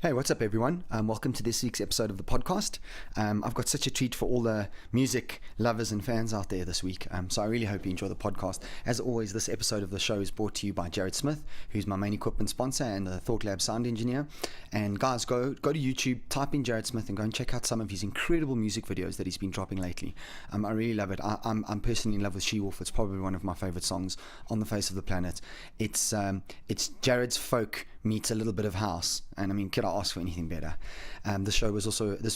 Hey, what's up, everyone? Welcome to this week's episode of the podcast. I've got such a treat for all the music lovers and fans out there this week, so I really hope you enjoy the podcast. As always, this episode of the show is brought to you by Jared Smith, who's my main equipment sponsor and the Thought Lab sound engineer. And guys, go to YouTube, type in Jared Smith, and go and check out some of his incredible music videos that he's been dropping lately. I really love it. I'm personally in love with She-Wolf. It's probably one of my favorite songs on the face of the planet. It's Jared's folk meets a little bit of house, and I mean, could I ask for anything better? This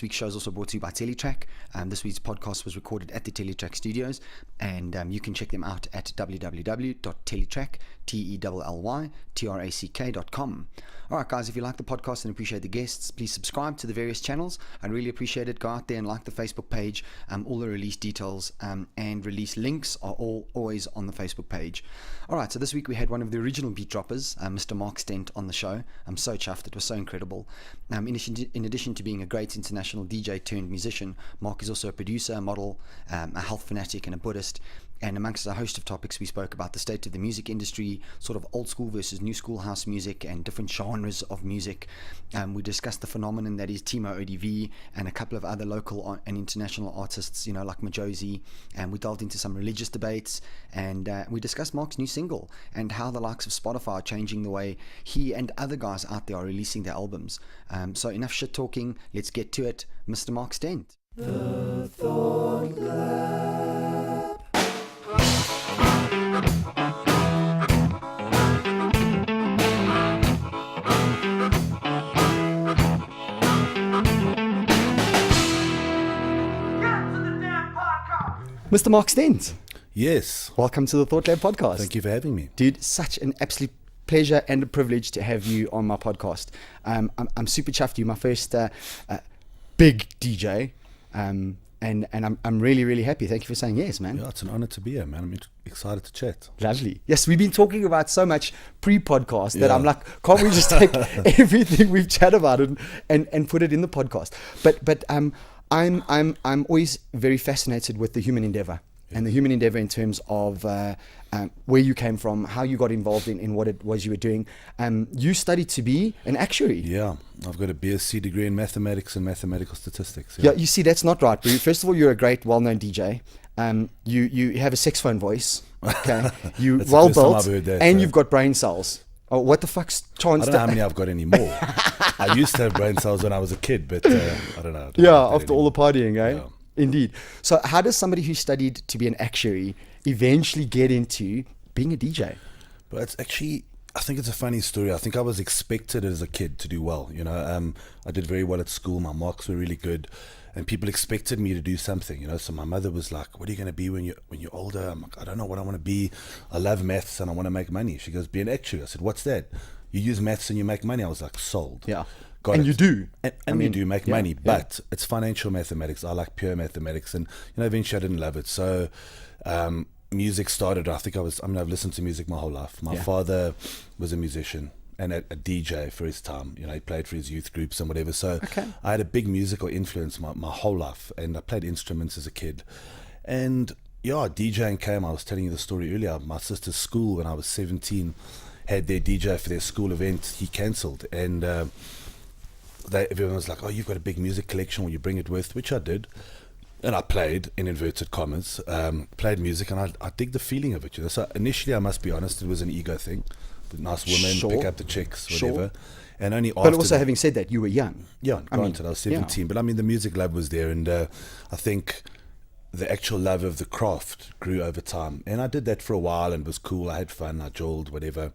week's show is also brought to you by Teletrack. This week's podcast was recorded at the Teletrack studios, and you can check them out at www.teletrack.com. All right, guys, if you like the podcast and appreciate the guests, please subscribe to the various channels. I'd really appreciate it. Go out there and like the Facebook page. All the release details and release links are always on the Facebook page. All right, so this week we had one of the original beat droppers, Mr. Mark Stent, on the show. I'm so chuffed. It was so incredible. In addition to being a great international DJ turned musician, Mark is also a producer, a model, a health fanatic, and a Buddhist. And amongst a host of topics, we spoke about the state of the music industry, sort of old school versus new school house music, and different genres of music. We discussed the phenomenon that is TiMO ODV and a couple of other local and international artists, like Majosi. And we delved into some religious debates, and we discussed Mark's new single and how the likes of Spotify are changing the way he and other guys out there are releasing their albums. So enough shit talking. Let's get to it. Mr. Mark Stent. The Thought Lab. Mr. Mark Stent. Yes. Welcome to the Thought Lab podcast. Thank you for having me. Dude, such an absolute pleasure and a privilege to have you on my podcast. I'm super chuffed. You're my first big DJ. And I'm really, really happy. Thank you for saying yes, man. Yeah, it's an honor to be here, man. I'm excited to chat. Lovely. Yes, we've been talking about so much pre-podcast that I'm like, can't we just take everything we've chatted about and put it in the podcast? But I'm always very fascinated with the human endeavor. And the human endeavor in terms of where you came from, how you got involved in what it was you were doing. You studied to be an actuary. Yeah, I've got a BSc degree in mathematics and mathematical statistics. Yeah, you see, that's not right, bro. First of all, you're a great, well-known DJ. You have a saxophone voice. Okay, you well built, and you've got brain cells. Oh, what the fuck's chance? I don't know how many I've got anymore. I used to have brain cells when I was a kid, but I don't know. After all the partying, eh? Yeah. Indeed. So how does somebody who studied to be an actuary eventually get into being a DJ? But it's actually, I think it's a funny story. I think I was expected as a kid to do well. I did very well at school. My marks were really good, and people expected me to do something. So my mother was like, "What are you going to be when you're older?" I'm like, "I don't know what I want to be. I love maths and I want to make money." She goes, "Be an actuary." I said, "What's that?" "You use maths and you make money." I was like, sold. Yeah. And you do. And you do make money, but it's financial mathematics. I like pure mathematics, and eventually I didn't love it. So music started. I've listened to music my whole life. My father was a musician and a DJ for his time. He played for his youth groups and whatever. So I had a big musical influence my whole life, and I played instruments as a kid. And DJing came. I was telling you the story earlier. My sister's school, when I was 17, had their DJ for their school event. He cancelled, and everyone was like, "Oh, you've got a big music collection, will you bring it with?" Which I did, and I played, in inverted commas, played music, and I dig the feeling of it. So initially, I must be honest, it was an ego thing. The nice women, pick up the chicks, whatever. And only after. But also, having said that, you were young. Yeah, granted, I was 17, but the music love was there, and I think the actual love of the craft grew over time. And I did that for a while, and it was cool. I had fun, I jawled, whatever.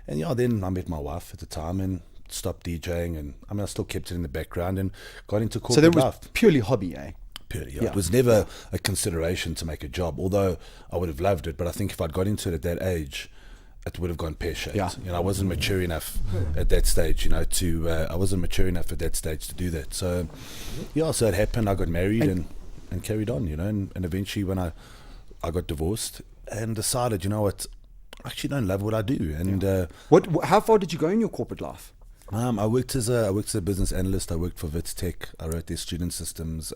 And then I met my wife at the time, and stopped DJing, and I still kept it in the background and got into corporate life. So that was purely hobby, eh? Purely, yeah. It was never a consideration to make a job, although I would have loved it. But I think if I'd got into it at that age, it would have gone pear-shaped. Yeah. I wasn't mature enough at that stage, I wasn't mature enough at that stage to do that. So, so it happened. I got married and carried on, and eventually when I got divorced and decided, what, I actually don't love what I do. And how far did you go in your corporate life? I worked as a business analyst. I worked for Wits Tech. I wrote their student systems,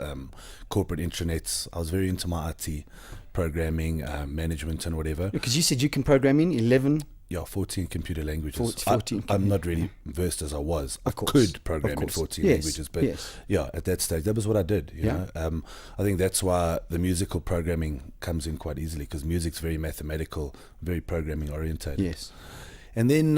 corporate intranets. I was very into my IT, programming, management, and whatever. Because you said you can program in 11 14 computer languages. 14 I'm not really versed as I was. I Of course. could program Of in course. 14 Yes. languages, but Yes. yeah, at that stage, that was what I did. You Yeah. know, I think that's why the musical programming comes in quite easily, because music's very mathematical, very programming orientated. Yes. And then,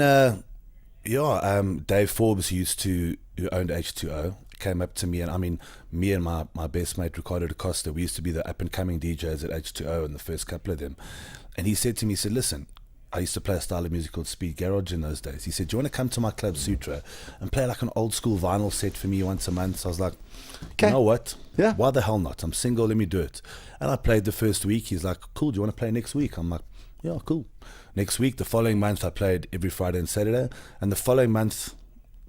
Dave Forbes, who owned H2O, came up to me, and I mean, me and my best mate Ricardo da Costa, we used to be the up and coming DJs at H2O, and the first couple of them. And he said to me, he said, listen, I used to play a style of music called speed garage in those days. He said, do you want to come to my club Sutra and play like an old school vinyl set for me once a month? So I was like, Okay. you know what? Yeah. Why the hell not? I'm single, let me do it. And I played the first week. He's like, cool, do you want to play next week? I'm like, yeah, cool. Next week, the following month, I played every Friday and Saturday. And the following month,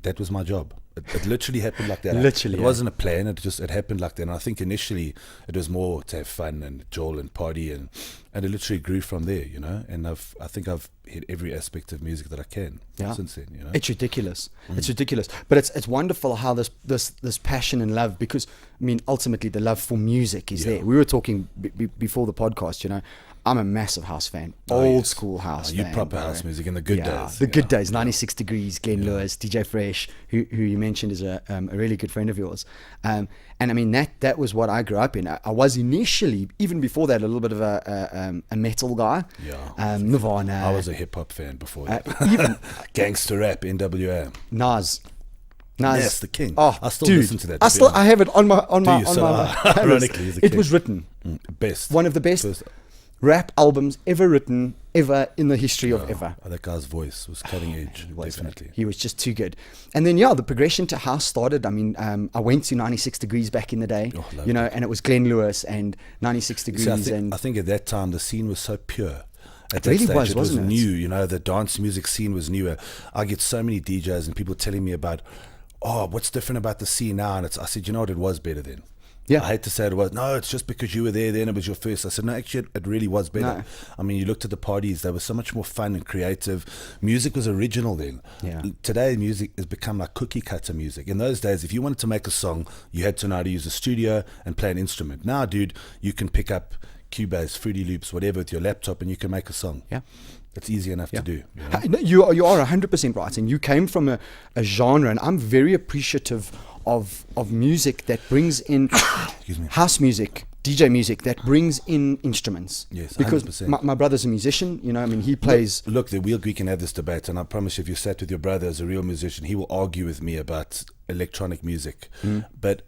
that was my job. It literally happened like that. Literally, it yeah. wasn't a plan. It happened like that. And I think initially it was more to have fun and jowl and party, and it literally grew from there, you know. And I think I've hit every aspect of music that I can since then, you know. It's ridiculous. It's ridiculous. But it's wonderful how this passion and love, because I mean, ultimately the love for music is there. We were talking before the podcast, you know. I'm a massive house fan, old school house fan. You proper house music in the good days. The good days, 96 Degrees, Glenn Lewis, DJ Fresh, who you mentioned is a really good friend of yours. And I mean, that was what I grew up in. I was initially, even before that, a little bit of a metal guy. Yeah. Nirvana. I was a hip hop fan before that. Even Gangster rap, NWA. Nas. Yes, the king. Oh, I still dude, listen to that. I have it on my So, playlist. ironically, he's the It king. was written. Best. One of the best First- rap albums ever written, ever in the history of ever. That guy's voice was cutting edge, definitely. He was just too good. And then, the progression to house started. I mean, I went to 96 Degrees back in the day, loved you know, and it was Glenn Lewis and 96 Degrees. See, I think at that time the scene was so pure. At that really stage, was, it was wasn't it? new, you know, the dance music scene was new. I get so many DJs and people telling me about, what's different about the scene now? And I said, you know what, it was better then. Yeah. I hate to say it was, no, it's just because you were there then, it was your first. I said, no, actually, it really was better. No. I mean, you looked at the parties, they were so much more fun and creative. Music was original then. Yeah. Today, music has become like cookie cutter music. In those days, if you wanted to make a song, you had to know how to use a studio and play an instrument. Now, dude, you can pick up Cubase, Fruity Loops, whatever with your laptop, and you can make a song. Yeah. It's easy enough to do. You know? No, you are 100% right. And you came from a genre, and I'm very appreciative of music that brings in house music, DJ music that brings in instruments. Yes, because 100%. my brother's a musician, you know. I mean, he plays. Look, we can have this debate, and I promise you, if you sat with your brother as a real musician, he will argue with me about electronic music. But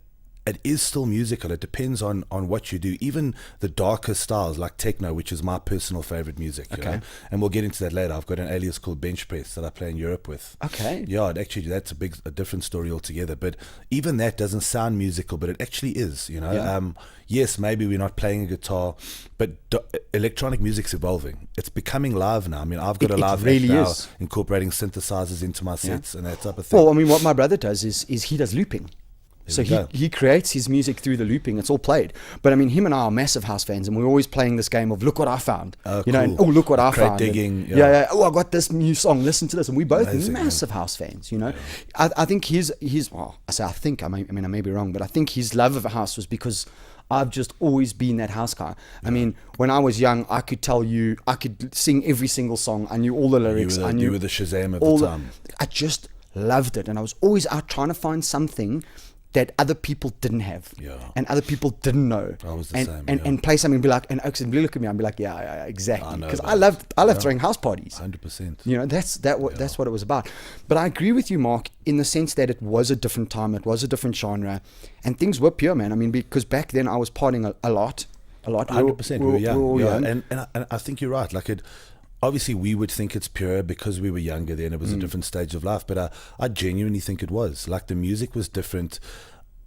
it is still musical. It depends on what you do. Even the darker styles like techno, which is my personal favorite music. You know? And we'll get into that later. I've got an alias called Bench Press that I play in Europe with. Okay. Yeah, that's a different story altogether. But even that doesn't sound musical, but it actually is. You know. Yeah. Yes, maybe we're not playing a guitar, but electronic music's evolving. It's becoming live now. I mean, I've got a live really act now, is. incorporating synthesizers into my sets and that type of thing. Well, I mean, what my brother does is he does looping. So we go. he creates his music through the looping. It's all played. But I mean, him and I are massive house fans, and we're always playing this game of look what I found. You know, and, look what I Crate found. digging. And, yeah. Oh, I got this new song. Listen to this. And we both Amazing, massive house fans. You know, I think his well, I may be wrong, but I think his love of a house was because I've just always been that house guy. I mean, when I was young, I could sing every single song. I knew all the lyrics. You were the Shazam of the time. I just loved it, and I was always out trying to find something that other people didn't have, and other people didn't know. I was the same, and play something and be like, and Oaks and Blue look at me and be like, yeah, exactly, because I love throwing house parties. 100%. You know, that's what it was about. But I agree with you, Mark, in the sense that it was a different time, it was a different genre, and things were pure, man. I mean, because back then I was partying a lot. 100%. We were young. We were young. And I think you're right. Like obviously we would think it's pure because we were younger then. It was a different stage of life, but I genuinely think it was. Like the music was different.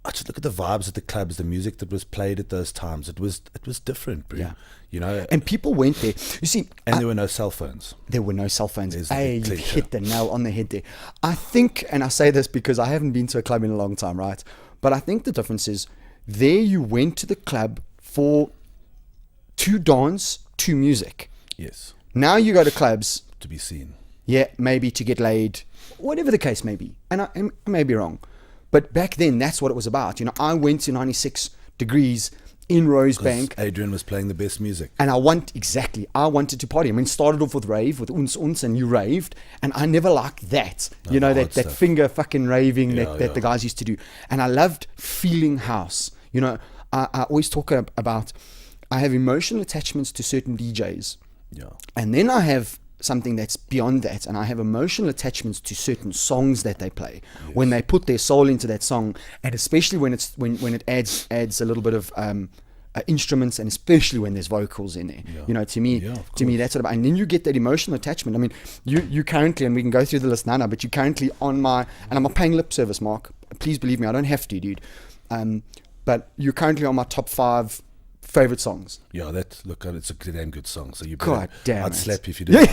I just look at the vibes at the clubs, the music that was played at those times. It was different, bro. Yeah. You know, And people went there. You see, and there were no cell phones. There were no cell phones. There's the Hey, big you cliche. hit the nail on the head there. I think, and I say this because I haven't been to a club in a long time, right? But I think the difference is there you went to the club to dance to music. Yes. Now you go to clubs, To be seen. yeah, maybe to get laid, whatever the case may be. And I may be wrong. But back then, that's what it was about. You know, I went to 96 Degrees in Rosebank. Adrian was playing the best music. And I wanted to party. I mean, started off with rave, with uns, and you raved. And I never liked that. No, you know, the that hard stuff. finger fucking raving Yeah, that the guys used to do. And I loved feeling house. You know, I always talk about, I have emotional attachments to certain DJs. Yeah. And then I have something that's beyond that, and I have emotional attachments to certain songs that they play. Yes. When they put their soul into that song, and especially when it adds a little bit of instruments, and especially when there's vocals in there. Yeah. You know, to me Yeah, that's sort of, and then you get that emotional attachment. I mean, you currently, and we can go through the list now, but you're currently on my, and I'm not paying lip service, Mark. Please believe me, I don't have to, dude. But you're currently on my top 5 favorite songs. Yeah, it's a damn good song. So you God damn I'd it. slap you if you did.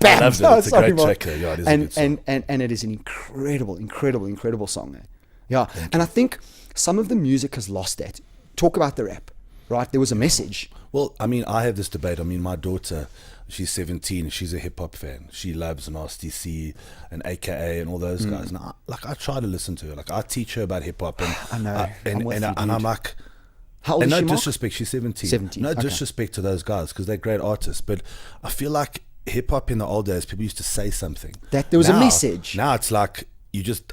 Bam! I loved it. No, It's a sorry, great Mark. track. Yeah, it is a good song. And it is an incredible song. Yeah, and I think some of the music has lost that. Talk about the rap, right? There was a message. Well, I mean, I have this debate. I mean, my daughter, she's 17. She's a hip hop fan. She loves Nasty C and AKA and all those guys. And I try to listen to her. Like, I teach her about hip hop. And I know. and I'm like, How old and is no she, Mark? disrespect, she's 17. 17, No okay. disrespect to those guys because they're great artists. But I feel like hip hop in the old days, people used to say something. That there was a message. Now it's like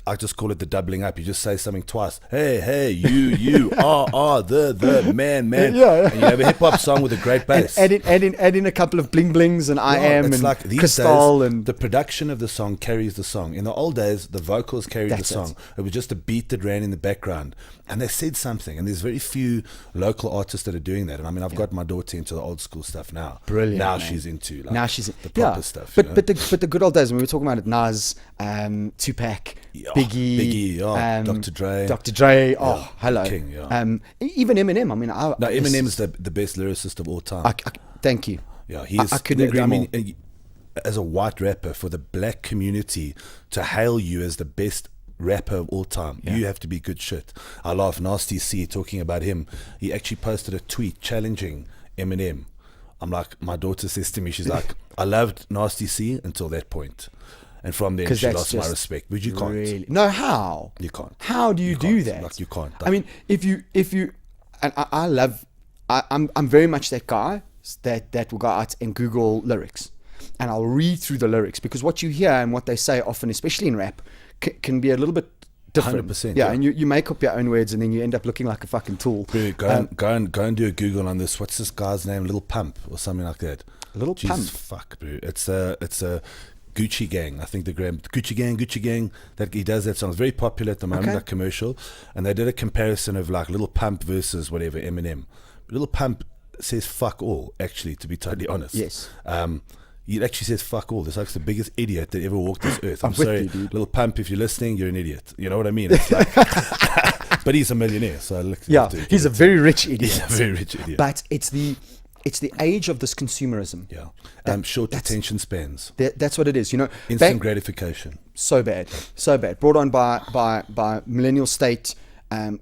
I just call it the doubling up. You just say something twice. Hey, you, the man. Yeah. And you have a hip hop song with a great bass. Add in a couple of bling blings and I am it's and like these Crystal days, and the production of the song carries the song. In the old days, the vocals carried That's the song. It was just a beat that ran in the background, and they said something. And there's very few local artists that are doing that. And I mean, I've got my daughter into the old school stuff now. Brilliant, Now man. she's into now she's the proper stuff. But you know? but the good old days when we were talking about it, Nas, Tupac, Yeah, Biggie, Dr. Dre. Dr. Dre. Oh, Yeah, hello. the king, yeah. Even Eminem. I mean, No, Eminem's the best lyricist of all time. Thank you. Yeah, he is. I couldn't agree more. As a white rapper, for the black community to hail you as the best rapper of all time, you have to be good shit. I laugh. Nasty C, talking about him, he actually posted a tweet challenging Eminem. I'm like, my daughter says to me, she's like, I loved Nasty C until that point. And from then she lost my respect. But you can't. Really? No, how? You can't. How do you do can't. that? Like, you can't. I mean, if you, and I'm very much that guy that will go out and Google lyrics, and I'll read through the lyrics, because what you hear and what they say often, especially in rap, can be a little bit different. 100%, yeah, yeah. and you make up your own words, and then you end up looking like a fucking tool. Bro, go and do a Google on this. What's this guy's name? Little Pump or something like that. Little Jesus, Pump. fuck, bro. It's a Gucci Gang. I think the Gucci Gang. That he does that song. It's very popular at the moment, that commercial. And they did a comparison of like Little Pump versus whatever Eminem. Little Pump says fuck all. Actually, to be totally honest. Yes. He actually says fuck all. This like the biggest idiot that ever walked this earth. I'm with sorry, you, dude. Little Pump. If you're listening, you're an idiot. You know what I mean? It's like, but he's a millionaire, so He's a very rich idiot. He's a very rich idiot. But it's the age of this consumerism. Yeah, short attention spans. That's what it is. You know, Instant gratification. So bad. Brought on by millennial state,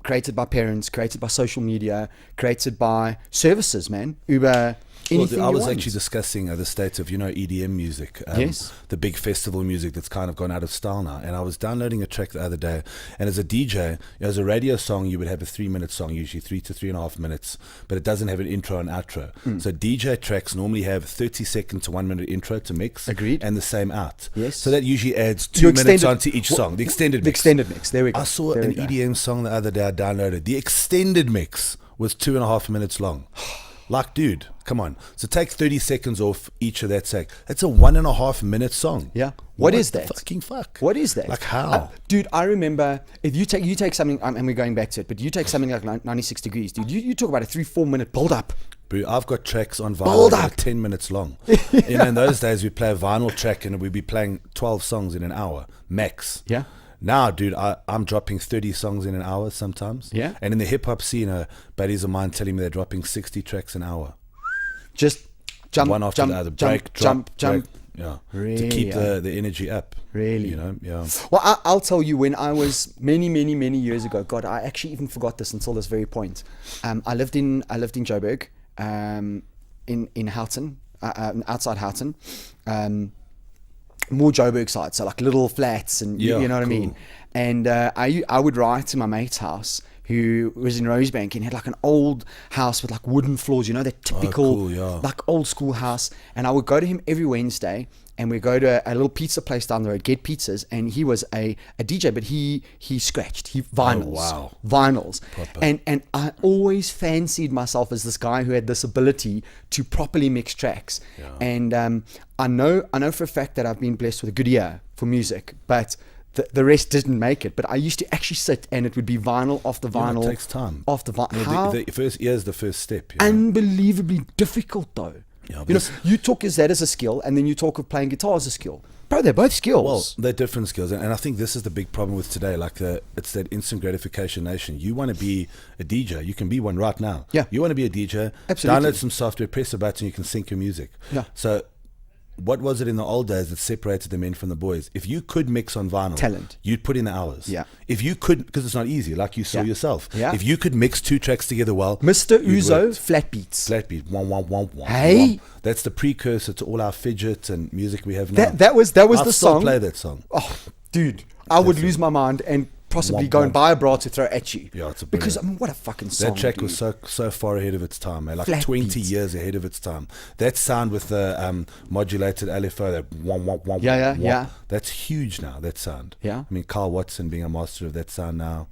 created by parents, created by social media, created by services, man. Uber, anything I you was want. actually discussing the state of, EDM music. Yes. The big festival music that's kind of gone out of style now. And I was downloading a track the other day. And as a DJ, as a radio song, you would have a 3-minute song, usually 3 to 3.5 minutes. But it doesn't have an intro and outro. So DJ tracks normally have 30-second to 1-minute intro to mix. Agreed. And the same out. Yes. So that usually adds 2 minutes onto each song. The extended mix. The extended mix. There we go. I saw There an we go. EDM song the other day I downloaded. The extended mix was 2.5 minutes long. Like, dude, come on. So take 30 seconds off each of that sec. That's a 1.5 minute song. Yeah. What is the that? fucking fuck? What is that? Like, how? Dude, I remember, if you take something, and we're going back to it, but you take something like 96 Degrees, dude, you talk about a 3-4 minute build up. Bro, I've got tracks on Build vinyl that up. are 10 minutes long. In those days, we'd play a vinyl track and we'd be playing 12 songs in an hour, max. Yeah. Now, dude, I'm dropping 30 songs in an hour sometimes. Yeah. And in the hip-hop scene, buddies of mine telling me they're dropping 60 tracks an hour. Just jump, One after jump, the other. jump, Break, jump, drop, jump. break. Yeah. Really, To keep yeah. the energy up. Really? Yeah. Well, I'll tell you, when I was many years ago, God, I actually even forgot this until this very point. I lived in Joburg, in Houghton, outside Houghton, more Joburg side, so like little flats, and you know what I mean. And I would ride to my mate's house who was in Rosebank and had like an old house with like wooden floors, that typical cool, yeah. like old school house. And I would go to him every Wednesday, and we go to a little pizza place down the road, get pizzas. And he was a DJ, but he scratched, vinyls, vinyls. Proper. And I always fancied myself as this guy who had this ability to properly mix tracks. Yeah. And I know for a fact that I've been blessed with a good ear for music, but the rest didn't make it. But I used to actually sit, and it would be vinyl after vinyl. It takes time. After vinyl. The first ear is the first step. Unbelievably difficult, though. Yeah, You talk as that as a skill, and then you talk of playing guitar as a skill. Bro, they're both skills. Well, they're different skills, and I think this is the big problem with today. Like it's that instant gratification nation. You want to be a DJ, you can be one right now. Yeah. You want to be a DJ, Absolutely. download some software, press a button, you can sync your music. Yeah. So what was it in the old days that separated the men from the boys? If you could mix on vinyl, Talent. you'd put in the hours. Yeah. If you could, because it's not easy, like you saw yourself. Yeah. If you could mix two tracks together well, Mr. you'd Uzo, work. flat beats. Flat beat, wah. Hey. That's the precursor to all our fidget and music we have now. That was I'll the still song. play that song. Oh, dude, I would lose my mind and possibly go and buy a bra to throw at you. Yeah, it's because brilliant. what a fucking song. That track dude. was so far ahead of its time, man. Like Flat 20 beats. years ahead of its time. That sound with the modulated LFO, that wah. Yeah. That's huge now, that sound. Yeah. I mean, Carl Watson being a master of that sound now,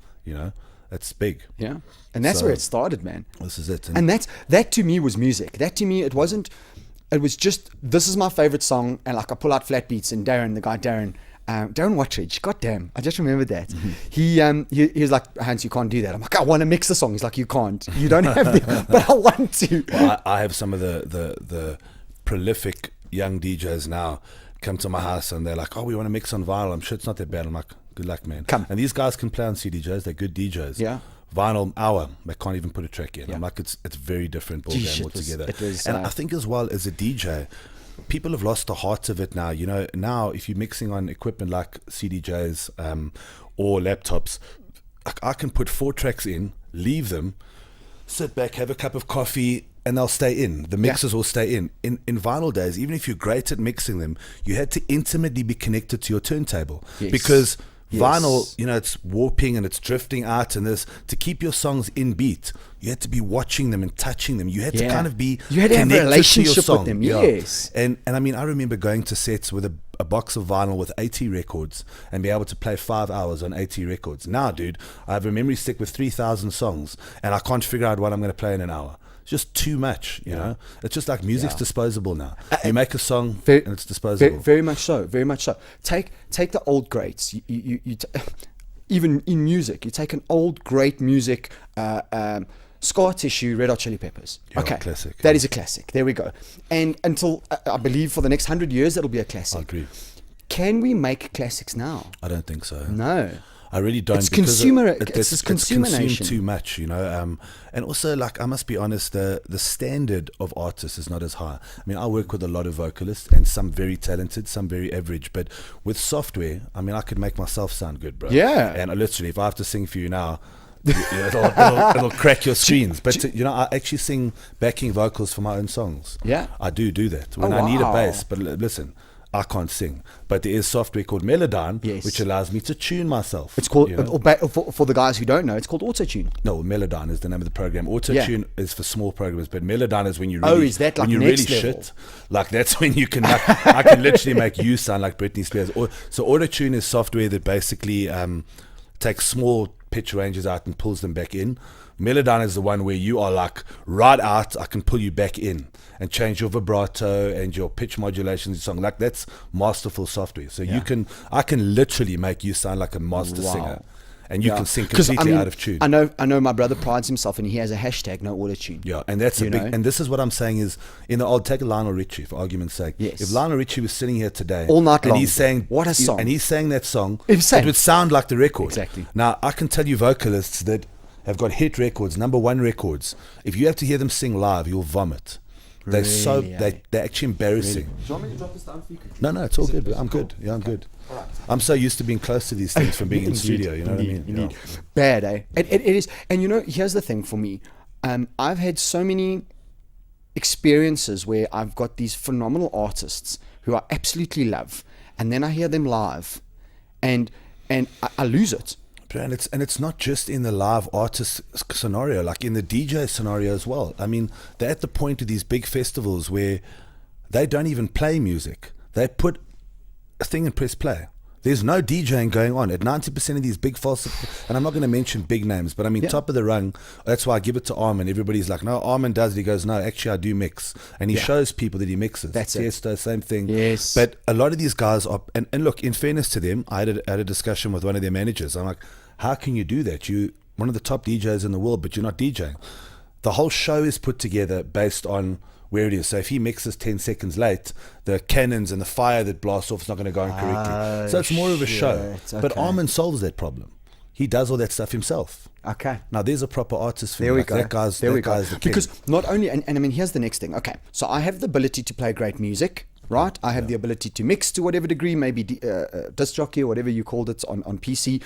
that's big. Yeah, and that's So, where it started, man. This is it. And that to me was music. That to me, it was just, this is my favorite song. And like I pull out flat beats, and Darren, the guy Darren Watridge, goddamn, I just remembered that. Mm-hmm. He was like, Hans, you can't do that. I'm like, I want to mix the song. He's like, you can't. You don't have the, but I want to. Well, I have some of the prolific young DJs now come to my house, and they're like, oh, we want to mix on vinyl. I'm sure it's not that bad. I'm like, good luck, man. Come. And these guys can play on CDJs. They're good DJs. Yeah. Vinyl hour, they can't even put a track in. Yeah. I'm like, it's very different ball Geesh, game it was- altogether. it was, and I think as well as a DJ, people have lost the heart of it now. Now if you're mixing on equipment like CDJs or laptops, I can put 4 tracks in, leave them, sit back, have a cup of coffee, and they'll stay in. The mixes will stay in. In vinyl days, even if you're great at mixing them, you had to intimately be connected to your turntable. Yes. Because Yes. vinyl, it's warping and it's drifting out, and to keep your songs in beat, you had to be watching them and touching them. You had to kind of be You had to have a connected relationship to your song. with them. Yeah. Yes. And I mean, I remember going to sets with a box of vinyl with 80 records and be able to play 5 hours on 80 records. Now, dude, I have a memory stick with 3,000 songs, and I can't figure out what I'm going to play in an hour. It's just too much, you know. It's just like music's disposable now. You make a song and it's disposable. Very much so. Very much so. Take the old greats. Even in music, you take an old great music, Scar Tissue, Red Hot Chili Peppers. Yeah, okay, classic. That is a classic. There we go. And until I believe for the next 100 years, that'll be a classic. I agree. Can we make classics now? I don't think so. No. I really don't. It's because consumer. it's It's consumer consumed nation. too much, and also, like, I must be honest, the standard of artists is not as high. I mean, I work with a lot of vocalists, and some very talented, some very average. But with software, I mean, I could make myself sound good, bro. Yeah. And literally, if I have to sing for you now, it'll crack your screens. But I actually sing backing vocals for my own songs. Yeah. I do that when Oh, I need a wow. bass. But listen, I can't sing, but there is software called Melodyne, Yes. which allows me to tune myself. It's called, you know? for the guys who don't know, it's called Autotune. No, Melodyne is the name of the program. Autotune is for small programs, but Melodyne is when you really, Oh, is that like when you next really level? shit. Like, that's when you can, I can literally make you sound like Britney Spears. So Autotune is software that basically takes small pitch ranges out and pulls them back in. Melodyne is the one where you are like right out, I can pull you back in and change your vibrato and your pitch modulations and song. Like, that's masterful software. So I can literally make you sound like a master Wow. singer, and you can sing 'Cause, completely out of tune. I know my brother prides himself, and he has a hashtag no autotune. Yeah, and that's a You big. know? And this is what I'm saying is, I'll take a Lionel Richie for argument's sake. Yes. If Lionel Richie was sitting here today All night and long, he's saying what a song. and he's saying that song, Insane. it would sound like the record. Exactly. Now, I can tell you vocalists that have got hit records, #1 records. If you have to hear them sing live, you'll vomit. They're Really, eh? they're actually embarrassing. Do you want me to drop this down for you? No, it's all good. I'm good. Yeah, I'm good. I'm so used to being close to these things from being in studio. You know what I mean? Indeed. Yeah. Bad, eh? It is. And here's the thing for me. I've had so many experiences where I've got these phenomenal artists who I absolutely love, and then I hear them live, and I lose it. And it's not just in the live artist scenario, like in the DJ scenario as well. I mean, they're at the point of these big festivals where they don't even play music. They put a thing and press play. There's no DJing going on at 90% of these big false, and I'm not going to mention big names, but I mean, top of the rung. That's why I give it to Armin. Everybody's like, no, Armin does it. He goes, no, actually I do mix. And he shows people that he mixes. That's Tiesto, same thing. Yes. But a lot of these guys are, and look, in fairness to them, I had a discussion with one of their managers. I'm like, how can you do that? You one of the top DJs in the world, but you're not DJing. The whole show is put together based on where it is. So if he mixes 10 seconds late, the cannons and the fire that blasts off is not going to go on correctly. So it's more of a show. Okay. But Armin solves that problem. He does all that stuff himself. Okay. Now there's a proper artist for there me. we Like go. That guy's there we that go. guy's the king. Because not only, and I mean, here's the next thing. Okay, so I have the ability to play great music, right? I have the ability to mix to whatever degree, maybe disc jockey or whatever you called it on PC.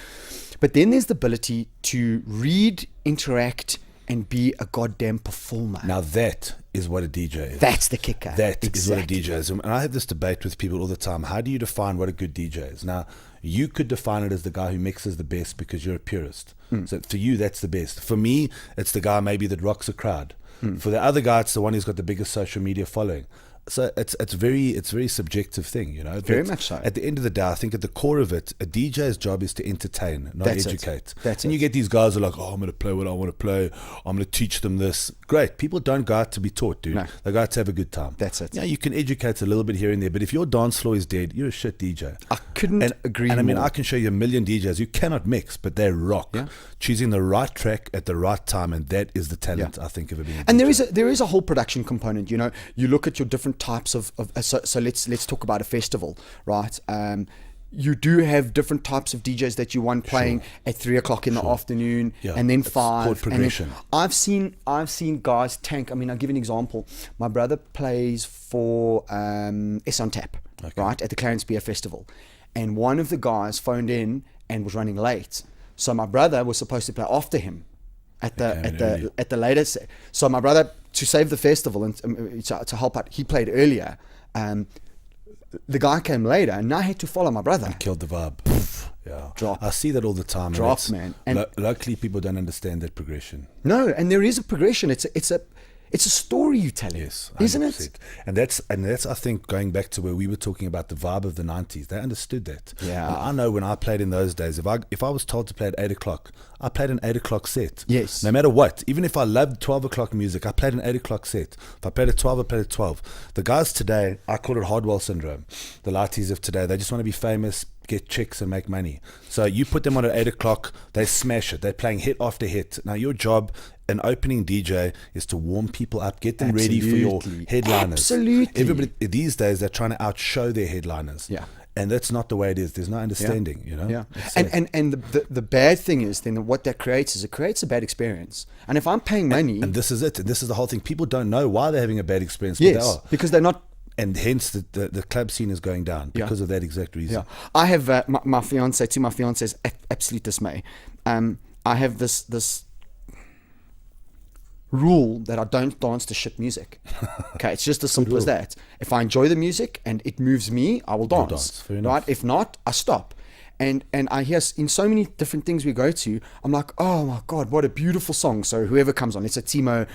But then there's the ability to read, interact, and be a goddamn performer. Now that is what a DJ is. That's the kicker. That is what a DJ is. And I have this debate with people all the time. How do you define what a good DJ is? Now, you could define it as the guy who mixes the best because you're a purist. So for you, that's the best. For me, it's the guy maybe that rocks a crowd. For the other guy, it's the one who's got the biggest social media following. So it's very subjective thing, you know. Very But much so. At the end of the day, I think at the core of it, a DJ's job is to entertain, not That's it. educate. That's and it. you get these guys who are like, oh, I'm going to play what I want to play. I'm going to teach them this. Great. People don't go out to be taught, dude. No. They go out to have a good time. That's it. Yeah, you can educate a little bit here and there, but if your dance floor is dead, you're a shit DJ. I couldn't agree And I mean, more. I can show you a million DJs who cannot mix, but they rock. Yeah. Choosing the right track at the right time, and that is the talent, I think, of it being a And DJ. there is a whole production component. You know, you look at your different types of so let's talk about a festival, right? You do have different types of DJs that you want playing at 3 o'clock in the afternoon, Yeah, and then it's 5. called progression. And then I've seen guys tank. I mean, I'll give you an example. My brother plays for S on Tap, right, at the Clarence Beer Festival, and one of the guys phoned in and was running late. So my brother was supposed to play after him at the latest. So my brother, to save the festival and to help out, he played earlier. The guy came later, and I had to follow my brother. Killed the vibe. Yeah, Drop. I see that all the time. Drop, man. And locally, people don't understand that progression. No, and there is a progression. It's a story you're telling, Yes, 100%. isn't it? And that's I think going back to where we were talking about the vibe of the 90s. They understood that. Yeah. I know when I played in those days, if I was told to play at 8 o'clock, I played an 8 o'clock set. Yes. No matter what. Even if I loved 12 o'clock music, I played an 8 o'clock set. If I played at 12, I played at 12. The guys today, I call it Hardwell syndrome. The lighties of today, they just want to be famous, get chicks and make money. So you put them on at 8 o'clock, they smash it. They're playing hit after hit. Now your job, an opening DJ, is to warm people up, get them ready for your headliners. Absolutely. Everybody these days, they're trying to outshow their headliners. Yeah. And that's not the way it is. There's no understanding, you know. Yeah, It's and the bad thing is then what that creates is it creates a bad experience. And if I'm paying money, and this is it. And this is the whole thing. People don't know why they're having a bad experience. But they yes, are. because they're not. And hence the club scene is going down because of that exact reason. Yeah, I have my fiance. To my fiance's absolute dismay, I have this rule that I don't dance to shit music. Okay, it's just as simple as that. If I enjoy the music and it moves me, I will dance. dance, fair enough. Right? If not, I stop. And I hear in so many different things we go to, I'm like, oh my God, what a beautiful song. So whoever comes on, it's a TiMO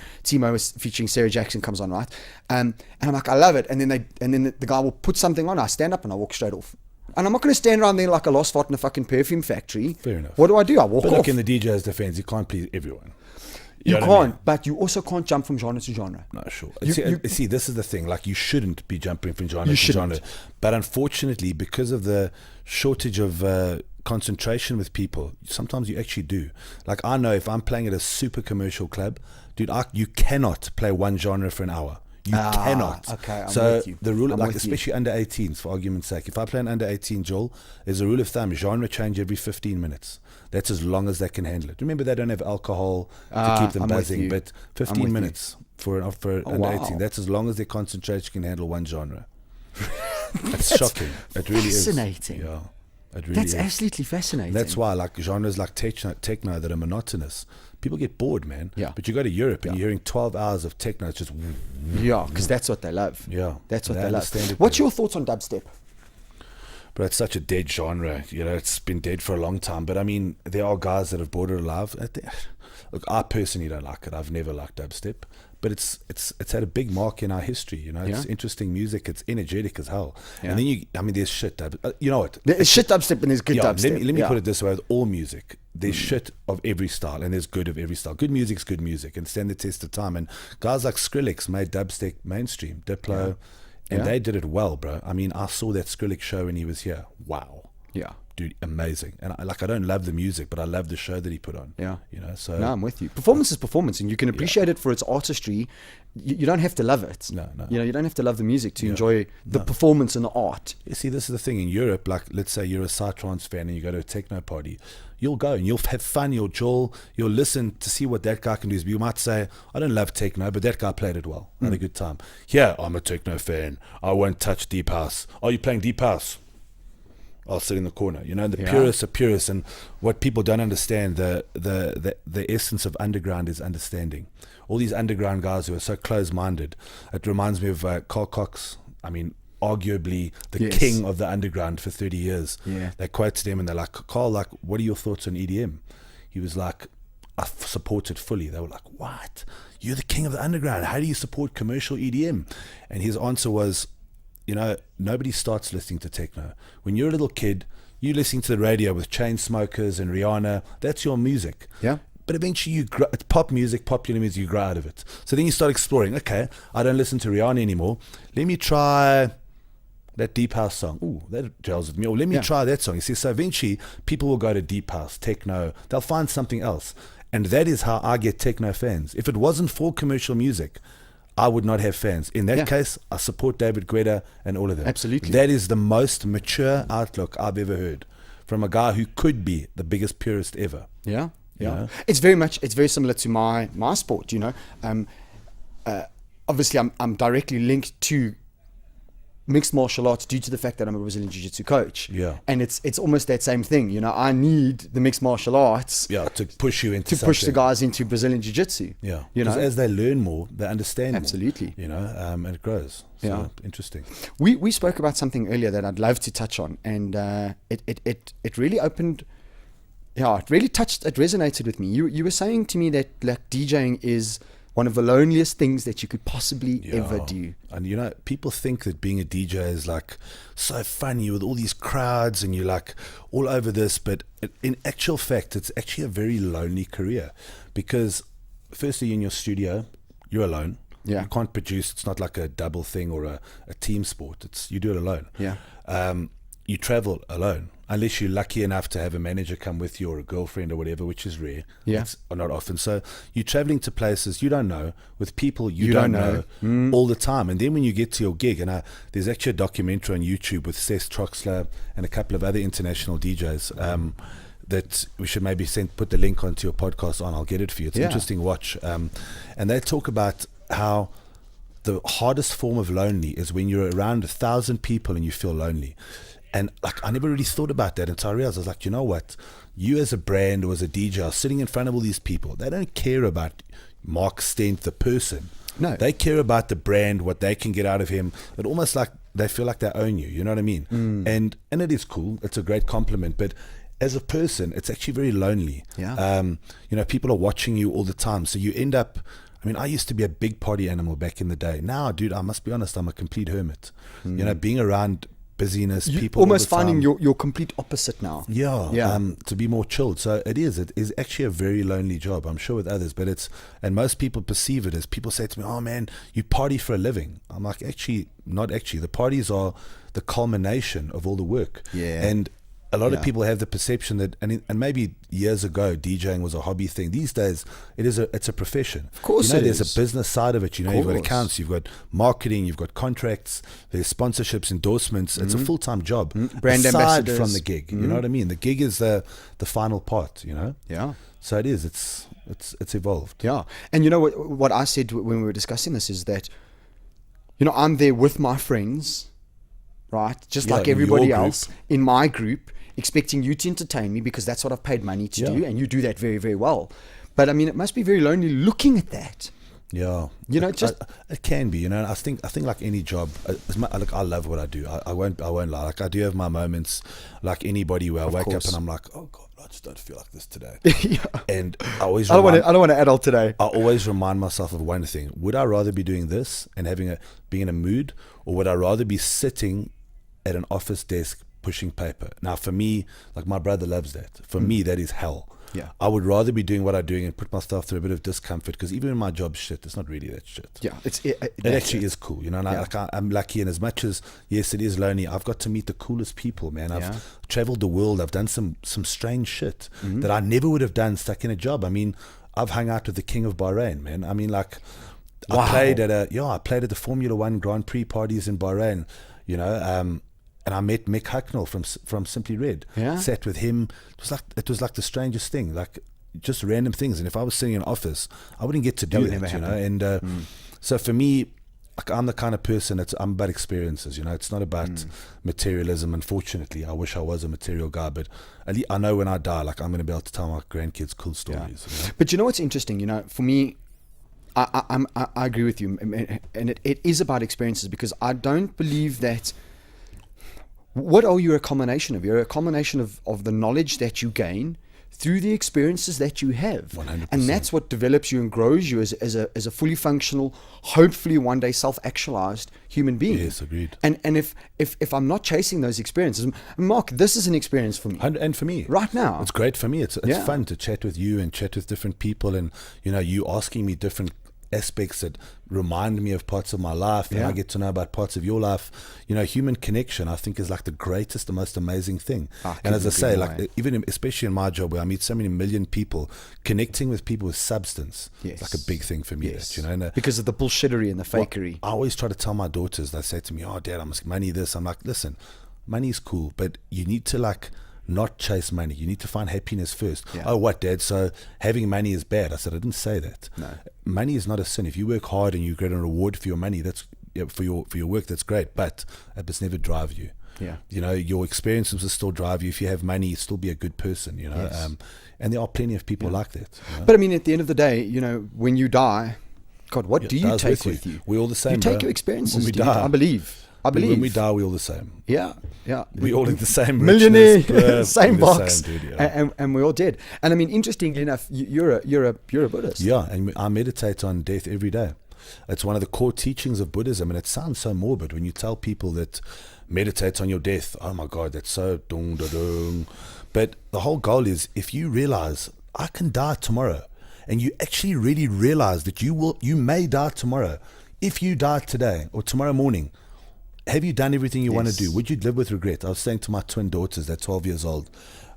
is featuring Sarah Jackson comes on, right? And I'm like, I love it. And then the guy will put something on, I stand up and I walk straight off. And I'm not going to stand around there like a lost fart in a fucking perfume factory. Fair enough. What do? I walk But off. look, in the DJ's defense, you can't please everyone. You know can't, what I mean? but you also can't jump from genre to genre. No, sure. You- See, this is the thing. Like, you shouldn't be jumping from genre You to genre. shouldn't. But unfortunately, because of the shortage of concentration with people, sometimes you actually do. Like, I know if I'm playing at a super commercial club, dude, you cannot play one genre for an hour. You cannot. okay, I'm so with you. the rule, I'm like with you. especially under 18s, for argument's sake, if I play an under 18 Joel, there's a rule of thumb: genre change every 15 minutes. That's as long as they can handle it. Remember, they don't have alcohol to keep them I'm with buzzing, you. but I'm 15 with minutes for under wow. 18. That's as long as their concentration can handle one genre. That's shocking. It really is. fascinating. Yeah, it really That's is. absolutely fascinating. That's why, like genres like techno that are monotonous, people get bored, man. Yeah. But you go to Europe and you're hearing 12 hours of techno. It's just Yeah, because that's what they love. Yeah, That's what they they love. understand it What's better. your thoughts on dubstep? But it's such a dead genre, it's been dead for a long time. But I mean, there are guys that have brought it alive. Look, I personally don't like it. I've never liked dubstep, but it's had a big mark in our history. It's interesting music. It's energetic as hell. And then there's shit dub. You know what? There's shit dubstep and there's good dubstep. Let me put it this way: with all music, there's shit of every style and there's good of every style. Good music's good music and stand the test of time. And guys like Skrillex made dubstep mainstream. Diplo. And they did it well, bro. I mean, I saw that Skrillex show when he was here. Wow. Yeah. Dude, amazing. And I don't love the music, but I love the show that he put on. Yeah. So. No, I'm with you. Performance is performance, and you can appreciate it for its artistry. You don't have to love it. No. You don't have to love the music to enjoy the performance and the art. You see, this is the thing. In Europe, like, let's say you're a psytrance fan and you go to a techno party. You'll go and you'll have fun, you'll listen to see what that guy can do. You might say, I don't love techno, but that guy played it well. I had a good time. Yeah, I'm a techno fan. I won't touch deep house. Are you playing deep house? I'll sit in the corner. The purists are purists, and what people don't understand, the essence of underground is understanding. All these underground guys who are so close-minded. It reminds me of Carl Cox. I mean, arguably the king of the underground for 30 years. Yeah. They quoted him and they're like, Carl, like, what are your thoughts on EDM? He was like, I support it fully. They were like, what? You're the king of the underground. How do you support commercial EDM? And his answer was, nobody starts listening to techno. When you're a little kid, you're listening to the radio with Chainsmokers and Rihanna. That's your music. Yeah. But eventually it's pop music, popular music, you grow out of it. So then you start exploring, okay, I don't listen to Rihanna anymore. Let me try that deep house song. Ooh, that gels with me. Or let me try that song. You see, so eventually people will go to deep house, techno. They'll find something else. And that is how I get techno fans. If it wasn't for commercial music, I would not have fans. In that case, I support David Guetta and all of that. Absolutely. That is the most mature outlook I've ever heard from a guy who could be the biggest purist ever. Yeah. Yeah. It's very similar to my sport, obviously I'm directly linked to mixed martial arts due to the fact that I'm a Brazilian Jiu-Jitsu coach. Yeah. And it's almost that same thing. I need the mixed martial arts to push you into push the guys into Brazilian Jiu-Jitsu. Yeah. Because as they learn more, they understand Absolutely. more. And it grows. So interesting. We spoke about something earlier that I'd love to touch on, and it really opened. Yeah, it really touched. It resonated with me. You were saying to me that like DJing is one of the loneliest things that you could possibly ever do. And people think that being a DJ is like so funny with all these crowds and you're like all over this, but in actual fact, it's actually a very lonely career because firstly in your studio, you're alone. Yeah. You can't produce. It's not like a double thing or a team sport. You do it alone. Yeah. You travel alone. Unless you're lucky enough to have a manager come with you or a girlfriend or whatever, which is rare. Yeah. Or not often. So you're traveling to places you don't know with people you don't know all the time. And then when you get to your gig, and there's actually a documentary on YouTube with Seth Troxler and a couple of other international DJs that we should maybe put the link onto your podcast on. I'll get it for you. It's an interesting watch. And they talk about how the hardest form of lonely is when you're around 1,000 people and you feel lonely. And like I never really thought about that until I realized, I was like, you know what? You as a brand or as a DJ are sitting in front of all these people. They don't care about Mark Stent, the person. No. They care about the brand, what they can get out of him. It almost like they feel like they own you. You know what I mean? And it is cool. It's a great compliment. But as a person, it's actually very lonely. Yeah. People are watching you all the time. So you end up, I used to be a big party animal back in the day. Now, dude, I must be honest, I'm a complete hermit. Being around busyness, people almost finding your complete opposite now. To be more chilled. So it is actually a very lonely job, I'm sure with others, but and most people perceive it as, people say to me, oh man, you party for a living. I'm like, actually not actually. The parties are the culmination of all the work. And a lot of people have the perception that, and maybe years ago DJing was a hobby thing. These days it's a profession. Of course, there's a business side of it. You've got accounts, you've got marketing, you've got contracts, there's sponsorships, endorsements. It's a full-time job. Brand aside ambassadors from the gig. You know what I mean? The gig is the final part. Yeah. So it is. It's evolved. Yeah. And what I said when we were discussing this is that I'm there with my friends, right? Just like everybody else in my group, expecting you to entertain me because that's what I've paid money to do, and you do that very, very well. But it must be very lonely looking at that. Yeah, You know, just it can be. You know, I think like any job. Like I love what I do. I won't lie. Like I do have my moments, like anybody, where I wake up and I'm like, oh God, I just don't feel like this today. yeah. And I always I don't want to adult today. I always remind myself of one thing: would I rather be doing this and being in a mood, or would I rather be sitting at an office desk pushing paper? Now, for me, like my brother loves that. For me, that is hell. Yeah. I would rather be doing what I'm doing and put myself through a bit of discomfort, because even in my job shit, it's not really that shit. Yeah, it actually is cool, you know. And I'm lucky, and as much as yes, it is lonely, I've got to meet the coolest people, man. I've traveled the world. I've done some strange shit that I never would have done stuck in a job. I mean, I've hung out with the king of Bahrain, man. I mean, like, I played at the Formula One Grand Prix parties in Bahrain, you know. And I met Mick Hucknall from Simply Red. Yeah. Sat with him. It was like the strangest thing, like just random things. And if I was sitting in an office, I wouldn't get to do that, you know. And so for me, like, I'm the kind of person I'm about experiences, you know. It's not about materialism. Unfortunately, I wish I was a material guy, but at least I know when I die, like, I'm going to be able to tell my grandkids cool stories. Yeah. You know? But you know what's interesting? You know, for me, I agree with you, and it is about experiences, because I don't believe that. What are you a combination of? You're a combination of the knowledge that you gain through the experiences that you have. 100%. And that's what develops you and grows you as a fully functional, hopefully one day self-actualized human being. Yes, agreed. And if I'm not chasing those experiences, Mark, this is an experience for me. And for me. Right now. It's great for me. It's fun to chat with you and chat with different people, and, you know, you asking me different aspects that remind me of parts of my life, and I get to know about parts of your life. You know, human connection, I think, is like the greatest, the most amazing thing. And as I say, like, even especially in my job, where I meet so many million people, connecting with people with substance is like a big thing for me. That, you know, because of the bullshittery and the fakery. I always try to tell my daughters, they say to me, oh Dad, I must money this. I'm like, listen, money is cool, but you need to, like, not chase money. You need to find happiness first. Oh, what, Dad? So having money is bad? I said, I didn't say that. No. Money is not a sin. If you work hard and you get a reward for your money, that's for your work, that's great. But it must never drive you. Yeah. You know, your experiences will still drive you. If you have money, you still be a good person, you know. Yes. And there are plenty of people like that. You know? But I mean, at the end of the day, you know, when you die, God, what do you take with you? We're all the same. You take your experiences when we die. I believe. When we die, we're all the same. Yeah. We all in the same millionaire, same box, same dude, and we're all dead. And I mean, interestingly enough, you're a Buddhist. Yeah, and I meditate on death every day. It's one of the core teachings of Buddhism, and it sounds so morbid when you tell people that meditate on your death. Oh my God, that's so dung da dung. But the whole goal is, if you realize I can die tomorrow, and you actually really realize that you may die tomorrow. If you die today or tomorrow morning, have you done everything you want to do? Would you live with regret? I was saying to my twin daughters, they're 12 years old,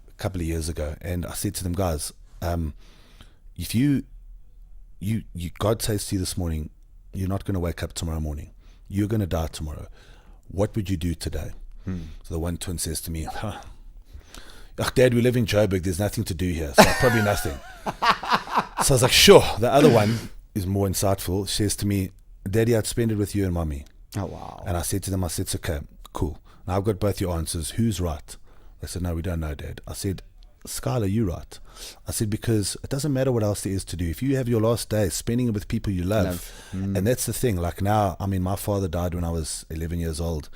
a couple of years ago, and I said to them, guys, if you God says to you this morning, you're not going to wake up tomorrow morning. You're going to die tomorrow. What would you do today? So the one twin says to me, Dad, we live in Joburg. There's nothing to do here, so probably nothing. So I was like, sure. The other one is more insightful. She says to me, Daddy, I'd spend it with you and Mommy. Oh, wow. And I said to them, it's okay, cool. Now I've got both your answers. Who's right? They said, no, we don't know, Dad. I said, Skylar, you right. I said, because it doesn't matter what else there is to do. If you have your last day spending it with people you love. And that's the thing. Like now, I mean, my father died when I was 11 years old.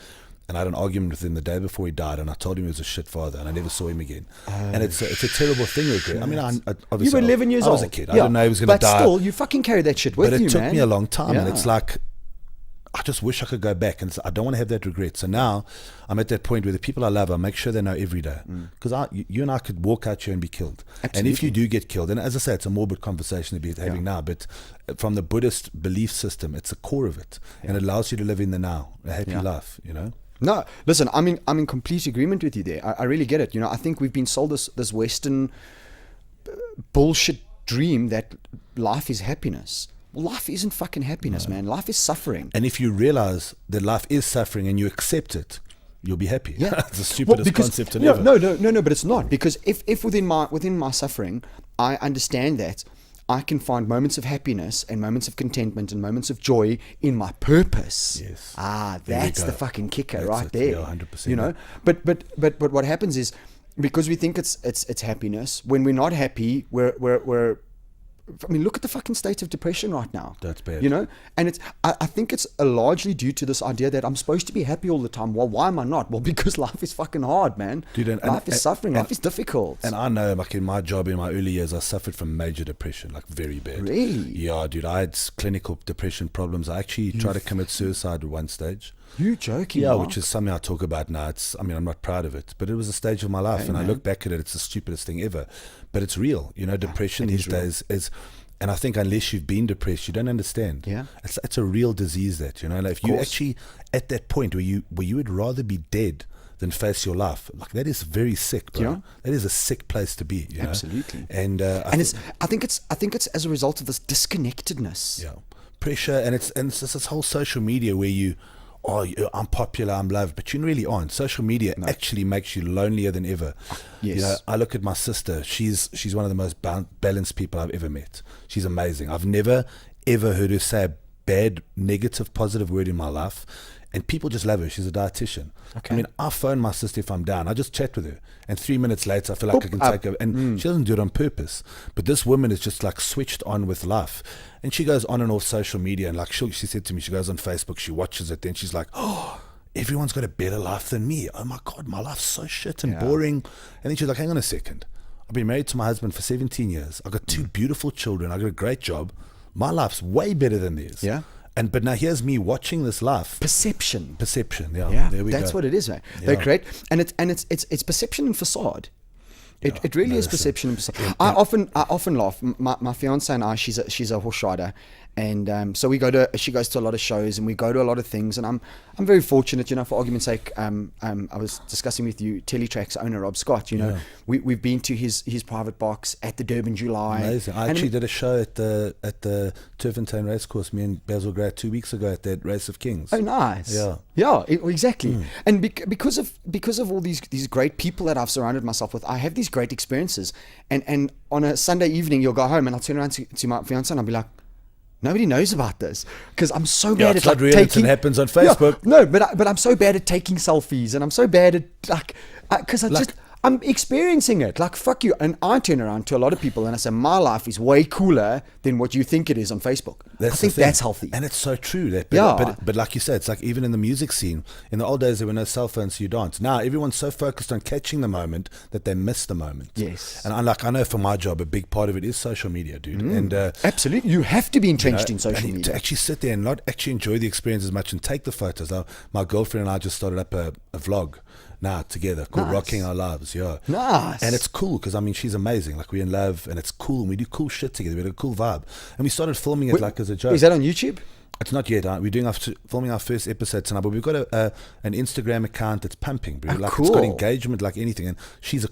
And I had an argument with him the day before he died, and I told him he was a shit father, and I never saw him again. And it's a terrible thing, regret. I mean, obviously, you were 11 years old. I was a kid. I didn't know he was going to die. But still, you fucking carried that shit with you, man. But it took me a long time, and it's like, I just wish I could go back, and I don't want to have that regret. So now I'm at that point where the people I love, I make sure they know every day, because you and I could walk out here and be killed. Absolutely. And if you do get killed, and as I say, it's a morbid conversation to be having now, but from the Buddhist belief system, it's the core of it, and it allows you to live in the now, a happy life, you know. No, listen, I'm in complete agreement with you there. I really get it. You know, I think we've been sold this Western bullshit dream that life is happiness. Life isn't fucking happiness, man. Life is suffering. And if you realize that life is suffering and you accept it, you'll be happy. Yeah. It's the stupidest concept in ever. No, but it's not. Because if within my suffering, I understand that I can find moments of happiness and moments of contentment and moments of joy in my purpose. Yes. That's the fucking kicker right there. Yeah, 100%. You know, but what happens is, because we think it's happiness, when we're not happy, we're I mean, look at the fucking state of depression right now. That's bad. You know, and I think it's largely due to this idea that I'm supposed to be happy all the time. Well, why am I not? Well, because life is fucking hard, man. Dude, life is suffering. Life is difficult. And I know, like in my job in my early years, I suffered from major depression, like very bad. Really? Yeah, dude. I had clinical depression problems. I actually tried to commit suicide at one stage. You joking? Yeah, Mark? which is something I talk about now. I'm not proud of it, but it was a stage of my life, and I look back at it, it's the stupidest thing ever. But it's real. You know, depression these days is, and I think unless you've been depressed, you don't understand. Yeah. It's a real disease that, you know, like if you actually at that point where you would rather be dead than face your life, like that is very sick, bro. Yeah. That is a sick place to be. You Absolutely. know? And I think it's as a result of this disconnectedness. Yeah, pressure, and it's this whole social media where I'm popular, I'm loved, but you really aren't. Social media actually makes you lonelier than ever. Yes. You know, I look at my sister. She's one of the most balanced people I've ever met. She's amazing. I've never ever heard her say a bad, negative, positive word in my life. And people just love her. She's a dietitian. Okay. I mean, I phone my sister if I'm down. I just chat with her. And 3 minutes later, I feel like I can take her. And she doesn't do it on purpose. But this woman is just like switched on with life. And she goes on and off social media. And like she said to me, she goes on Facebook, she watches it. Then she's like, oh, everyone's got a better life than me. Oh my God, my life's so shit and boring. And then she's like, hang on a second. I've been married to my husband for 17 years. I've got 2 beautiful children. I've got a great job. My life's way better than theirs. Yeah. But now here's me watching this life. Perception. Yeah. There we That's go. what it is, right? Yeah. They're great, and it's perception and facade. It really is perception and facade. I often laugh. My fiance and I, she's a horse rider, and so she goes to a lot of shows, and we go to a lot of things, and I'm very fortunate, you know, for argument's sake. I was discussing with you, Teletrack's owner Rob Scott. You know, we've been to his private box at the Durban July. Amazing. I actually did a show at the Turfentine Racecourse, me and Basil Gray 2 weeks ago at that Race of Kings. Oh, nice. Yeah, exactly. And because of all these great people that I've surrounded myself with, I have these great experiences. And on a Sunday evening, you'll go home, and I'll turn around to my fiance, and I'll be like, nobody knows about this, because I'm so bad at like taking. It happens on Facebook. Yeah, no, but I'm so bad at taking selfies, and I'm so bad at like, because I'm experiencing it. Like, fuck you. And I turn around to a lot of people and I say, my life is way cooler than what you think it is on Facebook. I think that's healthy. And it's so true. Yeah. But like you said, it's like even in the music scene, in the old days, there were no cell phones, so you dance. Now, everyone's so focused on catching the moment that they miss the moment. Yes. And I know for my job, a big part of it is social media, dude. And absolutely. You have to be entrenched in social media. To actually sit there and not actually enjoy the experience as much and take the photos. Now, my girlfriend and I just started up a vlog now together called Rocking Our Lives. Nice. And it's cool because I mean she's amazing, like we're in love and it's cool and we do cool shit together. We had a cool vibe and we started filming it like as a joke. Is that on YouTube? It's not yet. We're doing filming our first episode tonight, but we've got an Instagram account that's pumping, bro. Like cool. It's got engagement like anything, and she's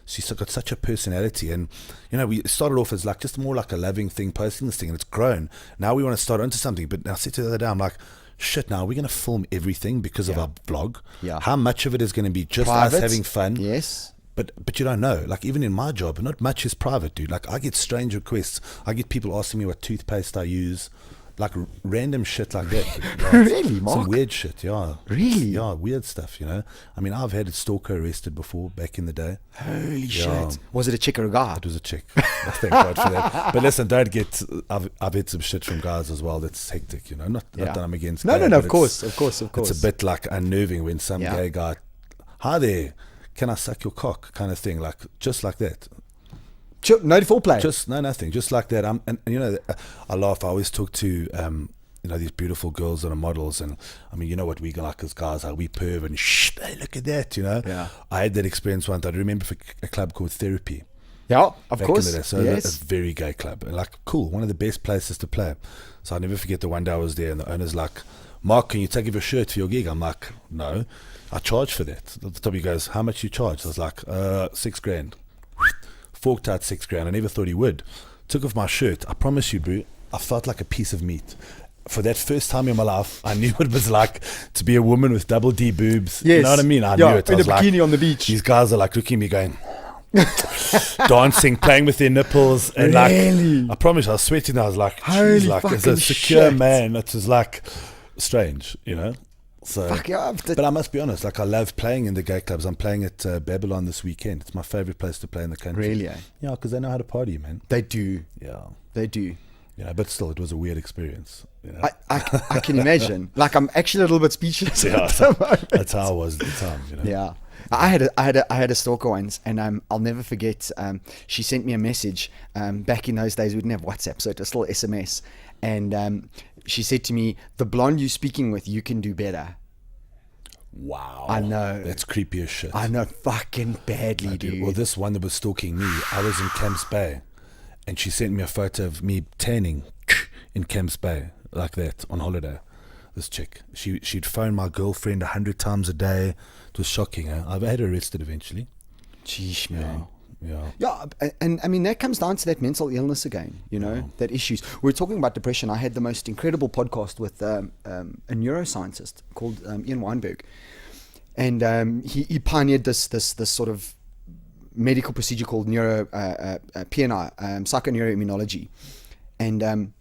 she's got such a personality, and you know we started off as like just more like a loving thing, posting this thing, and it's grown. Now we want to start into something, but now I said to the other day, I'm like, shit, now we're going to film everything because of our vlog. Yeah. How much of it is going to be just private, us having fun? Yes. But you don't know. Like even in my job, not much is private, dude. Like I get strange requests. I get people asking me what toothpaste I use. Like random shit like that. Yeah, really, Mark? Some weird shit, yeah. Really? Yeah, weird stuff, you know. I mean, I've had a stalker arrested before back in the day. Holy shit. Was it a chick or a guy? It was a chick. Thank God for that. But listen, don't get... I've had some shit from guys as well that's hectic, you know. Not that I'm against No, gay, of course. It's a bit like unnerving when some gay guy... Hi there, can I suck your cock? Kind of thing, like just like that. No foreplay. Just nothing. Just like that. And you know, I laugh. I always talk to you know, these beautiful girls that are models, and I mean, you know what we like as guys, like we perv and hey, look at that, you know. Yeah. I had that experience once. I remember for a club called Therapy. Yeah, of back course. In the day. So yes. a very gay club, and like cool, one of the best places to play. So I'll never forget the one day I was there, and the owner's like, Mark, can you take off your shirt for your gig? I'm like, no, I charge for that. At the top he goes, how much you charge? I was like, $6,000. Forked out $6,000. I never thought he would. Took off my shirt. I promise you, bro, I felt like a piece of meat. For that first time in my life, I knew what it was like to be a woman with double D boobs. Yes. You know what I mean? I knew it. In a bikini on the beach. These guys are like looking at me going, dancing, playing with their nipples, and really? like I promise, I was sweating. I was like, holy like fucking as a secure shit. man, it was like strange, you know. So, Fuck yeah. but I must be honest, like I love playing in the gay clubs. I'm playing at Babylon this weekend. It's my favorite place to play in the country. Really, eh? Yeah, because they know how to party, man. They do. Yeah. They do. Yeah, but still, it was a weird experience. You know? I can imagine. Like, I'm actually a little bit speechless. Yeah, at the moment. that's how I was at the time. You know? Yeah. I had a stalker once, and I'll never forget. She sent me a message. Back in those days, we didn't have WhatsApp, so it was still SMS. And she said to me, "The blonde you're speaking with, you can do better." Wow. I know. That's creepy as shit. I know, fucking badly, dude. Well, this one that was stalking me, I was in Camps Bay, and she sent me a photo of me tanning in Camps Bay, like that, on holiday. This chick. She'd phone my girlfriend 100 times a day. It was shocking. I've had her arrested eventually. Jeez, man. Yeah. And I mean, that comes down to that mental illness again, you know, that issues. We were talking about depression. I had the most incredible podcast with a neuroscientist called Ian Weinberg. And he pioneered this sort of medical procedure called PNI, psychoneuroimmunology. And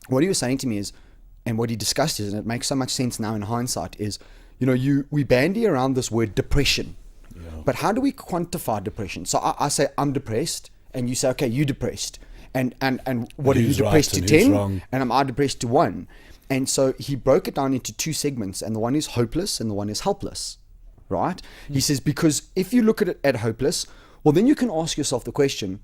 what he was saying to me is, and what he discussed is, and it makes so much sense now in hindsight, is, you know, we bandy around this word depression. Yeah. But how do we quantify depression? So I say I'm depressed, and you say, okay, you're depressed. And what are you depressed to 10? And am I depressed to 1? And so he broke it down into 2 segments, and the one is hopeless and the one is helpless, right? He says, because if you look at it at hopeless, well, then you can ask yourself the question,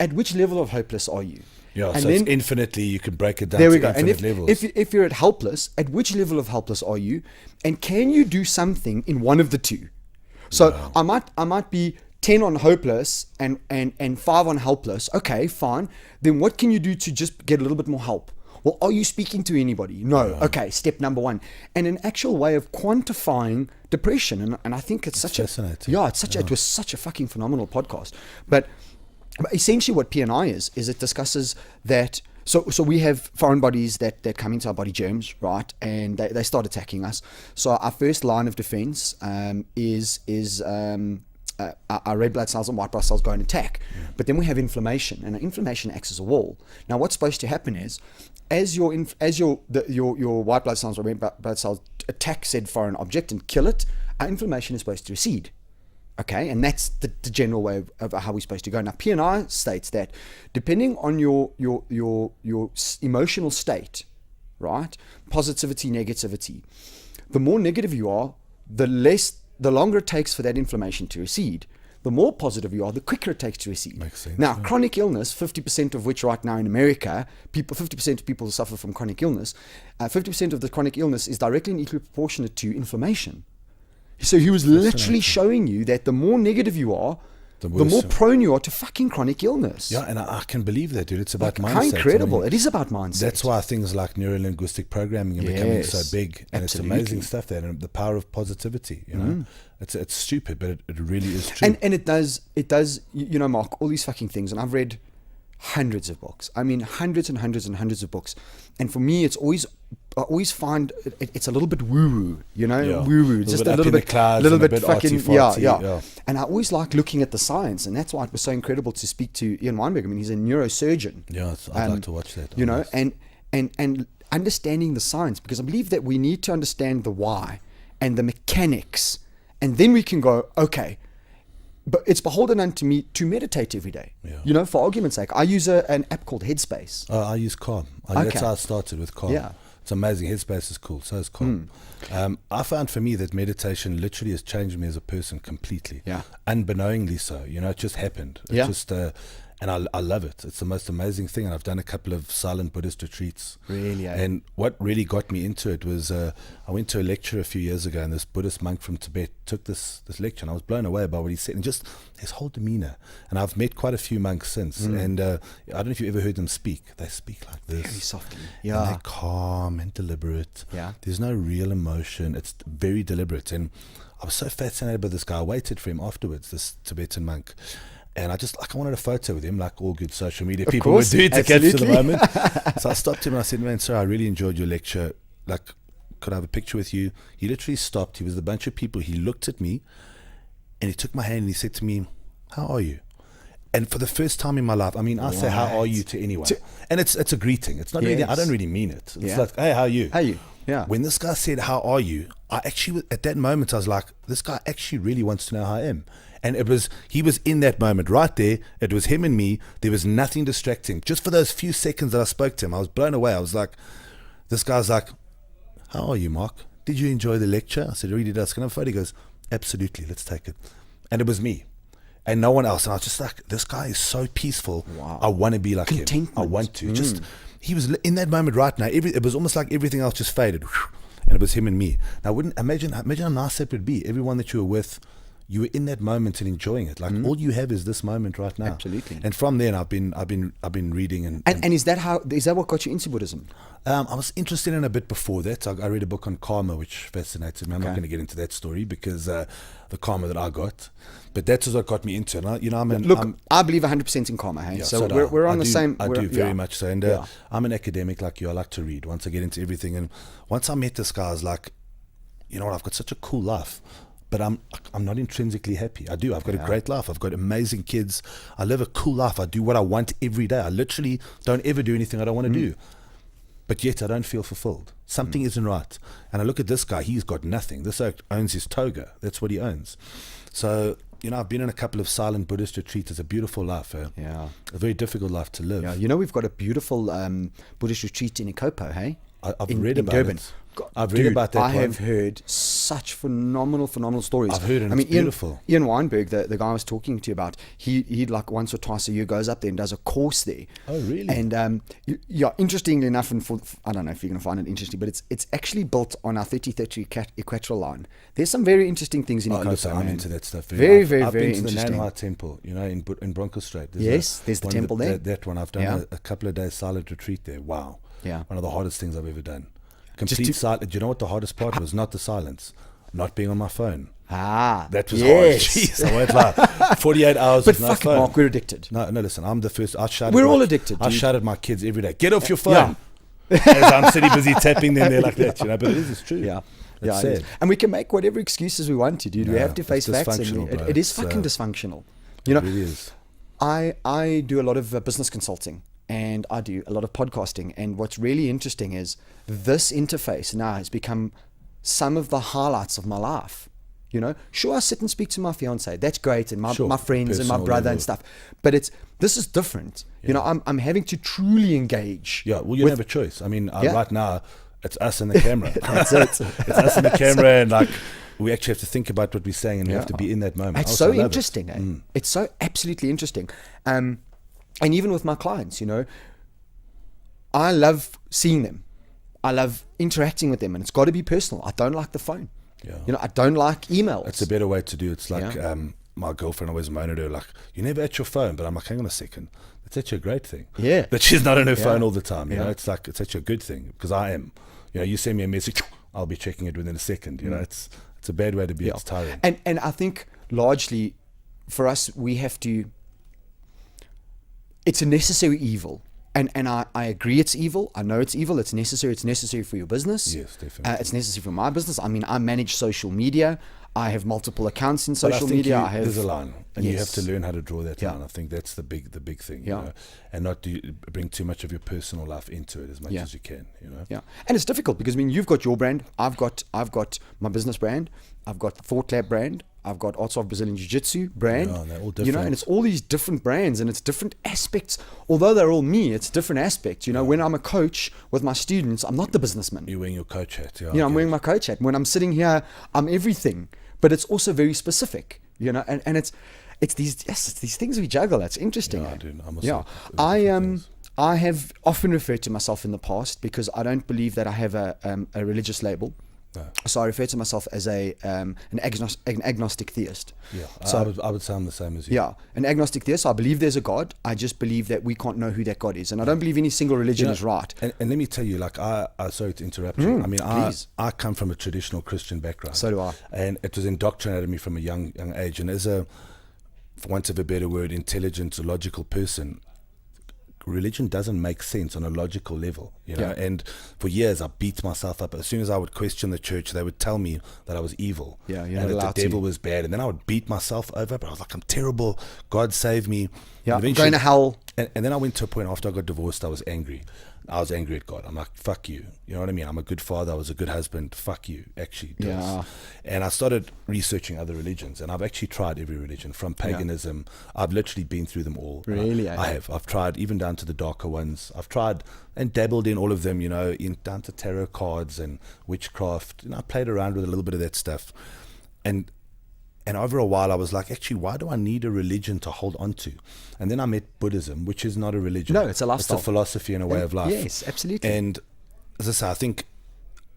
at which level of hopeless are you? Yeah, and so then, it's infinitely, you can break it down there we to go. infinite And levels. if you're at helpless, at which level of helpless are you? And can you do something in one of the 2? So I might be 10 on hopeless and 5 on helpless. Okay, fine. Then what can you do to just get a little bit more help? Well, are you speaking to anybody? No. Yeah. Okay, step number 1. And an actual way of quantifying depression. And I think it's such fascinating. It was such a fucking phenomenal podcast. But essentially what PNI is it discusses that. So we have foreign bodies that come into our body, germs, right? And they start attacking us. So our first line of defense is our red blood cells and white blood cells go and attack. Yeah. But then we have inflammation, and inflammation acts as a wall. Now what's supposed to happen is, as your white blood cells or red blood cells attack said foreign object and kill it, our inflammation is supposed to recede. Okay, and that's the general way of how we're supposed to go. Now, PNI states that depending on your emotional state, right, positivity, negativity, the more negative you are, the longer it takes for that inflammation to recede. The more positive you are, the quicker it takes to recede. Makes sense. Now, chronic illness, 50% of which right now in America, 50% of people suffer from chronic illness. 50% of the chronic illness is directly and equally proportionate to inflammation. So he was literally showing you that the more negative you are, the more prone you are to fucking chronic illness. Yeah, and I can believe that, dude. It's about mindset. How incredible. I mean, it is about mindset. That's why things like neuro-linguistic programming are becoming so big. And absolutely. It's amazing stuff there. And the power of positivity, you know. It's stupid, but it really is true. And it does, you know, Mark, all these fucking things. And I've read hundreds of books. I mean, hundreds and hundreds and hundreds of books. And for me, I always find it's a little bit woo-woo, you know, woo-woo, just a little bit fucking, yeah. And I always like looking at the science, and that's why it was so incredible to speak to Ian Weinberg. I mean, he's a neurosurgeon. Yeah, I'd like to watch that. You know, and understanding the science, because I believe that we need to understand the why and the mechanics, and then we can go, okay, but it's beholden unto me to meditate every day. Yeah. You know, for argument's sake, I use an app called Headspace. I use Calm. That's how I started with Calm. Yeah. It's amazing. Headspace is cool. So is Calm. I found for me that meditation literally has changed me as a person completely. Yeah. Unbeknowingly so. You know, it just happened. It just, and I love it. It's the most amazing thing. And I've done a couple of silent Buddhist retreats. Really? And what really got me into it was I went to a lecture a few years ago, and this Buddhist monk from Tibet took this lecture, and I was blown away by what he said, and just his whole demeanor. And I've met quite a few monks since, and I don't know if you ever heard them speak. They speak like this. Very softly. Yeah. And they're calm and deliberate. Yeah. There's no real emotion. It's very deliberate. And I was so fascinated by this guy. I waited for him afterwards, this Tibetan monk. And I wanted a photo with him, like all good social media people would do to capture the moment. So I stopped him and I said, man, sir, I really enjoyed your lecture. Like, could I have a picture with you? He literally stopped. He was a bunch of people. He looked at me and he took my hand and he said to me, how are you? And for the first time in my life, I mean, I say, how are you to anyone? And it's a greeting. It's not really, I don't really mean it. It's like, hey, how are you? How are you? Yeah. When this guy said, "How are you?" I actually, at that moment, I was like, "This guy actually really wants to know how I am." And he was in that moment right there. It was him and me. There was nothing distracting. Just for those few seconds that I spoke to him, I was blown away. I was like, this guy's like, "How are you, Mark? Did you enjoy the lecture?" I said, "I really did. Can I have a photo?" He goes, "Absolutely, let's take it." And it was me and no one else. And I was just like, this guy is so peaceful. Wow. I want to be like him. I want to. Just, he was in that moment right now. It was almost like everything else just faded. And it was him and me. Now, imagine how nice that would be. Everyone that you were with, you were in that moment and enjoying it. Like all you have is this moment right now. Absolutely. And from then, I've been reading and is that what got you into Buddhism? I was interested in a bit before that. I read a book on karma, which fascinated me. I'm not going to get into that story because the karma that I got, but that's what got me into it. And I believe 100% in karma. Hey, yeah, so we're on the same. I do very much so. And I'm an academic like you. I like to read. Once I get into everything, and once I met this guy, I was like, you know what? I've got such a cool life. But I'm not intrinsically happy. I've got a great life. I've got amazing kids. I live a cool life. I do what I want every day. I literally don't ever do anything I don't want to do. But yet I don't feel fulfilled. Something isn't right. And I look at this guy. He's got nothing. This oak owns his toga. That's what he owns. So, I've been in a couple of silent Buddhist retreats. It's a beautiful life. Yeah. A very difficult life to live. Yeah. We've got a beautiful Buddhist retreat in Ikopo, hey? I've read about Durban. it. I've read about that. I have heard such phenomenal stories. I've heard it. It's beautiful. Ian Weinberg, the guy I was talking to you about, he like once or twice a year goes up there and does a course there. Oh, really? And interestingly enough, and I don't know if you're going to find it interesting, but it's actually built on our 3030 equatorial line. There's some very interesting things in Ikopo. Listen, I'm into that stuff. Very I've been interesting. to the Nanhai Temple, in Bronco Strait. There's the temple there. That one. I've done a couple of days silent retreat there. Wow. Yeah. One of the hardest things I've ever done. Complete silence. Do you know what the hardest part was? Not the silence. Not being on my phone. That was hard. Jeez, I won't lie. 48 hours but with no fuck phone. It, Mark, we're addicted. No, listen, I'm the first. We're all addicted. I shout at my kids every day, "Get off your phone." As I'm sitting busy tapping them there like that, But it's true. Yeah. It's sad. It is. And we can make whatever excuses we want to, dude. We have to face facts. And it is fucking dysfunctional. It really is. I do a lot of business consulting. And I do a lot of podcasting. And what's really interesting is this interface now has become some of the highlights of my life. Sure, I sit and speak to my fiance. That's great. And my friends and my brother and stuff. But this is different. Yeah. I'm having to truly engage. Yeah, well, you don't have a choice. I mean, right now, it's us and the camera. That's it. It's us and the camera. And we actually have to think about what we're saying and we have to be in that moment. It's so interesting. It's so absolutely interesting. And even with my clients, I love seeing them. I love interacting with them, and it's got to be personal. I don't like the phone. Yeah. I don't like emails. It's a better way to do it. It's like my girlfriend always moaned at her, like, "You're never at your phone." But I'm like, hang on a second. It's actually a great thing. Yeah. That she's not on her phone all the time. It's like, it's actually a good thing because I am. You send me a message, I'll be checking it within a second. It's a bad way to be. It's tiring. And I think largely for us, we have to. It's a necessary evil. And I agree it's evil. I know it's evil. It's necessary. It's necessary for your business. Yes, definitely. It's necessary for my business. I mean, I manage social media. I have multiple accounts in social media. There's a line, and you have to learn how to draw that line. I think that's the big thing. And not bring too much of your personal life into it as much as you can. Yeah, and it's difficult because you've got your brand. I've got my business brand. I've got the Thought Lab brand. I've got Arts of Brazilian Jiu-Jitsu brand. Yeah, they're all different. And it's all these different brands and it's different aspects. Although they're all me, it's different aspects. When I'm a coach with my students, I'm not the businessman. You're wearing your coach hat. I'm wearing my coach hat. When I'm sitting here, I'm everything. But it's also very specific. And it's these things we juggle. That's interesting. Yeah, I do. I have often referred to myself in the past because I don't believe that I have a religious label. No. So I refer to myself as an agnostic theist. Yeah, so I would sound the same as you. Yeah, an agnostic theist. I believe there's a God. I just believe that we can't know who that God is, and I don't believe any single religion is right. And let me tell you, like, I sorry to interrupt you. I mean, I come from a traditional Christian background. So do I. And it was indoctrinated me from a young age. And as a, for want of a better word, intelligent or logical person, religion doesn't make sense on a logical level, and for years I beat myself up. As soon as I would question the church, they would tell me that I was evil, and that the devil was bad, and then I would beat myself over, but I was like, I'm terrible, God save me. I'm going to hell. And then I went to a point after I got divorced, I was angry. I was angry at God. I'm like, fuck you. You know what I mean? I'm a good father. I was a good husband. Fuck you. Actually, Yeah. And I started researching other religions, and I've actually tried every religion from paganism. I've literally been through them all. Really? I have. I've tried even down to the darker ones. I've tried and dabbled in all of them, you know, down to tarot cards and witchcraft. I played around with a little bit of that stuff. And over a while, I was like, actually, why do I need a religion to hold on to? And then I met Buddhism, which is not a religion. No, it's a lifestyle. It's a philosophy and a way of life. Yes, absolutely. And as I say, I think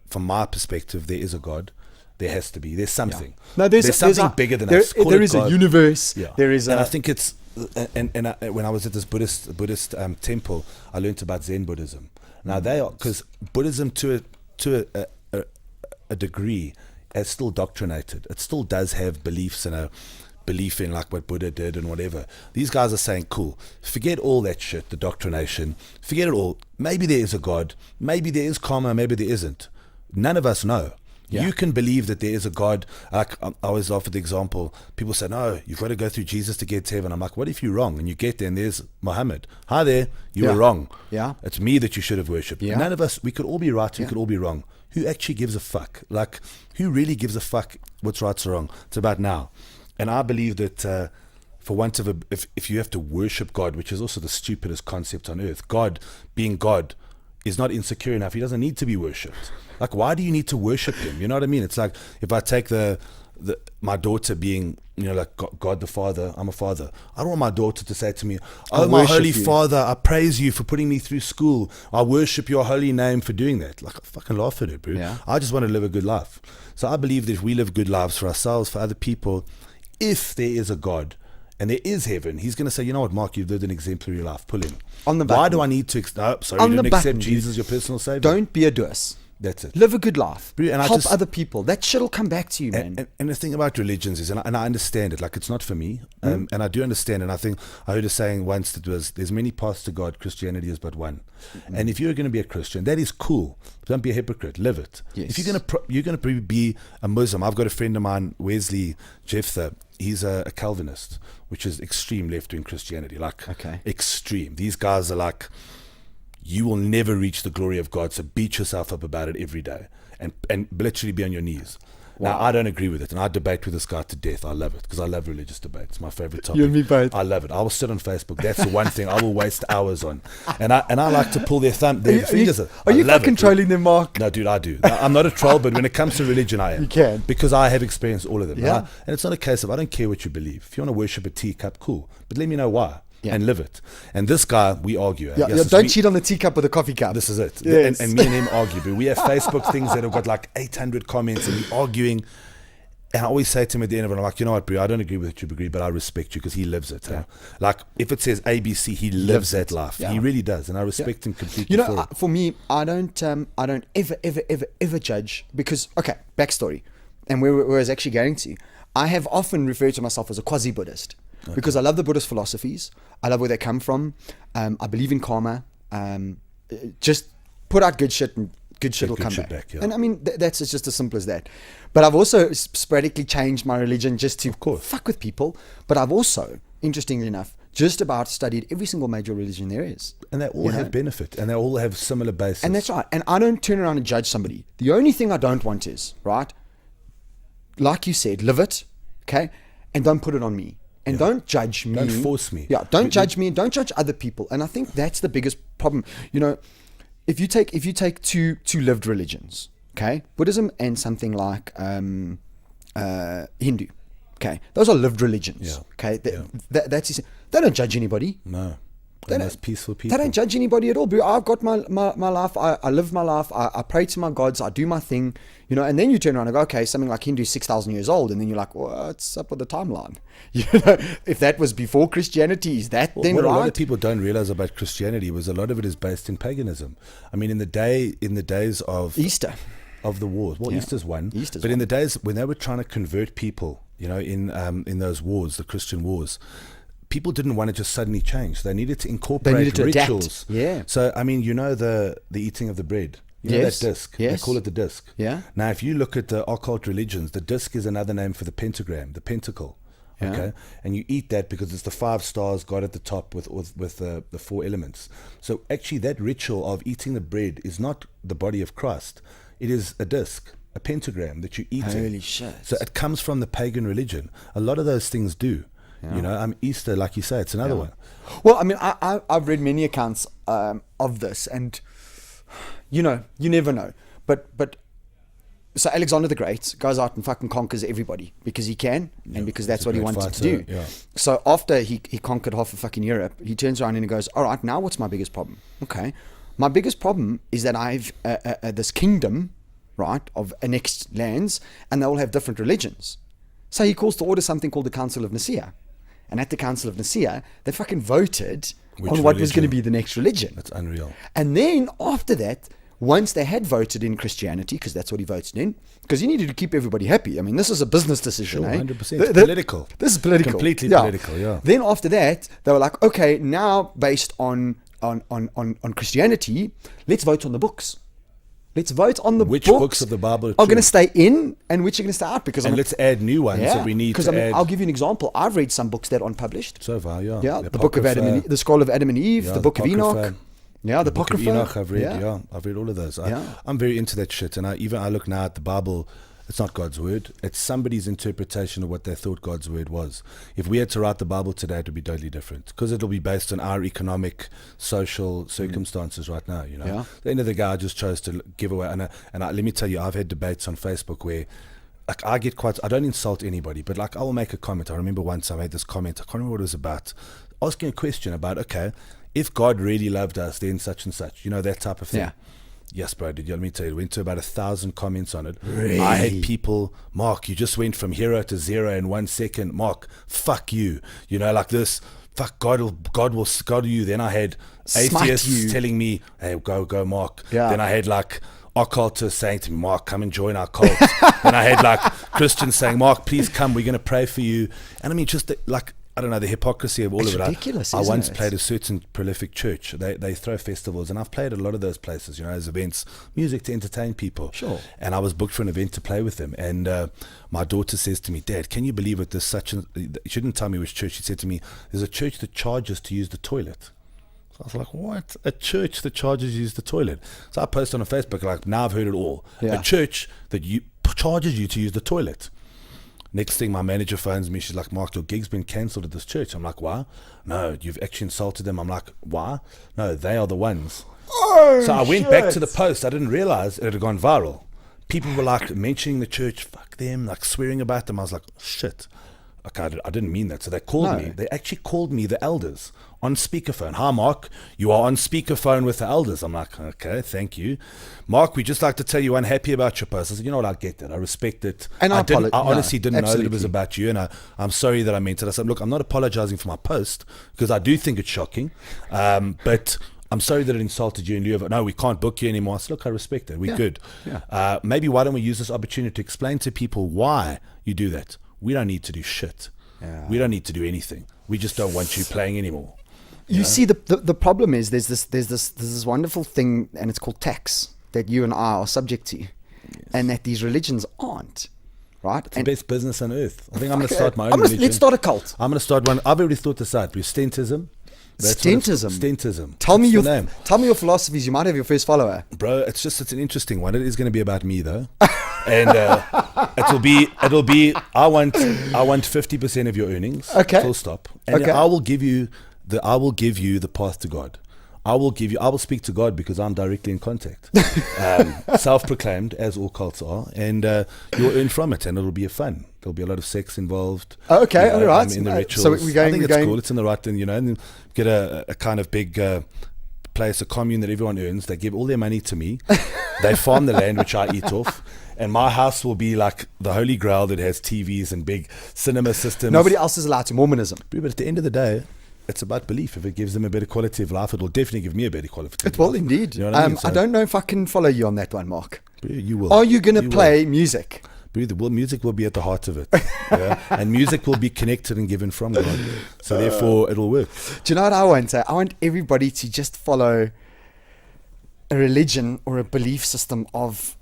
from my perspective, there is a God. There has to be. There's something. Yeah. No, there's something bigger than us. There is a universe. Yeah. There is and I think it's, when I was at this Buddhist temple, I learned about Zen Buddhism. Now they are, because Buddhism to a degree is still doctrinated. It still does have beliefs and a belief in like what Buddha did and whatever. These guys are saying, cool, forget all that shit, the doctrination, forget it all. Maybe there is a God, maybe there is karma, maybe there isn't. None of us know. Yeah. You can believe that there is a God. Like I always offer the example, people say, no, you've got to go through Jesus to get to heaven. I'm like, what if you're wrong? And you get there and there's Muhammad. Hi there, you were wrong. Yeah. It's me that you should have worshipped. Yeah. None of us, we could all be right, we could all be wrong. Who actually gives a fuck? Like, who really gives a fuck what's right or wrong? It's about now. And I believe that for want of if you have to worship God, which is also the stupidest concept on earth, God being God is not insecure enough. He doesn't need to be worshipped. Like, why do you need to worship him? You know what I mean? It's like if I take my daughter being, you know, like God the Father, I'm a father. I don't want my daughter to say to me, oh, my holy Father, I praise you for putting me through school. I worship your holy name for doing that. Like, I fucking laugh at it, bro. Yeah. I just want to live a good life. So I believe that if we live good lives for ourselves, for other people, if there is a God and there is heaven, he's going to say, you know what, Mark, you've lived an exemplary life. Pull him. On the button. Why do I need to? No, sorry, you didn't accept Jesus as your personal savior. Don't be a dus. That's it. Live a good life. And help other people. That shit will come back to you, man. And the thing about religions is, and I understand it, like it's not for me, and I do understand, and I think I heard a saying once that was, there's many paths to God, Christianity is but one. And if you're going to be a Christian, that is cool. Don't be a hypocrite. Live it. Yes. If you're going to be a Muslim, I've got a friend of mine, Wesley Jephthah. He's a Calvinist, which is extreme left-wing Christianity, like extreme. These guys are like, you will never reach the glory of God, so beat yourself up about it every day and literally be on your knees. Wow. Now, I don't agree with it, and I debate with this guy to death. I love it because I love religious debate. It's my favorite topic. You and me both. I love it. I will sit on Facebook. That's the one thing I will waste hours on. And I like to pull their fingers. Are you fucking trolling them, Mark? No, dude, I do. I'm not a troll, but when it comes to religion, I am. You can. Because I have experienced all of them. Yeah. And it's not a case of, I don't care what you believe. If you want to worship a teacup, cool. But let me know why. Yeah. And live it. And this guy, we argue. Don't cheat on the teacup with a coffee cup. This is it. Yes. And me and him argue. But we have Facebook things that have got like 800 comments and we're arguing. And I always say to him at the end of it, I'm like, you know what, bro, I don't agree with what you agree, but I respect you because he lives it. Yeah. Like, if it says ABC, he lives that life. Yeah. He really does. And I respect him completely. You know, for me, I don't ever judge because, okay, backstory. And where I was actually going to, I have often referred to myself as a quasi-Buddhist. Okay. Because I love the Buddhist philosophies. I love where they come from. I believe in karma. Just put out good shit and good shit will come back. Yeah. And I mean, that's just as simple as that. But I've also sporadically changed my religion just to fuck with people. But I've also, interestingly enough, just about studied every single major religion there is. And they all have benefit. And they all have similar bases. And that's right. And I don't turn around and judge somebody. The only thing I don't want is, right, like you said, live it, okay? And don't put it on me. And don't judge me. Don't force me. Yeah, don't judge me and don't judge other people. And I think that's the biggest problem. You know, if you take two lived religions, okay, Buddhism and something like Hindu, okay, those are lived religions. Yeah. Okay, that's they don't judge anybody. No. They're most peaceful people. They don't judge anybody at all, bro. I've got my life. I live my life. I pray to my gods. I do my thing, you know. And then you turn around and go, okay, something like Hindu 6,000 years old, and then you're like, what's up with the timeline? You know, if that was before Christianity, is that then what right? A lot of people don't realize about Christianity was a lot of it is based in paganism. I mean, in the days of Easter, of the wars. Well, Easter's one. But in the days when they were trying to convert people, you know, in those wars, the Christian wars. People didn't want to just suddenly change. They needed to incorporate rituals. Adapt. Yeah. So, I mean, you know the eating of the bread. You know that disc? Yes. They call it the disc. Yeah. Now, if you look at the occult religions, the disc is another name for the pentagram, the pentacle. Yeah. Okay, and you eat that because it's the 5 stars God at the top with the 4 elements. So actually, that ritual of eating the bread is not the body of Christ. It is a disc, a pentagram that you eat. Holy shit. So it comes from the pagan religion. A lot of those things do. You know, Easter, like you say, it's another one. Well, I mean, I've read many accounts of this, and you know, you never know. But so Alexander the Great goes out and fucking conquers everybody because he can, and because that's He's a what he great wanted to fighter, do. yeah. So after he conquered half of fucking Europe, he turns around and he goes, all right, now what's my biggest problem? Okay, my biggest problem is that I've this kingdom, right, of annexed lands, and they all have different religions. So he calls to order something called the Council of Nicaea. And at the Council of Nicaea, they fucking voted on what was going to be the next religion. That's unreal. And then after that, once they had voted in Christianity, because that's what he voted in, because he needed to keep everybody happy. I mean, this is a business decision, Sure, eh? 100%. Political. This is political. Completely political, yeah. Then after that, they were like, okay, now based on Christianity, let's vote on the books. Let's vote on the Which books books of the Bible are going to stay in and which are going to stay out. Because And let's add new ones that we need to add. I'll give you an example. I've read some books that aren't published. So far, yeah. Yeah, the book of Adam, the scroll of Adam and Eve, the book of Enoch. Yeah, the book of Apocrypha. Enoch I've read. Yeah, I've read all of those. I'm very into that shit. And I look now at the Bible. It's not God's word. It's somebody's interpretation of what they thought God's word was. If we had to write the Bible today, it would be totally different because it'll be based on our economic, social circumstances right now. You know, At the end of the day, I just chose to give away. And let me tell you, I've had debates on Facebook where, like, I don't insult anybody, but like I will make a comment. I remember once I made this comment. I can't remember what it was about. Asking a question about, okay, if God really loved us, then such and such. You know, that type of thing. Yeah. Yes, bro, let me tell you, it went to about 1,000 comments on it. Really? I had people, Mark, you just went from hero to zero in 1 second. Mark, fuck you. You know, like this, fuck, God will you. Then I had atheists telling me, hey, go, Mark. Yeah. Then I had like occultists saying to me, Mark, come and join our cult. Then I had like Christians saying, Mark, please come, we're going to pray for you. And I mean, just like, I don't know, the hypocrisy of all it's of it. Ridiculous, I once it? played a certain prolific church. They throw festivals, and I've played at a lot of those places, you know, as events, music to entertain people. Sure. And I was booked for an event to play with them. And my daughter says to me, Dad, can you believe it? There's she didn't tell me which church. She said to me, there's a church that charges to use the toilet. So I was like, what? A church that charges you to use the toilet? So I posted on Facebook, like, now I've heard it all. Yeah. A church that charges you to use the toilet. Next thing, my manager phones me. She's like, Mark, your gig's been cancelled at this church. I'm like, why? No, you've actually insulted them. I'm like, why? No, they are the ones. Oh, so I went back to the post. I didn't realize it had gone viral. People were like mentioning the church, fuck them, like swearing about them. I was like, shit. Okay, I didn't mean that. So they called me. They actually called me the elders on speakerphone. Hi, Mark. You are on speakerphone with the elders. I'm like, okay, thank you. Mark, we just like to tell you unhappy about your post. I said, you know what, I get that. I respect it. And I honestly didn't know that it was absolutely. about you. And I'm sorry that I meant it. I said, look, I'm not apologizing for my post because I do think it's shocking. But I'm sorry that it insulted you in lieu of, no, we can't book you anymore. I said, look, I respect it. We're good. Yeah. Maybe why don't we use this opportunity to explain to people why you do that? We don't need to do shit. Yeah. We don't need to do anything. We just don't want you playing anymore. You see, the problem is there's this wonderful thing, and it's called tax, that you and I are subject to, and that these religions aren't. Right? It's the best business on earth. I think I'm going to start my own religion. Let's start a cult. I'm going to start one. I've already thought this out. Stentism. Stentism. Tell me That's the name. Tell me your philosophies. You might have your first follower. Bro, it's an interesting one. It is going to be about me though. And it'll be I want 50% of your earnings. Okay. Full stop. And Okay. I will give you the path to God. I will speak to God because I'm directly in contact. Self-proclaimed, as all cults are, and you'll earn from it, and it'll be fun. There'll be a lot of sex involved. Okay, all right. In the rituals. So we're going. I think it's cool. It's in the right thing, you know. And get a kind of big place, a commune that everyone earns. They give all their money to me. They farm the land, which I eat off. And my house will be like the Holy Grail that has TVs and big cinema systems. Nobody else is allowed to. Mormonism. But at the end of the day, it's about belief. If it gives them a better quality of life, it will definitely give me a better quality of life. It will indeed. You know what I mean? I don't know if I can follow you on that one, Mark. You will. Are you going to play music? Music will be at the heart of it. Yeah? And music will be connected and given from God. So therefore, it'll work. Do you know what I want? I want everybody to just follow a religion or a belief system of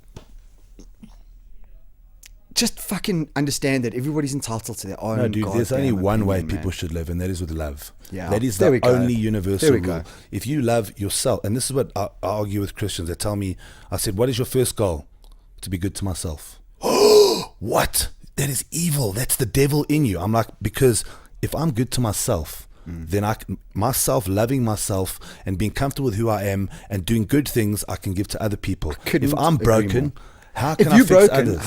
just fucking understand that everybody's entitled to their own. No, dude, there's only goddamn one way opinion, people man. should live, and that is with love. Yeah. That is There the we go. only universal There we rule. go. If you love yourself, and this is what I argue with Christians, they tell me, I said, what is your first goal? To be good to myself. What? That is evil. That's the devil in you. I'm like, because if I'm good to myself, then myself, loving myself and being comfortable with who I am and doing good things I can give to other people. couldn't If I'm agree broken, more. how can If I you're fix broken, others?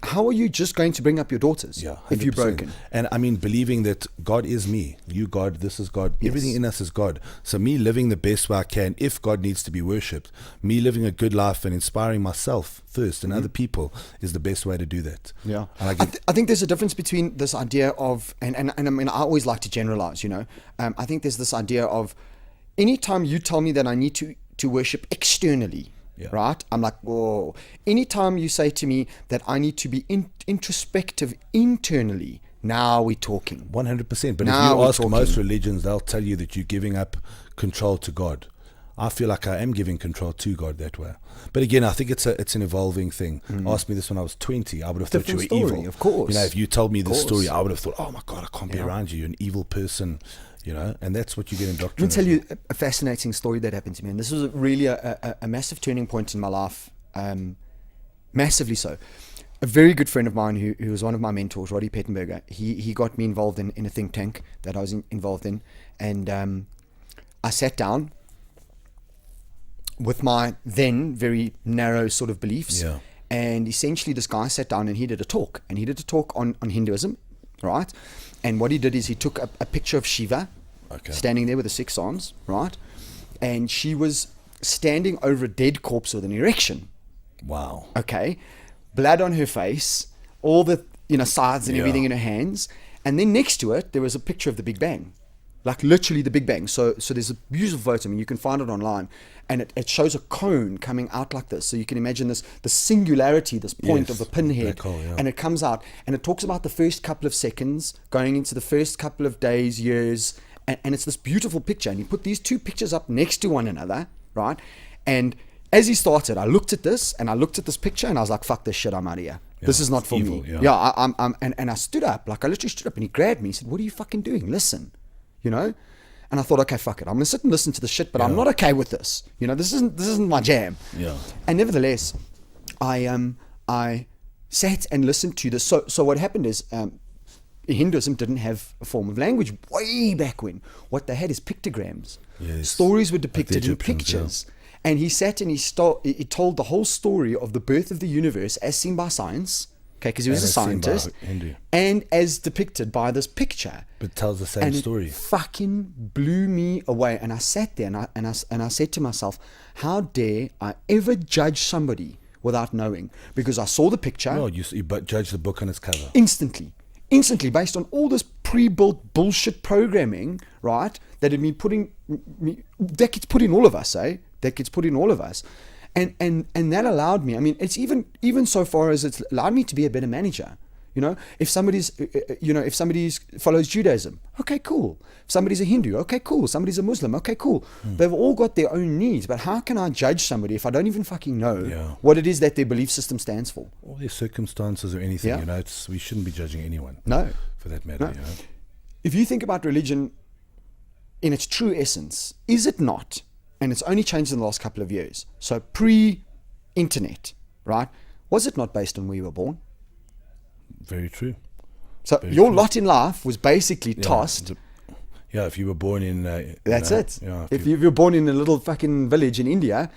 how are you just going to bring up your daughters? Yeah, if you're 100%. broken. And I mean, believing that God is me, you God, this is God, everything Yes. in us is God. So me living the best way I can, if God needs to be worshipped, me living a good life and inspiring myself first and other people is the best way to do that. Yeah, And I think there's a difference between this idea of, and I mean, I always like to generalize, I think there's this idea of, anytime you tell me that I need to worship externally, Yeah. right? I'm like, whoa. Anytime you say to me that I need to be introspective internally, now we're talking. 100%. But Now if you we're ask talking. most religions, they'll tell you that you're giving up control to God. I feel like I am giving control to God that way. But again, I think it's an evolving thing. Ask me this when I was 20, I would have thought you were Different story, evil. of course. If you told me this Of story, course. I would have thought, oh my God, I can't be around you. You're an evil person, and that's what you get Let me indoctrinated. tell you a fascinating story that happened to me, and this was really a massive turning point in my life, massively so. A very good friend of mine who was one of my mentors, Roddy Pettenberger, he got me involved in a think tank that I was involved in, and I sat down with my then very narrow sort of beliefs, Yeah. and essentially this guy sat down and he did a talk on Hinduism, right? And what he did is he took a picture of Shiva, Okay. standing there with the 6 arms, right? And she was standing over a dead corpse with an erection, Wow. okay? Blood on her face, all the sides and Yeah. everything in her hands. And then next to it, there was a picture of the Big Bang. Like literally the Big Bang. So there's a beautiful photo. I mean, you can find it online. And it shows a cone coming out like this. So you can imagine the singularity, this point Yes, of the pinhead. black hole, yeah. And it comes out. And it talks about the first couple of seconds, going into the first couple of days, years. And it's this beautiful picture. And he put these two pictures up next to one another, right? And as he started, I looked at this and I looked at this picture and I was like, fuck this shit, I'm out of here. This is not it's for evil, me. yeah. Yeah, and I stood up, like I literally stood up and he grabbed me. He said, what are you fucking doing? Listen, And I thought, okay, fuck it. I'm gonna sit and listen to the shit, but I'm not okay with this. This isn't my jam. Yeah. And nevertheless, I sat and listened to this. So what happened is, Hinduism didn't have a form of language way back when. What they had is pictograms. Yes. Stories were Like the depicted in Egyptians, pictures. And he sat and he told the whole story of the birth of the universe as seen by science, okay, because he was And a as seen by scientist, Hindu. and as depicted by this picture. But it tells the same And story. it fucking blew me away. And I sat there and I said to myself, how dare I ever judge somebody without knowing? Because I saw the picture Well, you but judge the book on its cover. instantly based on all this pre-built bullshit programming, right? That had been that gets put in all of us, eh? That gets put in all of us. And that allowed me, I mean, it's even so far as it's allowed me to be a better manager. If somebody's follows Judaism, okay, cool. If somebody's a Hindu, okay, cool. Somebody's a Muslim, okay, cool. They've all got their own needs, but how can I judge somebody if I don't even fucking know what it is that their belief system stands for? All these circumstances or anything, Yeah. we shouldn't be judging anyone. No. For that matter, No. If you think about religion in its true essence, is it not? And it's only changed in the last couple of years. So pre-internet, right? Was it not based on where you were born? Very true. So Very your true. lot in life was basically Yeah, tossed. Yeah, if you were born in... That's it. Yeah, If you were born in a little fucking village in India,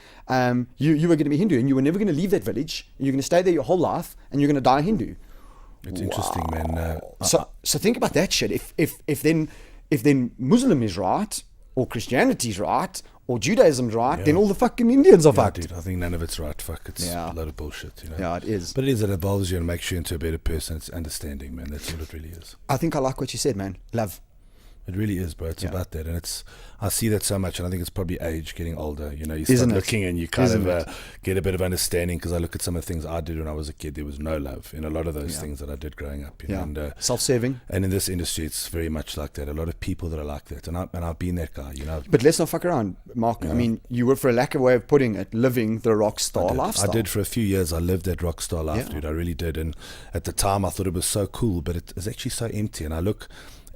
you were going to be Hindu and you were never going to leave that village. You're going to stay there your whole life and you're going to die Hindu. It's interesting, man. So think about that shit. If then Muslim is right, or Christianity is right, or Judaism's right, then all the fucking Indians are fucked. Dude, I think none of it's right. Fuck, it's Yeah. a load of bullshit, Yeah, it is. But it evolves you and makes you into a better person. It's understanding, man. That's what it really is. I think I like what you said, man. Love. It really is, bro. It's about that, and I see that so much, and I think it's probably age, getting older. You know, you start looking, and you kind of get a bit of understanding. Because I look at some of the things I did when I was a kid. There was no love in a lot of those things that I did growing up. You know, and self-serving. And in this industry, it's very much like that. A lot of people that are like that, and I've been that guy. You know. But let's not fuck around, Mark. I mean, you were, for a lack of a way of putting it, living the rock star lifestyle. I did for a few years. I lived that rock star life, dude. I really did. And at the time, I thought it was so cool, but it was actually so empty. And I look.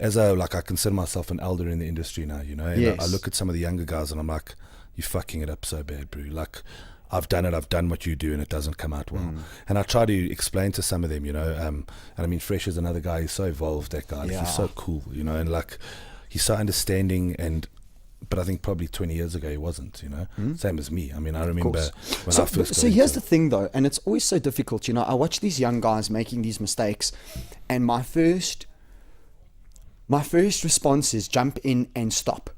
I consider myself an elder in the industry now, you know, and I look at some of the younger guys and I'm like, you're fucking it up so bad, bro. Like, I've done what you do and it doesn't come out well. And I try to explain to some of them, you know, and I mean, Fresh is another guy, he's so evolved, that guy. Like, he's so cool, you know, and like, he's so understanding but I think probably 20 years ago he wasn't, you know, same as me. I mean, I remember when I first So here's the thing though, and it's always so difficult, you know, I watch these young guys making these mistakes, and my first response is jump in and stop.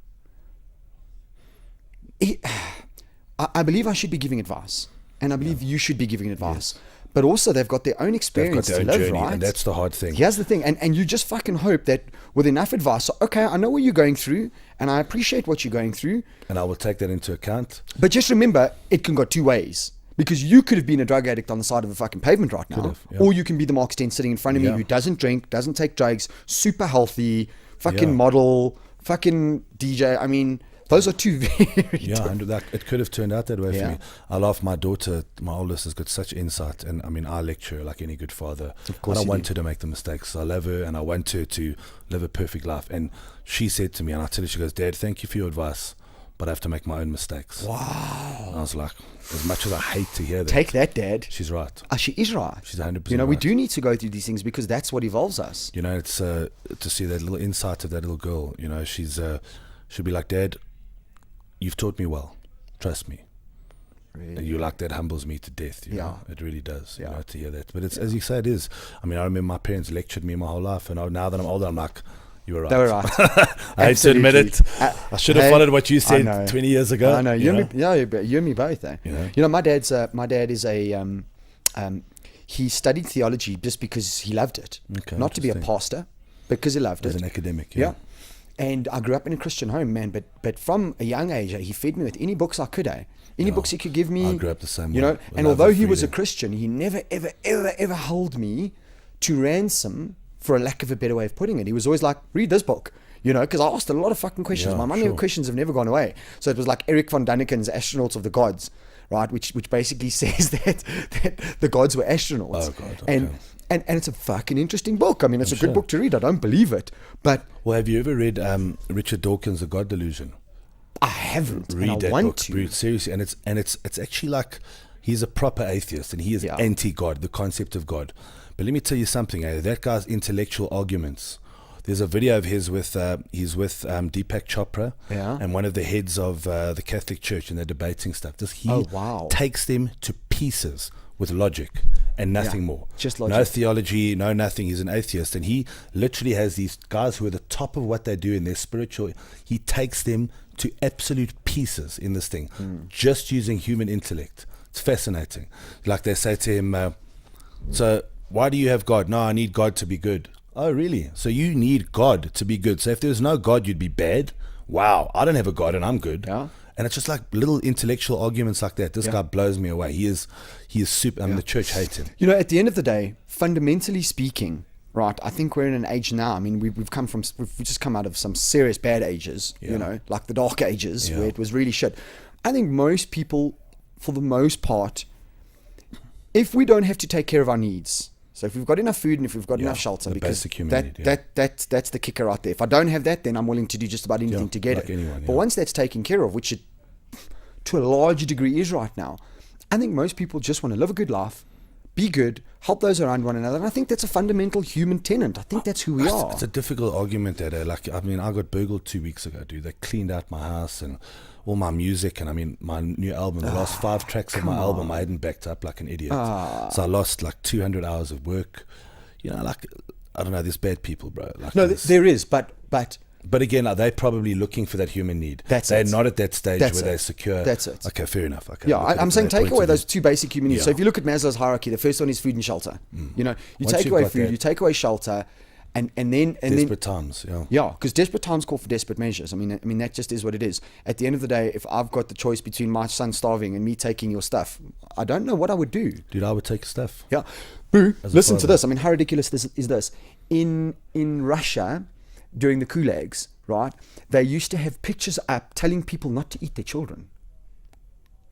I believe I should be giving advice, and I believe you should be giving advice. But also, they've got their own experience to live, journey, right? And that's the hard thing. Here's the thing, and you just fucking hope that with enough advice, so, okay, I know what you're going through, and I appreciate what you're going through. And I will take that into account. But just remember, it can go two ways. Because you could have been a drug addict on the side of a fucking pavement right now. Or you can be the Mark Stent sitting in front of me who doesn't drink, doesn't take drugs, super healthy, fucking model, fucking DJ. I mean, those are two very different. And it could have turned out that way for me. I laugh. My daughter, my oldest, has got such insight, and I mean, I lecture her like any good father. Of course, I don't want her to make the mistakes. I love her, and I want her to live a perfect life. And she said to me, and I tell her, she goes, "Dad, thank you for your advice, but I have to make my own mistakes." Wow. And I was like, as much as I hate to hear that. Take that, Dad. She's right. She is right. She's 100% You know, we right. do need to go through these things because that's what evolves us. You know, it's to see that little insight of that little girl. You know, she'll be like, "Dad, you've taught me well. Trust me." Really? And you like that humbles me to death. You know? It really does. You know, to hear that. But it's as you say, it is. I mean, I remember my parents lectured me my whole life, and now that I'm older, I'm like, you were right. They were right. I hate to admit it. I should have followed what you said 20 years ago. I know. You and me both. Eh? You know, my dad is a he studied theology just because he loved it, not to be a pastor, because he loved it as an academic. And I grew up in a Christian home, man. But from a young age, he fed me with any books I could. Any books he could give me. I grew up the same way. You know, and although he was a Christian, he never ever held me to ransom. For a lack of a better way of putting it, he was always like, read this book, you know, because I asked a lot of fucking questions. My money questions have never gone away. So it was like Eric von Daniken's Astronauts of the Gods, right? Which basically says that the gods were astronauts. Oh, God. Okay. And it's a fucking interesting book. I mean, it's a good book to read. I don't believe it. But well, have you ever read Richard Dawkins' The God Delusion? I haven't. Read that want book. to. Read seriously. And it's actually like he's a proper atheist and he is anti-God, the concept of God. But let me tell you something, that guy's intellectual arguments. There's a video of his with Deepak Chopra and one of the heads of the Catholic Church, and they're debating stuff. He takes them to pieces with logic and nothing more. Just logic. No theology, no nothing. He's an atheist, and he literally has these guys who are the top of what they do in their spiritual. He takes them to absolute pieces in this thing, just using human intellect. It's fascinating. Like they say to him, so why do you have God? No, I need God to be good. Oh, really? So you need God to be good. So if there's no God, you'd be bad? Wow, I don't have a God and I'm good. Yeah. And it's just like little intellectual arguments like that. This guy blows me away. He is super. I mean, the church hates him. You know, at the end of the day, fundamentally speaking, right, I think we're in an age now. I mean, we've just come out of some serious bad ages, you know, like the dark ages where it was really shit. I think most people, for the most part, if we don't have to take care of our needs, so if we've got enough food and if we've got enough shelter, because that's the kicker right there. If I don't have that, then I'm willing to do just about anything to get it. Anyone, but once that's taken care of, which it to a large degree is right now, I think most people just want to live a good life, be good, help those around one another. And I think that's a fundamental human tenet. I think that's who we are. It's a difficult argument that, I mean, I got burgled 2 weeks ago, dude. They cleaned out my house and all my music, and I mean, my new album, the last 5 tracks of my album, I hadn't backed up like an idiot. So I lost like 200 hours of work. You know, like, I don't know, there's bad people, bro. Like no, there is, but again, are they probably looking for that human need? They're not at that stage where they're secure. That's it. Okay, fair enough. Okay, yeah, I'm saying take away those 2 basic human needs. So if you look at Maslow's hierarchy, the first one is food and shelter. You know, you take away food, you take away shelter, And then Desperate times, yeah. Yeah, because desperate times call for desperate measures. I mean that just is what it is. At the end of the day, if I've got the choice between my son starving and me taking your stuff, I don't know what I would do. Dude, I would take stuff. Yeah. Boo, As a listen to father. this. I mean, how ridiculous this is this. In Russia, during the Gulags, right, they used to have pictures up telling people not to eat their children.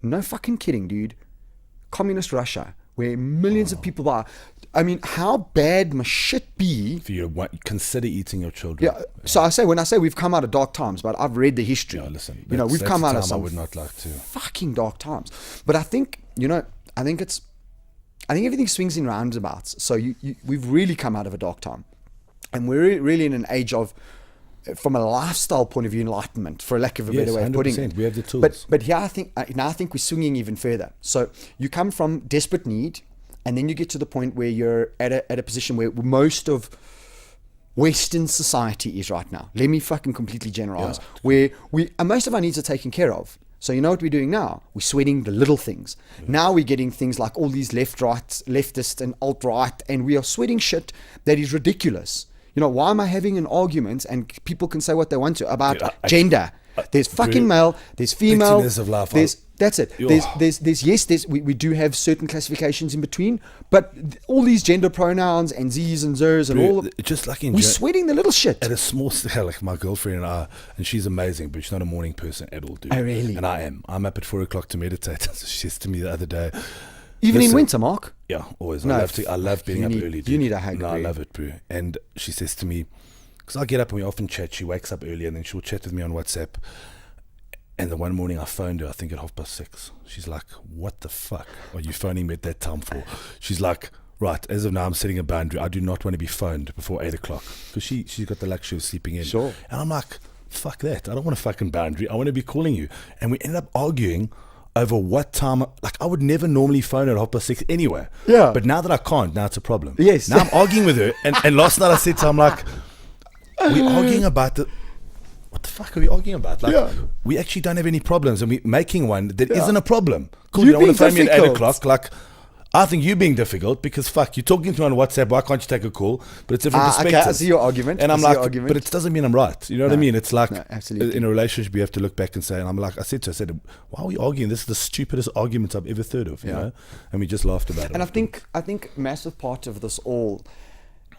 No fucking kidding, dude. Communist Russia, where millions of people are. I mean, how bad must shit be? For you to consider eating your children. Yeah. So when I say we've come out of dark times, but I've read the history. Yeah, listen. You know, we've come out of I some would not like to. fucking dark times. But I think, I think everything swings in roundabouts. So we've really come out of a dark time. And we're really in an age of, from a lifestyle point of view, enlightenment, for lack of a better way of putting it. We have the tools. But here I think we're swinging even further. So you come from desperate need, and then you get to the point where you're at a position where most of Western society is right now. Let me fucking completely generalize. Yeah. Where most of our needs are taken care of. So you know what we're doing now? We're sweating the little things. Now we're getting things like all these leftist and alt-right, and we are sweating shit that is ridiculous. Why am I having an argument and people can say what they want to about gender? There's fucking male, there's female, of life, that's it. We do have certain classifications in between, but all these gender pronouns and Z's and Zers and all, just like we're sweating the little shit. At a small scale, like my girlfriend and she's amazing, but she's not a morning person at all, dude. Oh, really? And I am. I'm up at 4 o'clock to meditate. So she said to me the other day, even in winter, Mark. Yeah, always. No, I love being up early, dude. You need a hug. No, I love it, bro. And she says to me, because I get up and we often chat, she wakes up early and then she'll chat with me on WhatsApp. And the one morning I phoned her, I think at 6:30. She's like, what the fuck are you phoning me at that time for? She's like, right, as of now, I'm setting a boundary. I do not want to be phoned before 8 o'clock. Because she's got the luxury of sleeping in. Sure. And I'm like, fuck that. I don't want a fucking boundary. I want to be calling you. And we ended up arguing over what time. Like, I would never normally phone at 6:30 anyway. Yeah. But now that I can't, now it's a problem. Yes. Now I'm arguing with her. And last night I said to her, I'm like, we're arguing about what the fuck are we arguing about? Like, we actually don't have any problems, and we're making one that isn't a problem. Cool, you don't want to phone me at 8 o'clock. Like, I think you're being difficult because fuck, you're talking to me on WhatsApp. Why can't you take a call? But it's a different perspective. Okay, I see your argument. And I'm like, but it doesn't mean I'm right. You know what I mean? It's like, absolutely. In a relationship, you have to look back and say, and I'm like, I said, why are we arguing? This is the stupidest argument I've ever heard of. You know? And we just laughed about it. And I think massive part of this all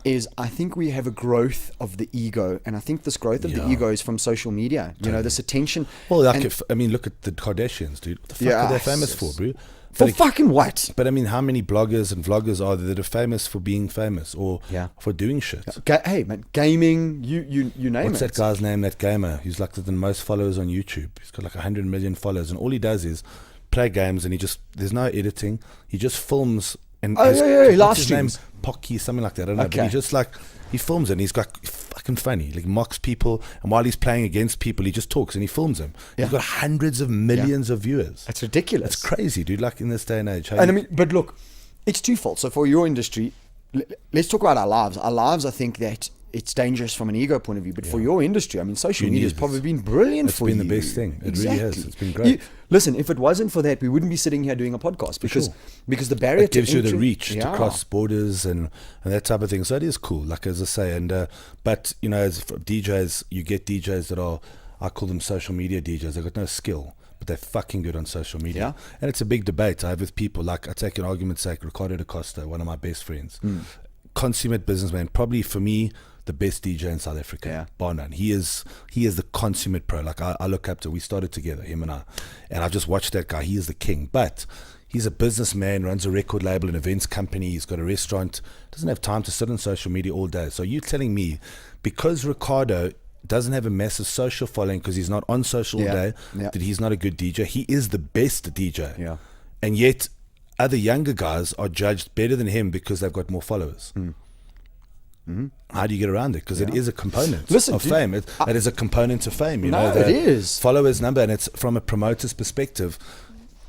is I think we have a growth of the ego, and I think this growth of the ego is from social media. You know, this attention. Well, like look at the Kardashians, dude. What the fuck are they famous for, bro? For fucking what? But I mean, how many bloggers and vloggers are there that are famous for being famous or for doing shit? Hey man, gaming, you name What's it. that guy's name? That gamer. He's like the most followers on YouTube. He's got like 100 million followers, and all he does is play games, and there's no editing. He just films. And live his streams. Name? Pocky, something like that. I don't know. But he just he films it and he's got fucking funny. Like mocks people, and while he's playing against people, he just talks and he films them. He's got hundreds of millions of viewers. That's ridiculous. It's crazy, dude. Like in this day and age. And I mean, but look, it's twofold. So for your industry, let's talk about our lives. Our lives, I think that it's dangerous from an ego point of view, but for your industry, I mean, social media has probably been brilliant for you. It's been the best thing. It really has. It's been great. Listen, if it wasn't for that, we wouldn't be sitting here doing a podcast because the barrier it gives to you entry, the reach to cross borders and that type of thing. So it is cool, like as I say. And but you know, as for DJs, you get DJs that are, I call them social media DJs. They've got no skill, but they're fucking good on social media. And it's a big debate I have with people. Like I take an argument's sake, Ricardo da Costa, one of my best friends, consummate businessman, probably for me the best DJ in South Africa, bar none. He is the consummate pro. Like I look up to. We started together, him and I've just watched that guy. He is the king. But he's a businessman, runs a record label, an events company. He's got a restaurant. Doesn't have time to sit on social media all day. So you're telling me because Ricardo doesn't have a massive social following because he's not on social all day, that he's not a good DJ? He is the best DJ. And yet other younger guys are judged better than him because they've got more followers. How do you get around it? Because it is a component of fame. It is a component of fame. You know, it is. Followers number, and it's from a promoter's perspective.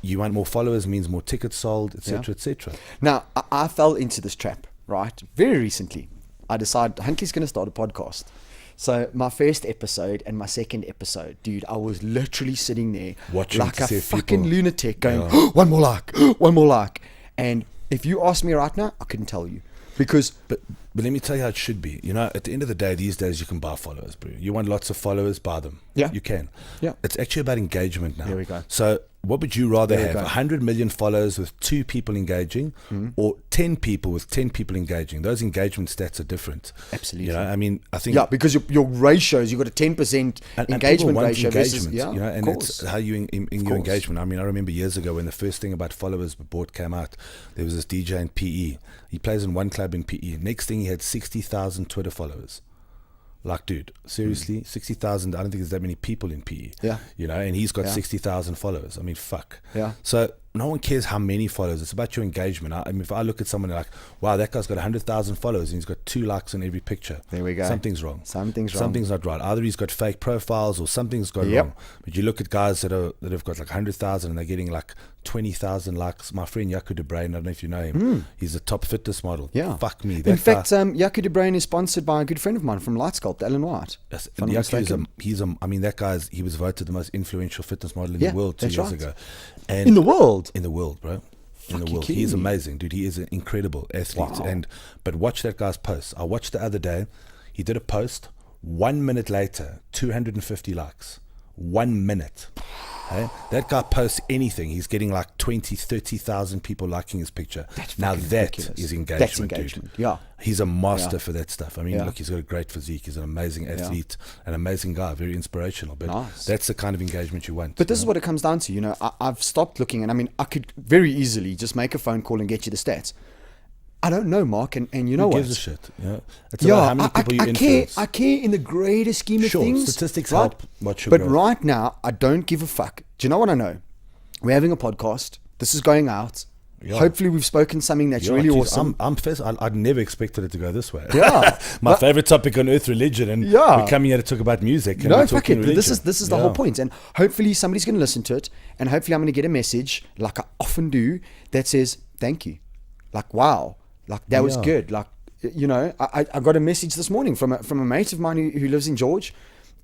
You want more followers means more tickets sold, etc., etc. Now, I fell into this trap, right? Very recently. I decided Huntley's going to start a podcast. So my first episode and my second episode, dude, I was literally sitting there watching like a fucking people. lunatic going, one more like. And if you ask me right now, I couldn't tell you. Because But let me tell you how it should be. You know, at the end of the day, these days you can buy followers, bro. You want lots of followers, buy them. Yeah. You can. Yeah. It's actually about engagement now. There we go. So what would you rather There we have? go. 100 million followers with 2 people engaging, or 10 people with 10 people engaging? Those engagement stats are different. Absolutely. You know, I mean, I think... Yeah, because your ratios, you've got a 10% and people engagement want ratio versus, engagement, you know, and it's how you in your course. engagement. I mean, I remember years ago when the first thing about followers bought came out, there was this DJ in PE. He plays in one club in PE. Next thing, he had 60,000 Twitter followers. Like, dude, seriously, 60,000. I don't think there's that many people in PE. Yeah. You know, and he's got Yeah. 60,000 followers. I mean, fuck. Yeah. So no one cares how many followers. It's about your engagement. I mean, if I look at someone like, wow, that guy's got 100,000 followers and he's got 2 likes on every picture. There we go. Something's wrong. Something's not right. Either he's got fake profiles or something's gone Yep. wrong. But you look at guys that have got like 100,000 and they're getting like 20,000 likes. My friend gnwoQd, I don't know if you know him. He's a top fitness model. Yeah. Fuck me. In fact, gnwoQd is sponsored by a good friend of mine from Light Sculpt, Alan White. Yes, If I'm not mistaken. I mean, that guy's, he was voted the most influential fitness model in Yeah, the world 2 that's years right. ago. And In the world? In the world, bro. In the Fuck, world. you He's kidding me? amazing, dude. He is an incredible athlete. Wow. But watch that guy's post. I watched the other day. He did a post. 1 minute later, 250 likes. 1 minute. Hey? That guy posts anything. He's getting like 20, 30,000 people liking his picture. Now that ridiculous. is engagement, That's engagement. dude. Yeah. He's a master Yeah. for that stuff. I mean, Yeah. look, he's got a great physique. He's an amazing athlete, an amazing guy, very inspirational. But Nice. that's the kind of engagement you want. But this is what it comes down to. You know, I've stopped looking, and I mean, I could very easily just make a phone call and get you the stats. I don't know, Mark, and you know Who what? gives a shit? You know? It's about how many people you influence. I care in the greater scheme of Sure, things. statistics right? help watch your But growth. right now, I don't give a fuck. Do you know what I know? We're having a podcast. This is going out. Yeah. Hopefully, we've spoken something that's really geez, awesome. I'd never expected it to go this way. Yeah. My favorite topic on earth, religion, and Yeah. we're coming here to talk about music. And No, we're fuck talking it. religion. This is the whole point. And hopefully somebody's going to listen to it. And hopefully I'm going to get a message, like I often do, that says, thank you. Like, wow. Like, that was Yeah. good. Like, you know, I got a message this morning from a mate of mine who lives in George.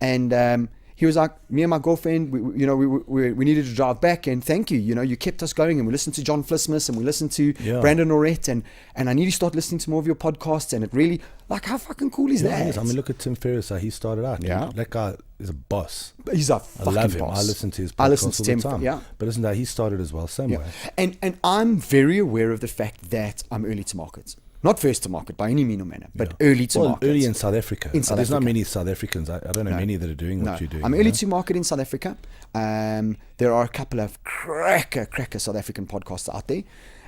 And he was like, me and my girlfriend, we needed to drive back. And thank you. You know, you kept us going. And we listened to John Flismus and we listened to Brandon Orette. And I need to start listening to more of your podcasts. And it really, like, how fucking cool is that? It is. I mean, look at Tim Ferriss, how he started out. Yeah. Dude. That guy is a boss. He's a I fucking love him. boss. I listen to his I podcast listen to all Tim, the time. yeah. But isn't that he started as well? Same way. And I'm very aware of the fact that I'm early to market. Not first to market by any mean or manner, but early to market. Early in South Africa. In South There's not Africa. many South Africans. I don't know many that are doing what you're doing. I'm you early know? to market in South Africa. There are a couple of cracker South African podcasts out there.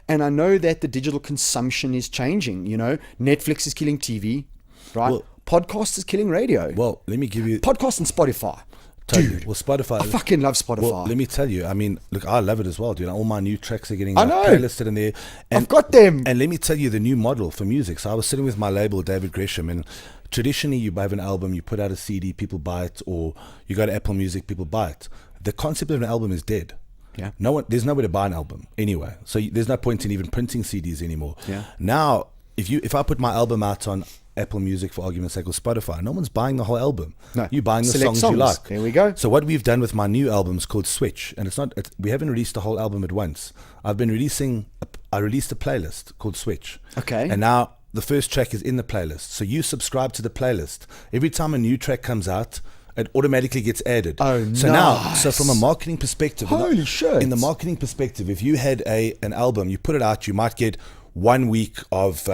And I know that the digital consumption is changing. You know, Netflix is killing TV, right? Well- Podcast is killing radio. Well, let me give you... Podcast and Spotify. Totally. Dude, Well, Spotify... I fucking love Spotify. Well, let me tell you, I mean, look, I love it as well, dude. All my new tracks are getting I know. playlisted in there. I've got them. And let me tell you the new model for music. So I was sitting with my label, David Gresham, and traditionally you have an album, you put out a CD, people buy it, or you go to Apple Music, people buy it. The concept of an album is dead. Yeah. There's nowhere to buy an album anyway. So there's no point in even printing CDs anymore. Yeah. Now, if I put my album out on Apple Music, for argument's sake, or Spotify, no one's buying the whole album. No. You're buying the Select songs you songs. like. There we go. So what we've done with my new album is called Switch, and we haven't released the whole album at once. I released a playlist called Switch. Okay. And now the first track is in the playlist. So you subscribe to the playlist. Every time a new track comes out, it automatically gets added. Oh, so now, so from a marketing perspective, Holy shit. in the marketing perspective, if you had an album, you put it out, you might get 1 week of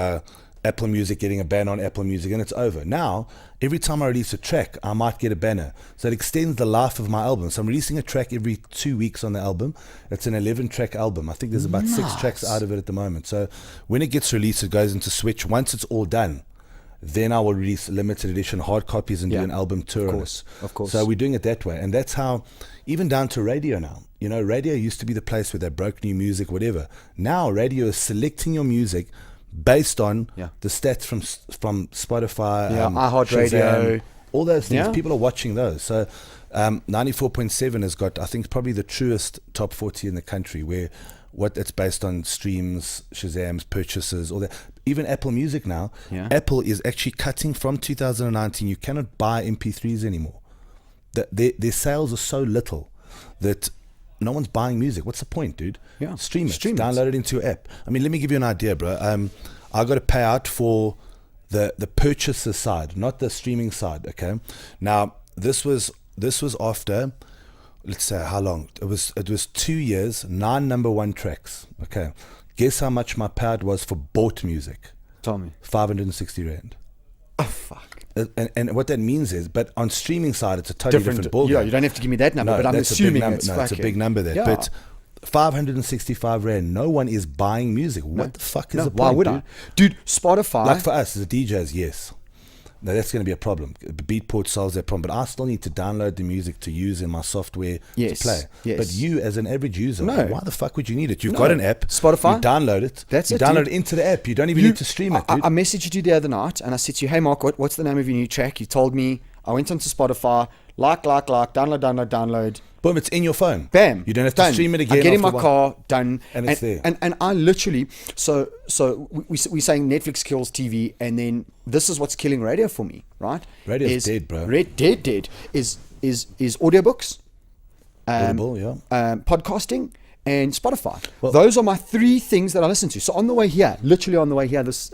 Apple Music getting a banner on Apple Music, and it's over. Now, every time I release a track, I might get a banner. So it extends the life of my album. So I'm releasing a track every 2 weeks on the album. It's an 11-track album. I think there's about 6 tracks out of it at the moment. So when it gets released, it goes into Switch. Once it's all done, then I will release limited edition hard copies and do an album tour. Of course. So we're doing it that way. And that's how, even down to radio now. You know, radio used to be the place where they broke new music, whatever. Now radio is selecting your music based on the stats from Spotify, iHeartRadio, Shazam, all those things. Yeah. People are watching those. So 94.7 has got, I think, probably the truest top 40 in the country, where it's based on streams, Shazam's, purchases, all that. Even Apple Music now, Apple is actually cutting from 2019. You cannot buy MP3s anymore. Their sales are so little that no one's buying music. What's the point, dude? Yeah. Stream it. Download it into your app. I mean, let me give you an idea, bro. I got a payout for the purchaser side, not the streaming side. Okay, now this was after, let's say, how long? It was 2 years, 9 number one tracks. Okay, guess how much my payout was for bought music? Tell me. 560 rand. Oh, fuck. And what that means is, but on streaming side, it's a totally different ballgame. Yeah, you don't have to give me that number, but I'm assuming it's a big number there. Yeah. But 565 rand, no one is buying music. What the fuck is the point? Why would dude? I? Dude, Spotify. Like for us as DJs, yes. Now that's going to be a problem. Beatport solves that problem, but I still need to download the music to use in my software to play. Yes. But you, as an average user, why the fuck would you need it? You've No. got an app. Spotify. You download it. That's you it, download dude. it into the app. You don't even need to stream it, dude. I messaged you the other night and I said to you, hey Mark, what's the name of your new track? You told me. I went onto Spotify, download. Boom, it's in your phone. Bam. You don't have done. to stream it again. I get in my after car, done. And it's there. And I literally, so we're saying Netflix kills TV, and then this is what's killing radio for me, right? Radio's dead, bro. Dead is audiobooks, Audible, yeah. podcasting, and Spotify. Well, those are my 3 things that I listen to. So on the way here, literally on the way here this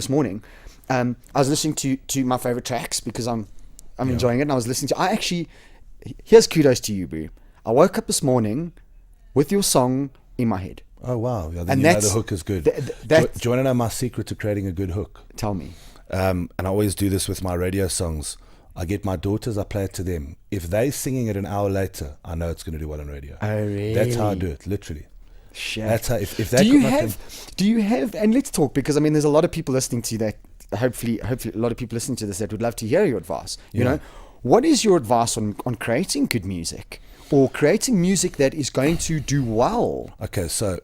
morning, I was listening to my favorite tracks because I'm enjoying it, and I was listening to. Here's kudos to you, bro. I woke up this morning with your song in my head. Oh, wow. Yeah, then And you know that's- the hook is good. th- do that- you want to know my secret to creating a good hook? Tell me. And I always do this with my radio songs. I get my daughters, I play it to them. If they're singing it an hour later, I know it's going to do well on radio. Oh, really? That's how I do it, literally. Shit. That's how, if Do that you could have, and let's talk, because I mean, there's a lot of people listening to that. Hopefully a lot of people listening to this that would love to hear your advice. You know, what is your advice on creating good music or creating music that is going to do well? Okay, so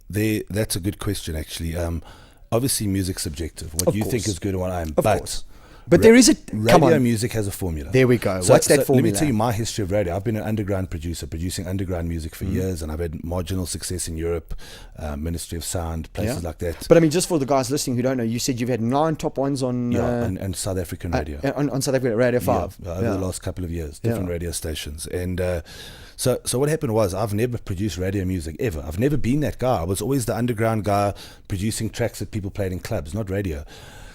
that's a good question, actually. Obviously, music's subjective. What Of you course. think is good and what I am. Of course. But there is a come radio on. music has a formula. There we go. So, What's that formula? Let me tell you my history of radio. I've been an underground producer, producing underground music for years, and I've had marginal success in Europe, Ministry of Sound, places like that. But I mean, just for the guys listening who don't know, you said you've had 9 top ones on and South African radio. On South African Radio 5 over the last couple of years, different radio stations. And so what happened was, I've never produced radio music ever. I've never been that guy. I was always the underground guy producing tracks that people played in clubs, not radio.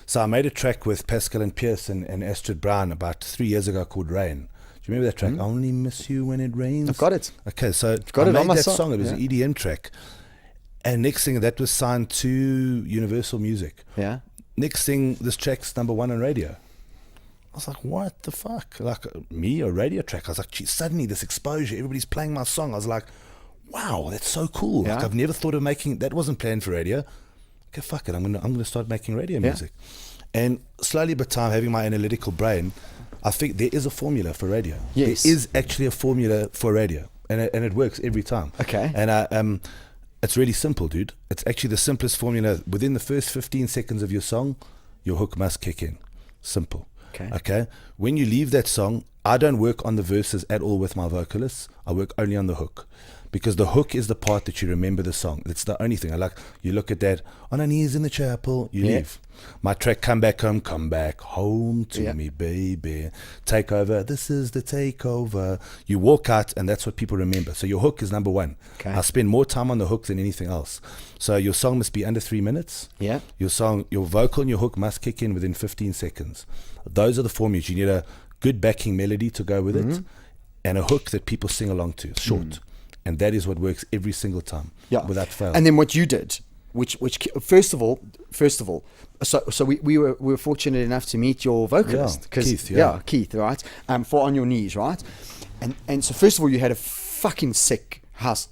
So I made a track with Pascal and Pierce and Astrid Brown about 3 years ago called Rain. Do you remember that track? I only miss you when it rains. I've got it. Okay, so got I it made on my that song. song. It was an EDM track. And next thing, that was signed to Universal Music. Yeah. Next thing, this track's number 1 on radio. I was like, what the fuck? Like, me, a radio track? I was like, geez, suddenly this exposure, everybody's playing my song. I was like, wow, that's so cool. Yeah. Like, I've never thought of making, that wasn't planned for radio. Okay, fuck it, I'm gonna start making radio music. And slowly but time, having my analytical brain, I think there is a formula for radio. Yes. There is actually a formula for radio, and it works every time. Okay. And it's really simple, dude. It's actually the simplest formula. Within the first 15 seconds of your song, your hook must kick in. Simple. Okay. When you leave that song, I don't work on the verses at all with my vocalists. I work only on the hook, because the hook is the part that you remember the song. It's the only thing. You look at that, on our knees in the chapel, you leave. My track, come back home to me, baby. Take over, this is the takeover. You walk out, and that's what people remember. So your hook is number 1. Okay. I spend more time on the hook than anything else. So your song must be under 3 minutes. Yeah. Your vocal and your hook must kick in within 15 seconds. Those are the formulas. You need a good backing melody to go with it, and a hook that people sing along to, short. And that is what works every single time, without fail. And then what you did, which first of all, so we were fortunate enough to meet your vocalist, Keith, right? For On Your Knees, right? And so first of all, you had a fucking sick house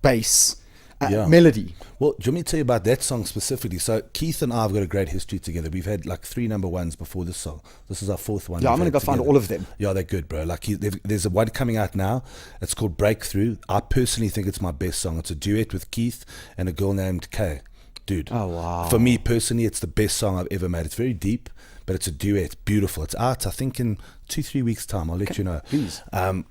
bass melody. Well, do you want me to tell you about that song specifically? So Keith and I have got a great history together. We've had like 3 number 1s before this song. This is our 4th one. Yeah, I'm we've going to had go find together. all of them. Yeah, they're good, bro. Like there's a one coming out now. It's called Breakthrough. I personally think it's my best song. It's a duet with Keith and a girl named Kay. Dude. Oh, wow. For me personally, it's the best song I've ever made. It's very deep, but it's a duet. Beautiful. It's out, I think, in 2-3 weeks' time. I'll let you know. Please.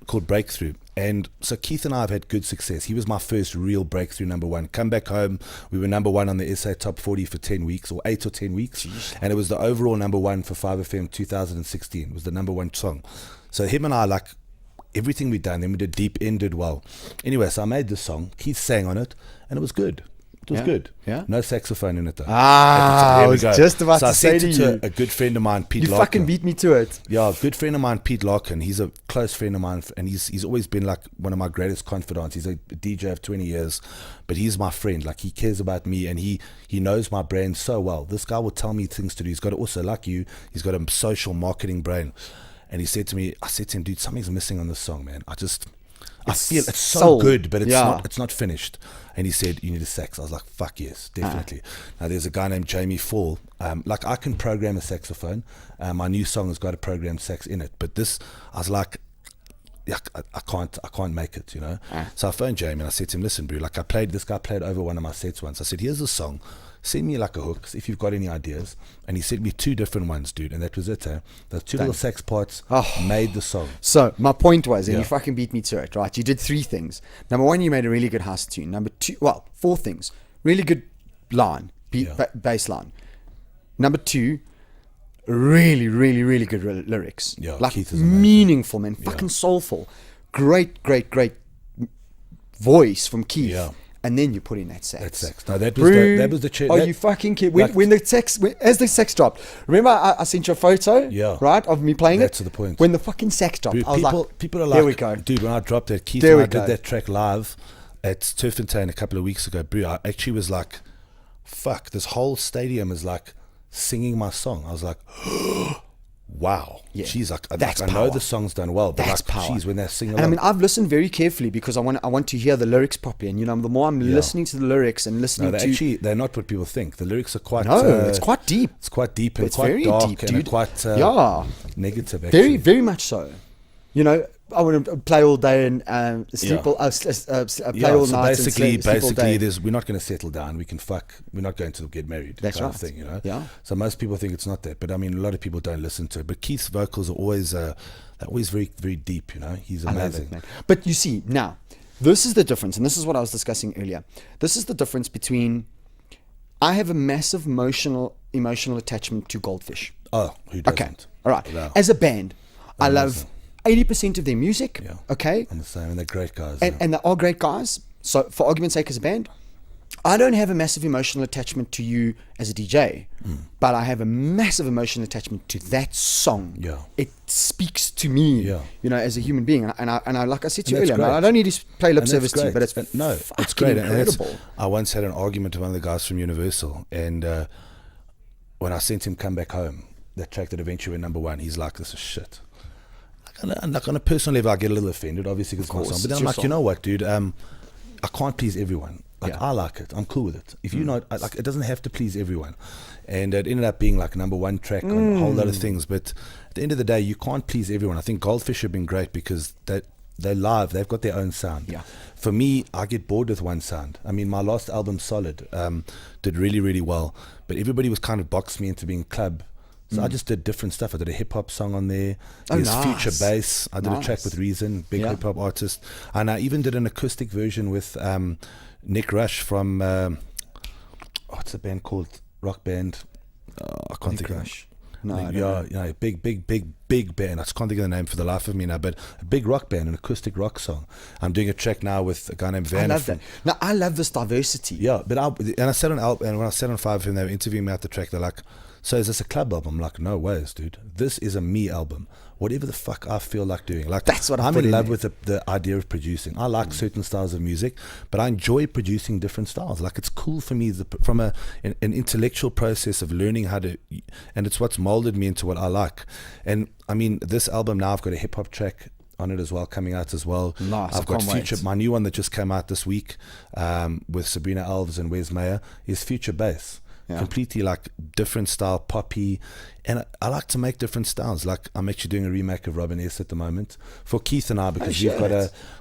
Called Breakthrough. And so Keith and I have had good success. He was my first real breakthrough number 1. Come Back Home, we were number 1 on the SA Top 40 for 10 weeks, or 8 or 10 weeks. Jeez. And it was the overall number 1 for 5FM 2016. It was the number 1 song. So him and I, like, everything we'd done, then we did Deep End, did well. Anyway, so I made this song. Keith sang on it, and it was good. It was good. Yeah. No saxophone in it though. I was just about So to I say sent to it you. a good friend of mine, Pete You Larkin. fucking beat me to it. Yeah, a good friend of mine, Pete Larkin. He's a close friend of mine, and he's always been like one of my greatest confidants. He's a DJ of 20 years, but he's my friend. Like, he cares about me, and he knows my brand so well. This guy will tell me things to do. He's got also, like you, he's got a social marketing brain. And he said to me, I said to him, dude, something's missing on this song, man. I feel it's so soul. good, but Yeah. it's not finished. And he said, you need a sax. I was like, fuck yes, definitely. Now there's a guy named Jamie Fall. Like, I can program a saxophone. My new song has got a programmed sax in it, but this, I was like, yeah, I can't make it, you know. So I phoned Jamie and I said to him, listen, bro, like, this guy played over one of my sets once. I said, here's a song, send me like a hook if you've got any ideas. And he sent me 2 different ones, dude, and that was it. Those 2 little sax parts made the song. So my point was, and Yeah. you fucking beat me to it, right? You did 3 things. Number 1, you made a really good house tune. Number 2, 4 things. Really good line, bass line. Number 2, really, really, really good lyrics. Yeah, like Keith is amazing. meaningful, man. Fucking soulful. Great voice from Keith. Yeah. And then you put in that sax. That sax. No, that was the chair. Are you fucking kidding? When the sax, as the sax dropped, remember I sent you a photo, right, of me playing That's it? the point. When the fucking sax dropped, Dude, I was people are like, here we go. Dude, when I dropped that, Keith There and we I did go. that track live at Turfentine a couple of weeks ago, bro, I actually was like, fuck, this whole stadium is like singing my song. I was like, wow. Yeah, Jeez, that's I know power. the song's done well, but That's like, power. geez, when they're singing And I along, mean, I've listened very carefully because I want to hear the lyrics properly. And, you know, the more I'm listening to the lyrics and listening no, to... they're not what people think. The lyrics are quite... it's quite deep. It's quite deep and It's quite very dark deep, and dude. quite negative, actually. Very, very much so. You know, I want to play all day and sleep Yeah. play all so night basically, and sleep all day. we're not going to settle down. We can fuck. We're not going to get married. That's kind of right. thing, you know. Yeah. So most people think it's not that, but I mean, a lot of people don't listen to it. But Keith's vocals are always, they're always very, very deep. You know, he's I love amazing. it, man. But you see, now, this is the difference, and this is what I was discussing earlier. This is the difference between, I have a massive emotional attachment to Goldfish. Oh, who doesn't? Okay, all right. Wow. As a band, I Amazing. love 80% of their music, Yeah. okay? I'm the same, and they're great guys. And they are great guys. So for argument's sake, as a band, I don't have a massive emotional attachment to you as a DJ, but I have a massive emotional attachment to that song. Yeah. It speaks to me, Yeah. you know, as a human being. And I like I said to you And earlier, that's man, I great. don't need to play lip And service that's to you, great. but it's no, fucking it's great. And incredible. I once had an argument with one of the guys from Universal, and when I sent him "Come Back Home," that track that eventually went #1, he's like, "This is shit." Like on a personal level, I get a little offended, obviously, because it's my song. But then I'm like, you know what, dude? I can't please everyone. Like, I like it. I'm cool with it. If you know, like, it doesn't have to please everyone. And it ended up being like #1 track on a whole lot of things. But at the end of the day, you can't please everyone. I think Goldfish have been great because they're live. They've got their own sound. Yeah. For me, I get bored with one sound. I mean, my last album, Solid, did really, really well. But everybody was kind of boxed me into being club. So I just did different stuff. I did a hip hop song on there. There's nice. Future Bass. I did a track Nice. with Reason, big Yeah. hip hop artist. And I even did an acoustic version with Nick Rush from what's the band called? Rock band. I can't think Rush. of it. No, I don't know. Yeah, big band. I just can't think of the name for the life of me now. But a big rock band, an acoustic rock song. I'm doing a track now with a guy named Van. I love that. Now, I love this diversity. Yeah, but I said on and when I said on 5 FM, they were interviewing me at the track. They're like, "So is this a club album?" I'm like, "No ways, dude. This is a me album. Whatever the fuck I feel like doing." Like, That's what I I'm put in in love there. with the idea of producing. I like certain styles of music, but I enjoy producing different styles. Like, it's cool for me from an intellectual process of learning how to, and it's what's molded me into what I like. And I mean, this album now, I've got a hip hop track on it as well, coming out as well. Nice, I've I got can't Future, wait. my new one that just came out this week with Sabrina Alves and Wes Meyer is Future Bass. Yeah. Completely like different style, poppy, and I like to make different styles. Like, I'm actually doing a remake of Robin S at the moment for Keith and I, because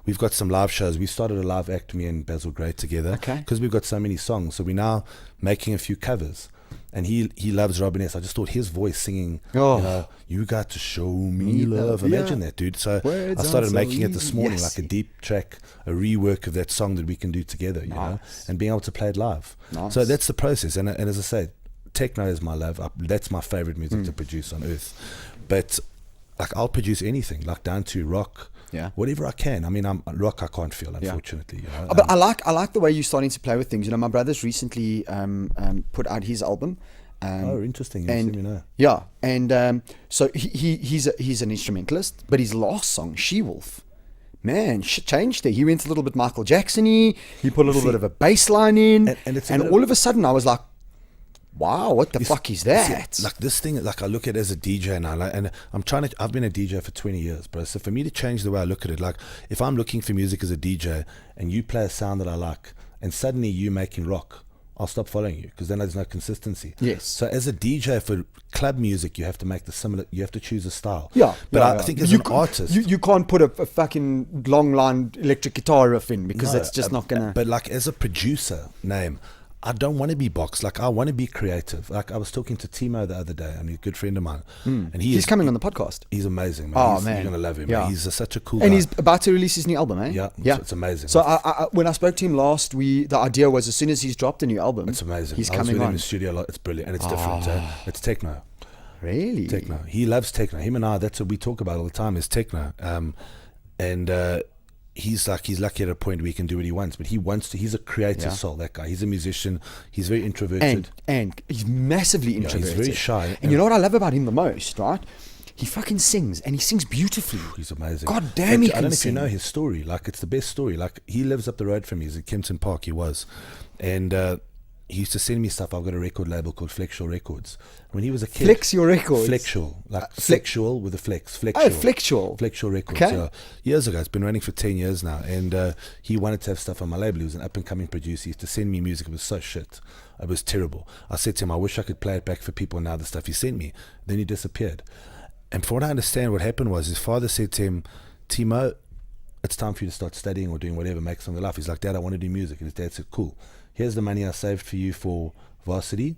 we've got some live shows. We started a live act, me and Basil Gray together, Okay. because we've got so many songs. So we're now making a few covers. And he loves Robin S. I just thought his voice singing, you got to show me love. Imagine that, dude. So Words I started aren't so making it this easy. morning, Yes. like a deep track, a rework of that song that we can do together, you know, and being able to play it live. Nice. So that's the process. And as I say, techno is my love. That's my favorite music to produce on earth. But like, I'll produce anything, like down to rock, Yeah. Whatever I can. I mean, rock I can't feel, unfortunately. You know? But I like the way you're starting to play with things. You know, my brother's recently put out his album. Interesting. And Let me know. yeah, and so he's an instrumentalist, but his last song, She Wolf, man, shit changed there. He went a little bit Michael Jackson-y. He put a little bit of a bass line in, and all of a sudden I was like, wow, what the fuck is that? Like this thing, like I look at it as a DJ now, like, and I've been a DJ for 20 years, bro. So for me to change the way I look at it, like if I'm looking for music as a DJ and you play a sound that I like, and suddenly you making rock, I'll stop following you, because then there's no consistency. Yes. So as a DJ for club music, you have to make you have to choose a style. Yeah. But I think as an artist, you can't put a fucking long line electric guitar riff in, because that's just not gonna. But like as a producer name, I don't want to be boxed. Like I want to be creative. Like I was talking to TiMO the other day, and he's a good friend of mine, and he's coming on the podcast. He's amazing, man. Man, you're gonna love him. Yeah. Man. He's such a cool and guy. he's about to release his new album, eh? Yeah. It's amazing. So I when I spoke to him last, the idea was as soon as he's dropped a new album, it's amazing. He's I was coming with him on in the studio a lot. It's brilliant, and it's different. It's techno. Really? Techno. He loves techno. Him and I, that's what we talk about all the time, is techno. He's lucky at a point where he can do what he wants, but he's a creative soul, that guy. He's a musician. He's very introverted. And he's massively introverted. He's very shy. And you know what I love about him the most, right? He fucking sings, and he sings beautifully. He's amazing. God damn, he can I don't know sing. if you know his story. Like, it's the best story. Like, he lives up the road from me. He's at Kempton Park, he was. And he used to send me stuff. I've got a record label called Flexual Records. When he was a kid. Flex your records? Flexual. Like, flexual with a flex. Flexual. Oh, Flexual. Flexual Records. Okay. Yeah. Years ago. It's been running for 10 years now. And he wanted to have stuff on my label. He was an up-and-coming producer. He used to send me music. It was so shit. It was terrible. I said to him, I wish I could play it back for people now, the stuff he sent me. Then he disappeared. And from what I understand, what happened was his father said to him, TiMO, it's time for you to start studying or doing whatever, make something of life. He's like, Dad, I want to do music. And his dad said, cool. Here's the money I saved for you for varsity.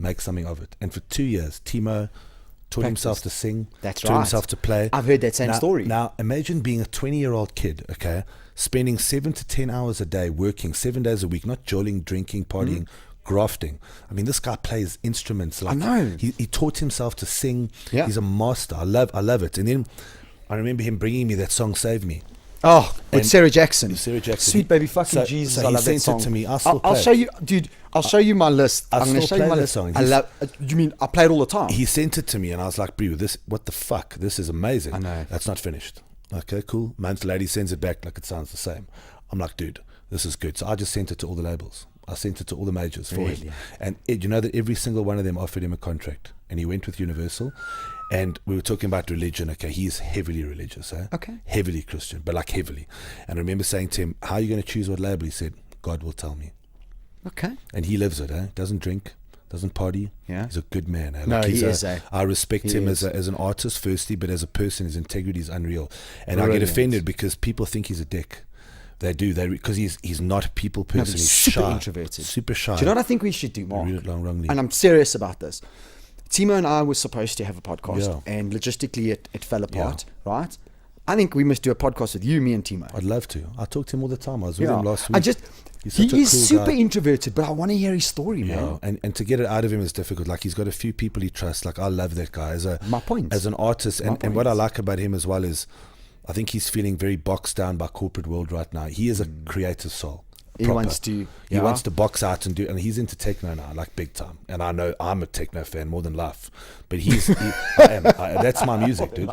Make something of it. And for 2 years, TiMO taught himself to sing. That's taught right. himself to play. I've heard that same story. Now, imagine being a 20-year-old kid, okay, spending 7 to 10 hours a day working 7 days a week, not jolling, drinking, partying, grafting. I mean, this guy plays instruments. Like, I know. He taught himself to sing. Yeah. He's a master. I love it. And then I remember him bringing me that song, Save Me. Oh, with And Sarah Jackson. Sarah Jackson. Sweet baby fucking So- Jesus. so I he love that sent it song. to me. I'll still I'll play show it. you, dude. I'll show you my list. I'll I'm going to still show you play my that list. song. I love. You mean I play it all the time? He sent it to me, and I was like, "Bro, what the fuck? This is amazing." I know. That's not finished. Okay, cool. Month later, he sends it back like it sounds the same. I'm like, dude, this is good. So I just sent it to all the labels. I sent it to all the majors for Really? him. And you know that every single one of them offered him a contract, and he went with Universal. And we were talking about religion. Okay, he's heavily religious. Okay. Heavily Christian, but like heavily. And I remember saying to him, "How are you going to choose what label?" He said, "God will tell me." Okay. And he lives it. Doesn't drink, doesn't party. Yeah. He's a good man. No, Like, he is, eh? I respect He him is. as an artist, firstly, but as a person, his integrity is unreal. And I Brilliant. get offended because people think he's a dick. They do. Because he's not a people No, person. but He's super shy. introverted. Super shy. Do you know what I think we should do, Mark? Read it wrongly. And I'm serious about this. TiMO and I were supposed to have a podcast, Yeah. and logistically it fell apart, right? I think we must do a podcast with you, me, and TiMO. I'd love to. I talk to him all the time. I was with him last week. He's he such a is cool super guy. introverted, but I want to hear his story, man. Yeah, and to get it out of him is difficult. Like, he's got a few people he trusts. Like, I love that guy as My point. as an artist. My And what I point. like about him as well is, I think he's feeling very boxed down by corporate world right now. He is a creative soul. He Proper. wants to- He yeah. wants to box out and do. And he's into techno now, like big time. And I know I'm a techno fan more than life. But that's my music, dude.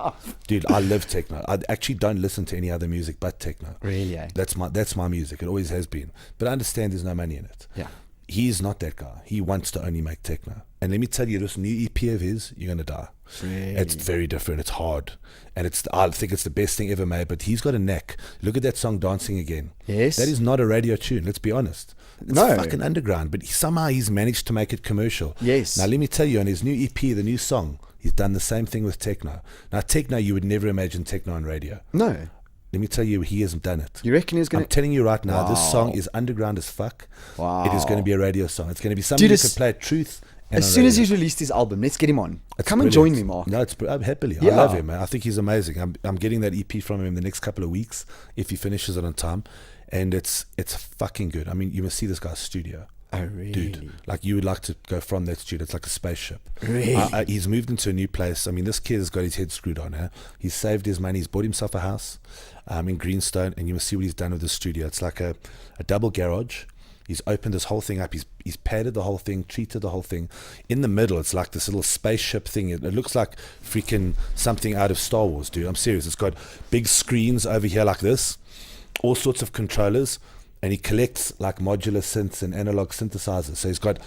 Dude, I live techno. I actually don't listen to any other music but techno. Really, eh? That's my music. It always has been. But I understand there's no money in it. Yeah. He's not that guy. He wants to only make techno. And let me tell you, this new EP of his, you're going to die. Really? It's very different. It's hard. And I think it's the best thing ever made. But he's got a knack. Look at that song, Dancing Again. Yes. That is not a radio tune. Let's be honest. It's No. fucking underground. But somehow he's managed to make it commercial. Yes. Now, let me tell you, on his new EP, the new song, he's done the same thing with techno. Now, techno, you would never imagine techno on radio. No. Let me tell you, he hasn't done it. You reckon he's going I'm telling you right now, this Wow. song is underground as fuck. Wow. It is going to be a radio song. It's going to be something Dude, you as- can play at Truth. And As on soon as radio. he's released his album, let's get him on. It's Come and join brilliant. me, Mark. No, I'm happily. I Yeah. love him, man. I think he's amazing. I'm getting that EP from him the next couple of weeks if he finishes it on time, and it's fucking good. I mean, you must see this guy's studio. Oh, really? Dude, like you would like to go from that studio. It's like a spaceship. Really? He's moved into a new place. I mean, this kid has got his head screwed on. He's saved his money. He's bought himself a house in Greenstone, and you must see what he's done with the studio. It's like a double garage. He's opened this whole thing up. He's padded the whole thing, treated the whole thing. In the middle, it's like this little spaceship thing. It looks like freaking something out of Star Wars, dude. I'm serious. It's got big screens over here like this, all sorts of controllers, and he collects like modular synths and analog synthesizers. So he's got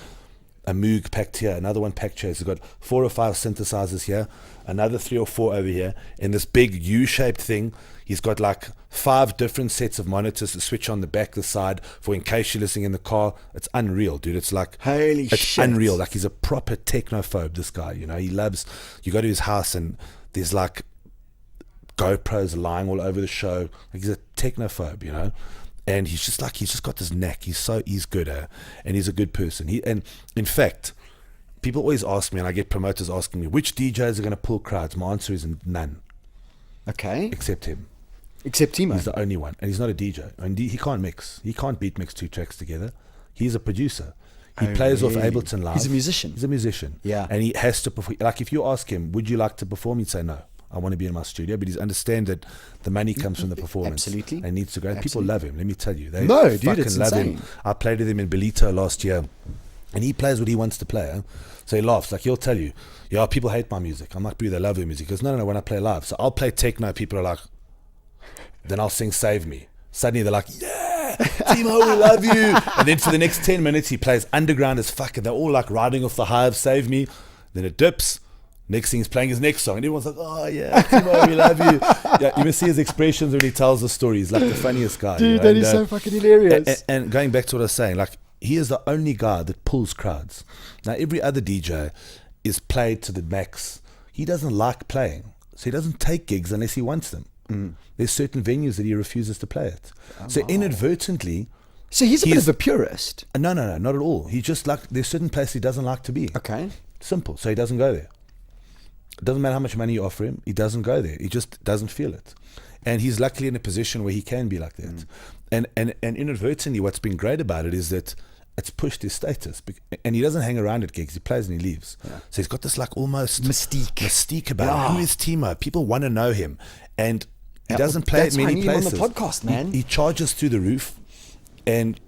a Moog packed here, another one packed here. He's got 4 or 5 synthesizers here, another 3 or 4 over here, in this big U-shaped thing. He's got like 5 different sets of monitors to switch on the back, the side, for in case you're listening in the car. It's unreal, dude. It's like, holy it's shit. unreal. Like, he's a proper technophobe, this guy. You know, he loves, you go to his house and there's like GoPros lying all over the show. Like, he's a technophobe, you know. And he's just got this knack. He's good at, and he's a good person. And in fact, people always ask me, and I get promoters asking me, which DJs are going to pull crowds? My answer is none. Okay. Except him. Except TiMO. He's the only one, and he's not a DJ. And he can't mix. He can't beat mix 2 tracks together. He's a producer. He plays off Ableton Live. He's a musician. He's a musician. Yeah. And he has to perform. Like, if you ask him, would you like to perform? He'd say no. I want to be in my studio, but he's understand that the money comes from the performance. Absolutely. And needs to go. Absolutely. People love him. Let me tell you, they No, dude, fucking it's love insane. him. I played with him in Belito last year, and he plays what he wants to play. Huh? So he laughs. Like, he'll tell you, yeah, people hate my music. I'm like, bro, they love your music. He goes, no, when I play live. So I'll play techno. People are like, then I'll sing Save Me. Suddenly they're like, yeah, TiMO, we love you. And then for the next 10 minutes, he plays underground as fuck, and they're all like riding off the high of Save Me. Then it dips. Next thing he's playing his next song, and everyone's like, oh yeah, TiMO, we love you. Yeah, you must see his expressions when he tells the story. He's like the funniest guy. Dude, you know? that is so fucking hilarious. And going back to what I was saying, like, he is the only guy that pulls crowds. Now, every other DJ is played to the max. He doesn't like playing, so he doesn't take gigs unless he wants them. There's certain venues that he refuses to play at. So inadvertently, So he's a bit of a purist. no, not at all. He just like, there's certain places he doesn't like to be. Okay. Simple. So he doesn't go there. It doesn't matter how much money you offer him. He doesn't go there. He just doesn't feel it. And he's luckily in a position where he can be like that. And inadvertently, what's been great about it is that it's pushed his status. And he doesn't hang around at gigs. He plays and he leaves. Yeah. So he's got this like almost mystique about him. Who is TiMO? People want to know him. And he doesn't play at many places. On the podcast, man. He charges through the roof. And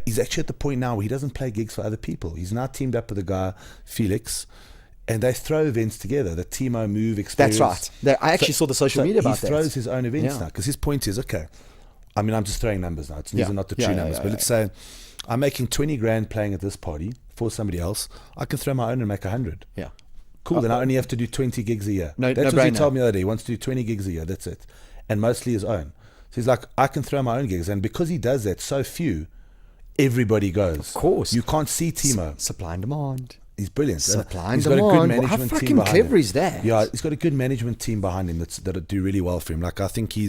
he's actually at the point now where he doesn't play gigs for other people. He's now teamed up with a guy, Felix, and they throw events together, the TiMO Move experience. That's right. I actually saw the social media about that. He throws his own events now, because his point is, okay, I mean, I'm just throwing numbers now. These are not the true numbers, but let's say I'm making 20 grand playing at this party for somebody else. I can throw my own and make 100. Yeah. Cool, then I only have to do 20 gigs a year. No, that's what he told me the other day. He wants to do 20 gigs a year, that's it. And mostly his own. So he's like, I can throw my own gigs. And because he does that so few, everybody goes. Of course. You can't see TiMO. Supply and demand. He's brilliant. Supply and he's demand. got a good management How team fucking behind clever him. is that? Yeah, he's got a good management team behind him that do really well for him. Like, I think he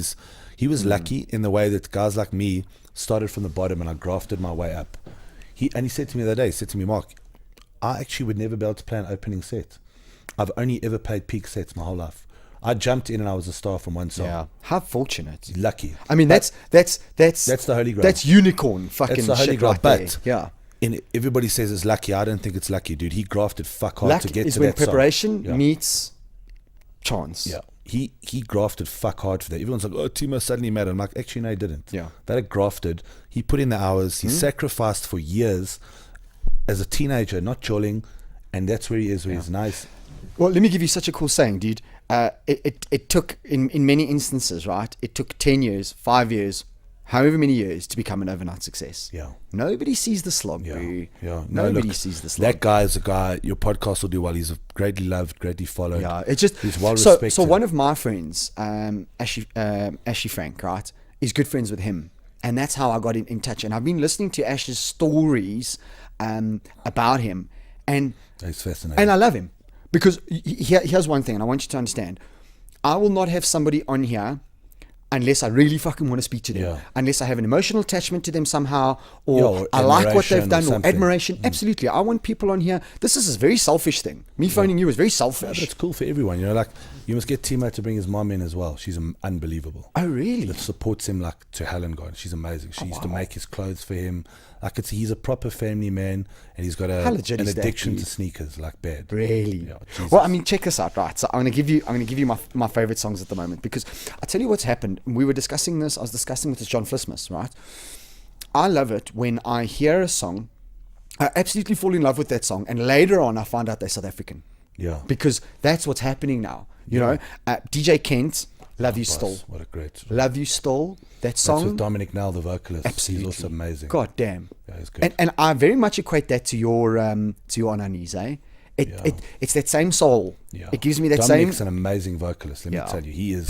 was lucky in the way that guys like me started from the bottom and I grafted my way up. He said to me the other day, he said to me, Mark, I actually would never be able to play an opening set. I've only ever played peak sets my whole life. I jumped in and I was a star from one song. Yeah, how fortunate. Lucky. I mean, that's the holy grail. That's unicorn fucking That's the holy shit grail. right But there. Yeah. Everybody says it's lucky. I don't think it's lucky, dude. He grafted fuck hard to get to that song. Luck is when preparation meets chance. Yeah. He grafted fuck hard for that. Everyone's like, oh, TiMO suddenly mad. I'm like, actually, no, he didn't. Yeah. That grafted. He put in the hours. He sacrificed for years as a teenager, not jolling. And that's where he is, where he's nice. Well, let me give you such a cool saying, dude. It took, in many instances, right? It took 10 years, 5 years, however many years to become an overnight success. Yeah. Nobody sees the slog, bro. Yeah. Nobody sees the slog. That guy is a guy, your podcast will do well. He's greatly loved, greatly followed. Yeah, it's just, he's well respected. So one of my friends, Ashley Frank, right, is good friends with him. And that's how I got in touch. And I've been listening to Ash's stories about him. And it's fascinating. And I love him. Because here's one thing, and I want you to understand. I will not have somebody on here unless I really fucking want to speak to them, Yeah. unless I have an emotional attachment to them somehow, or, Yeah, or I like what admiration they've done, or or something. admiration. Absolutely. I want people on here. This is a very selfish thing. Me phoning you is very Yeah, but selfish. it's cool for everyone, you know. Like you must get TiMO to bring his mom in as well. She's unbelievable. Oh, really? That supports him like to hell and God. She's amazing. She used to make his clothes for him. Like he's a proper family man, and he's got How legit an is that, addiction dude? to sneakers, like bad. Really? Yeah, Jesus. Well, I mean, check this out, right? So I'm gonna give you my favorite songs at the moment, because I tell you what's happened. We were discussing this. I was discussing with this John Flismus, right? I love it when I hear a song, I absolutely fall in love with that song, and later on I find out they're South African. Yeah. Because that's what's happening now. You know, DJ Kent, Love You Boss, Still. What a great. Love You Still. That That's song. with Dominic Nell, the vocalist. Absolutely. He's also amazing. God damn. Yeah, he's good. And I very much equate that to your On Our Knees, eh? It's that same soul. Yeah. It gives me that Dominic's same. an amazing vocalist. Let me Yeah. tell you, he is.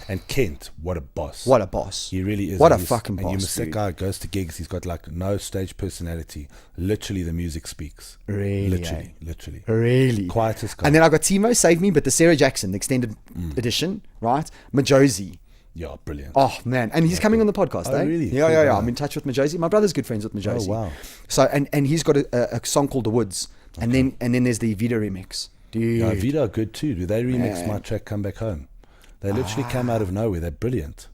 And Kent, what a boss. What a boss. He really is. What a And he's- fucking And you boss, must that dude. guy goes to gigs. He's got like no stage personality. Literally, the music speaks. Really, Literally. Really. Quietest guy. And then I got TiMO Save Me, but the Sarah Jackson, the extended edition, right? Majosi. Yeah, brilliant. Oh man, and he's coming on the podcast. Oh, eh? really? Yeah, Cool, yeah. wow. I'm in touch with Majosi. My brother's good friends with Majosi. Oh, wow. So and he's got a song called The Woods, and then there's the Vida remix. Dude, Yeah, Vida are good too. Do they remix Man. my track "Come Back Home"? They literally came out of nowhere. They're brilliant.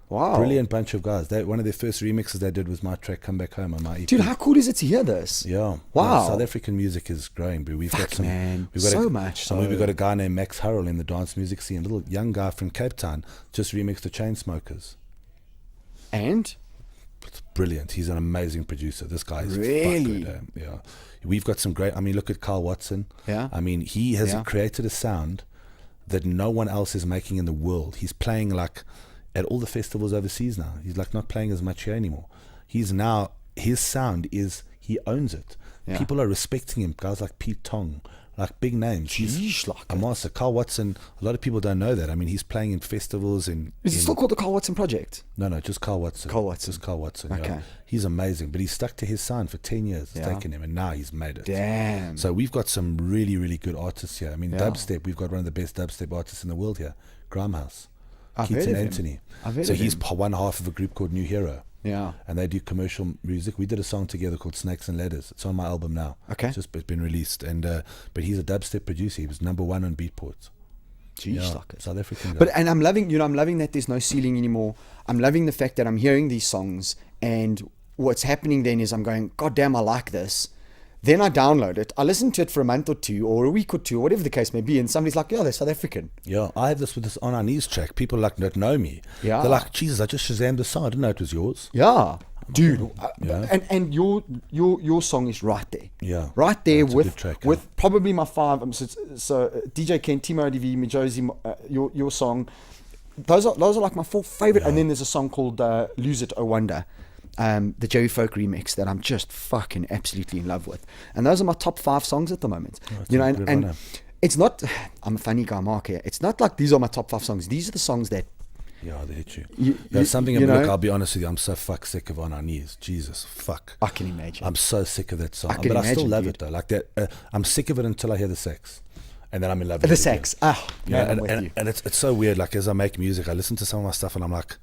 wow, Brilliant bunch of guys. One of their first remixes they did was my track "Come Back Home" on my EP. Dude, how cool is it to hear this? Yeah. Wow. Yeah, South African music is growing, but we've got Fuck, some. man. We've got So much I mean, so. we've got a guy named Max Harrell in the dance music scene, a little young guy from Cape Town, just remixed the Chainsmokers. And It's brilliant. He's an amazing producer. This guy is Really? fucking good. Yeah. We've got some great. I mean, look at Carl Watson. Yeah. I mean, he has Yeah. created a sound that no one else is making in the world. He's playing like at all the festivals overseas now. He's like not playing as much here anymore. He's now, his sound is, he owns it. Yeah. People are respecting him. Guys like Pete Tong, like big names. He's Jeez, like a master. Carl Watson, a lot of people don't know that. I mean, he's playing in festivals is it still called the Carl Watson Project? No, just Carl Watson. Carl Watson. Just Carl Watson. Okay. Yeah. He's amazing, but he's stuck to his sound for 10 years. It's Yeah. taken him, and now he's made it. Damn. So we've got some really, really good artists here. I mean, Yeah. dubstep, we've got one of the best dubstep artists in the world here, Grimehouse. I've heard Keaton of him. Anthony. I've heard So of he's him. one half of a group called New Hero. Yeah. And they do commercial music. We did a song together called Snakes and Ladders. It's on my album now. Okay. It's been released. And but he's a dubstep producer. He was #1 on Beatport. Jeez, Yeah, like it. South African guy. But and I'm loving that there's no ceiling anymore. I'm loving the fact that I'm hearing these songs, and what's happening then is I'm going, God damn, I like this. Then I download it. I listen to it for a month or two, or a week or two, whatever the case may be, and somebody's like, "Yeah, they're South African." Yeah, I have this with this On Our Knees track. People like don't know me. Yeah. They're like, Jesus, I just Shazammed the song. I didn't know it was yours. Yeah, dude. Yeah. And your song is right there. Yeah. right there That's a with good track, with probably my five. So DJ Kent, TiMO ODV, Majosi, your song. Those are like my four favorite. And then there's a song called "Lose It, Oh Wonder." The Jerry Folk remix that I'm just fucking absolutely in love with, and those are my top 5 songs at the moment. that's You know, a good and runner. it's not. I'm a funny guy, Mark. Here, it's not like these are my top 5 songs. These are the songs that Yeah, they hit you. You- There's something. you Look, know- I'll be honest with you. I'm so sick of On Our Knees. Jesus, fuck. I can imagine. I'm so sick of that song. I can But I still imagine, love dude. it though. Like that. I'm sick of it until I hear the sax, and then I'm in love with The it sax. again. Ah, Yeah, man, I'm with you. and it's so weird. Like as I make music, I listen to some of my stuff, and I'm like,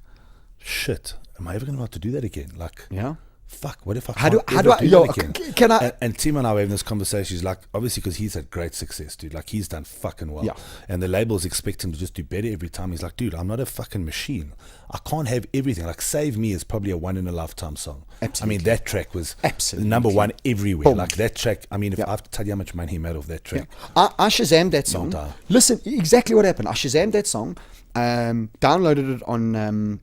shit. Am I ever gonna have to do that again? Like, Yeah. fuck, what if I How do- can't how ever do I- do yo, that again? can I- And Tim and I were having this conversation. He's like, obviously, because he's had great success, dude. Like, he's done fucking well. Yeah. And the labels expect him to just do better every time. He's like, dude, I'm not a fucking machine. I can't have everything. Like, Save Me is probably a one in a lifetime song. Absolutely. I mean, that track was Absolutely. #1 everywhere. Boom. Like, that track, I mean, if Yeah. I have to tell you how much money he made off that track. I Shazammed that song. die. Listen, exactly what happened. I Shazammed that song, downloaded it on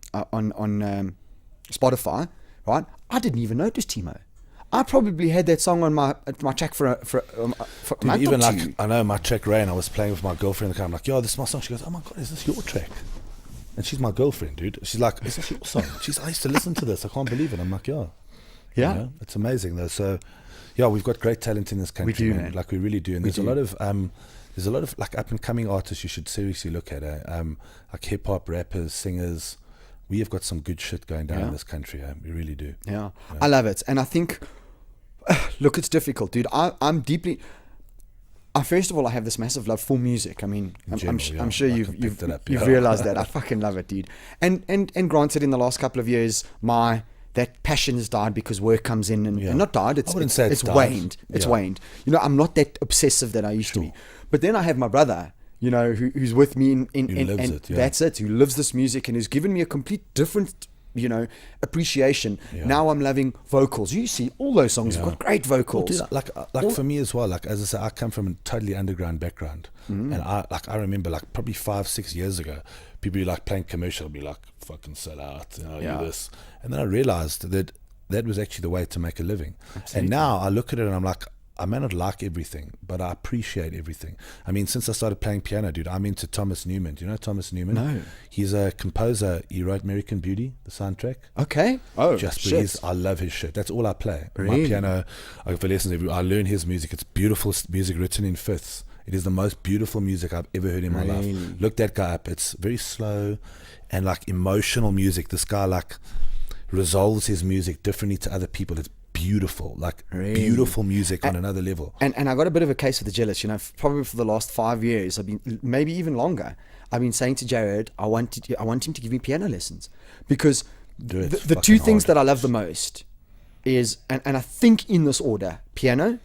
Spotify. Right, I didn't even notice TiMO. I probably had that song on my track for a Dude, month even or like, two. I know my track Rain, I was playing with my girlfriend in the car. I'm like, yo, this is my song. She goes, oh my God, is this your track? And she's my girlfriend, dude. She's like, is this your song? I used to listen to this. I can't believe it. I'm like, yeah. Yeah. You know, it's amazing though. So, yeah, we've got great talent in this country. do, man. Like we really do. And We there's do. a lot of like up and coming artists you should seriously look at. Like hip hop, rappers, singers. We have got some good shit going down Yeah. in this country. We really do. I love it. And I think, look, it's difficult, dude. I'm deeply, first of all, I have this massive love for music. I mean, I'm sure you've realized that. I fucking love it, dude. And granted, in the last couple of years, that passion has died because work comes in and not died. It's waned. It's waned. You know, I'm not that obsessive that I used to be. But then I have my brother, you know, who's with me that's it. Who lives this music and has given me a complete different, you know, appreciation. Now I'm loving vocals. You see, all those songs have got great vocals. Well, dude, for me as well. Like, as I say, I come from a totally underground background, and I remember like probably 5-6 years ago, people be like playing commercial, be like, fucking sell out, you know, do this. And then I realized that was actually the way to make a living. Absolutely. And now I look at it and I'm like, I may not like everything, but I appreciate everything. I mean, since I started playing piano, dude, I'm into Thomas Newman. Do you know Thomas Newman? No. He's a composer. He wrote American Beauty, the soundtrack. Okay. Oh, shit. I love his shit. That's all I play. Really? My piano, I go for lessons. I learn his music. It's beautiful music written in fifths. It is the most beautiful music I've ever heard in my life. Look that guy up. It's very slow and like emotional music. This guy like resolves his music differently to other people. It's beautiful, like beautiful music on another level. And I got a bit of a case for the jealous, you know, probably for the last 5 years, I've been, maybe even longer, I've been saying to Jared, I want him to give me piano lessons, because the two things that I love the most is, and I think in this order, piano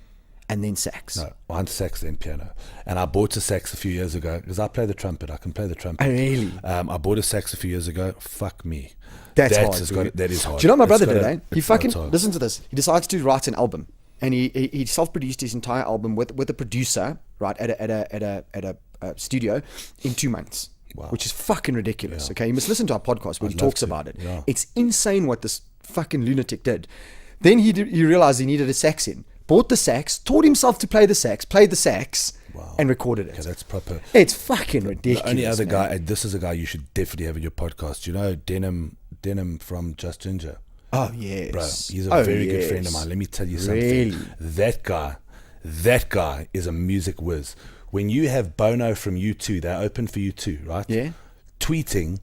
and then sax. No, one sax, then piano. And I bought a sax a few years ago because I play the trumpet. I can play the trumpet. Oh, really? I bought a sax a few years ago. Fuck me. That is hard. That is hard. Do you know what my brother did, eh? He fucking, listen to this. He decided to write an album, and he self-produced his entire album with a producer, right, at a studio in 2 months. Wow. Which is fucking ridiculous. Okay, you must listen to our podcast where he talks about it. Yeah. It's insane what this fucking lunatic did. Then he realized he needed a sax in. Bought the sax, taught himself to play the sax, played the sax, and recorded it. Okay, that's proper. It's fucking ridiculous. The only other guy, and this is a guy you should definitely have in your podcast. You know Denim from Just Ginger? Oh, yes. Bro, he's a very good friend of mine. Let me tell you something. Really? That guy is a music whiz. When you have Bono from U2, they're open for U2, right? Yeah. Tweeting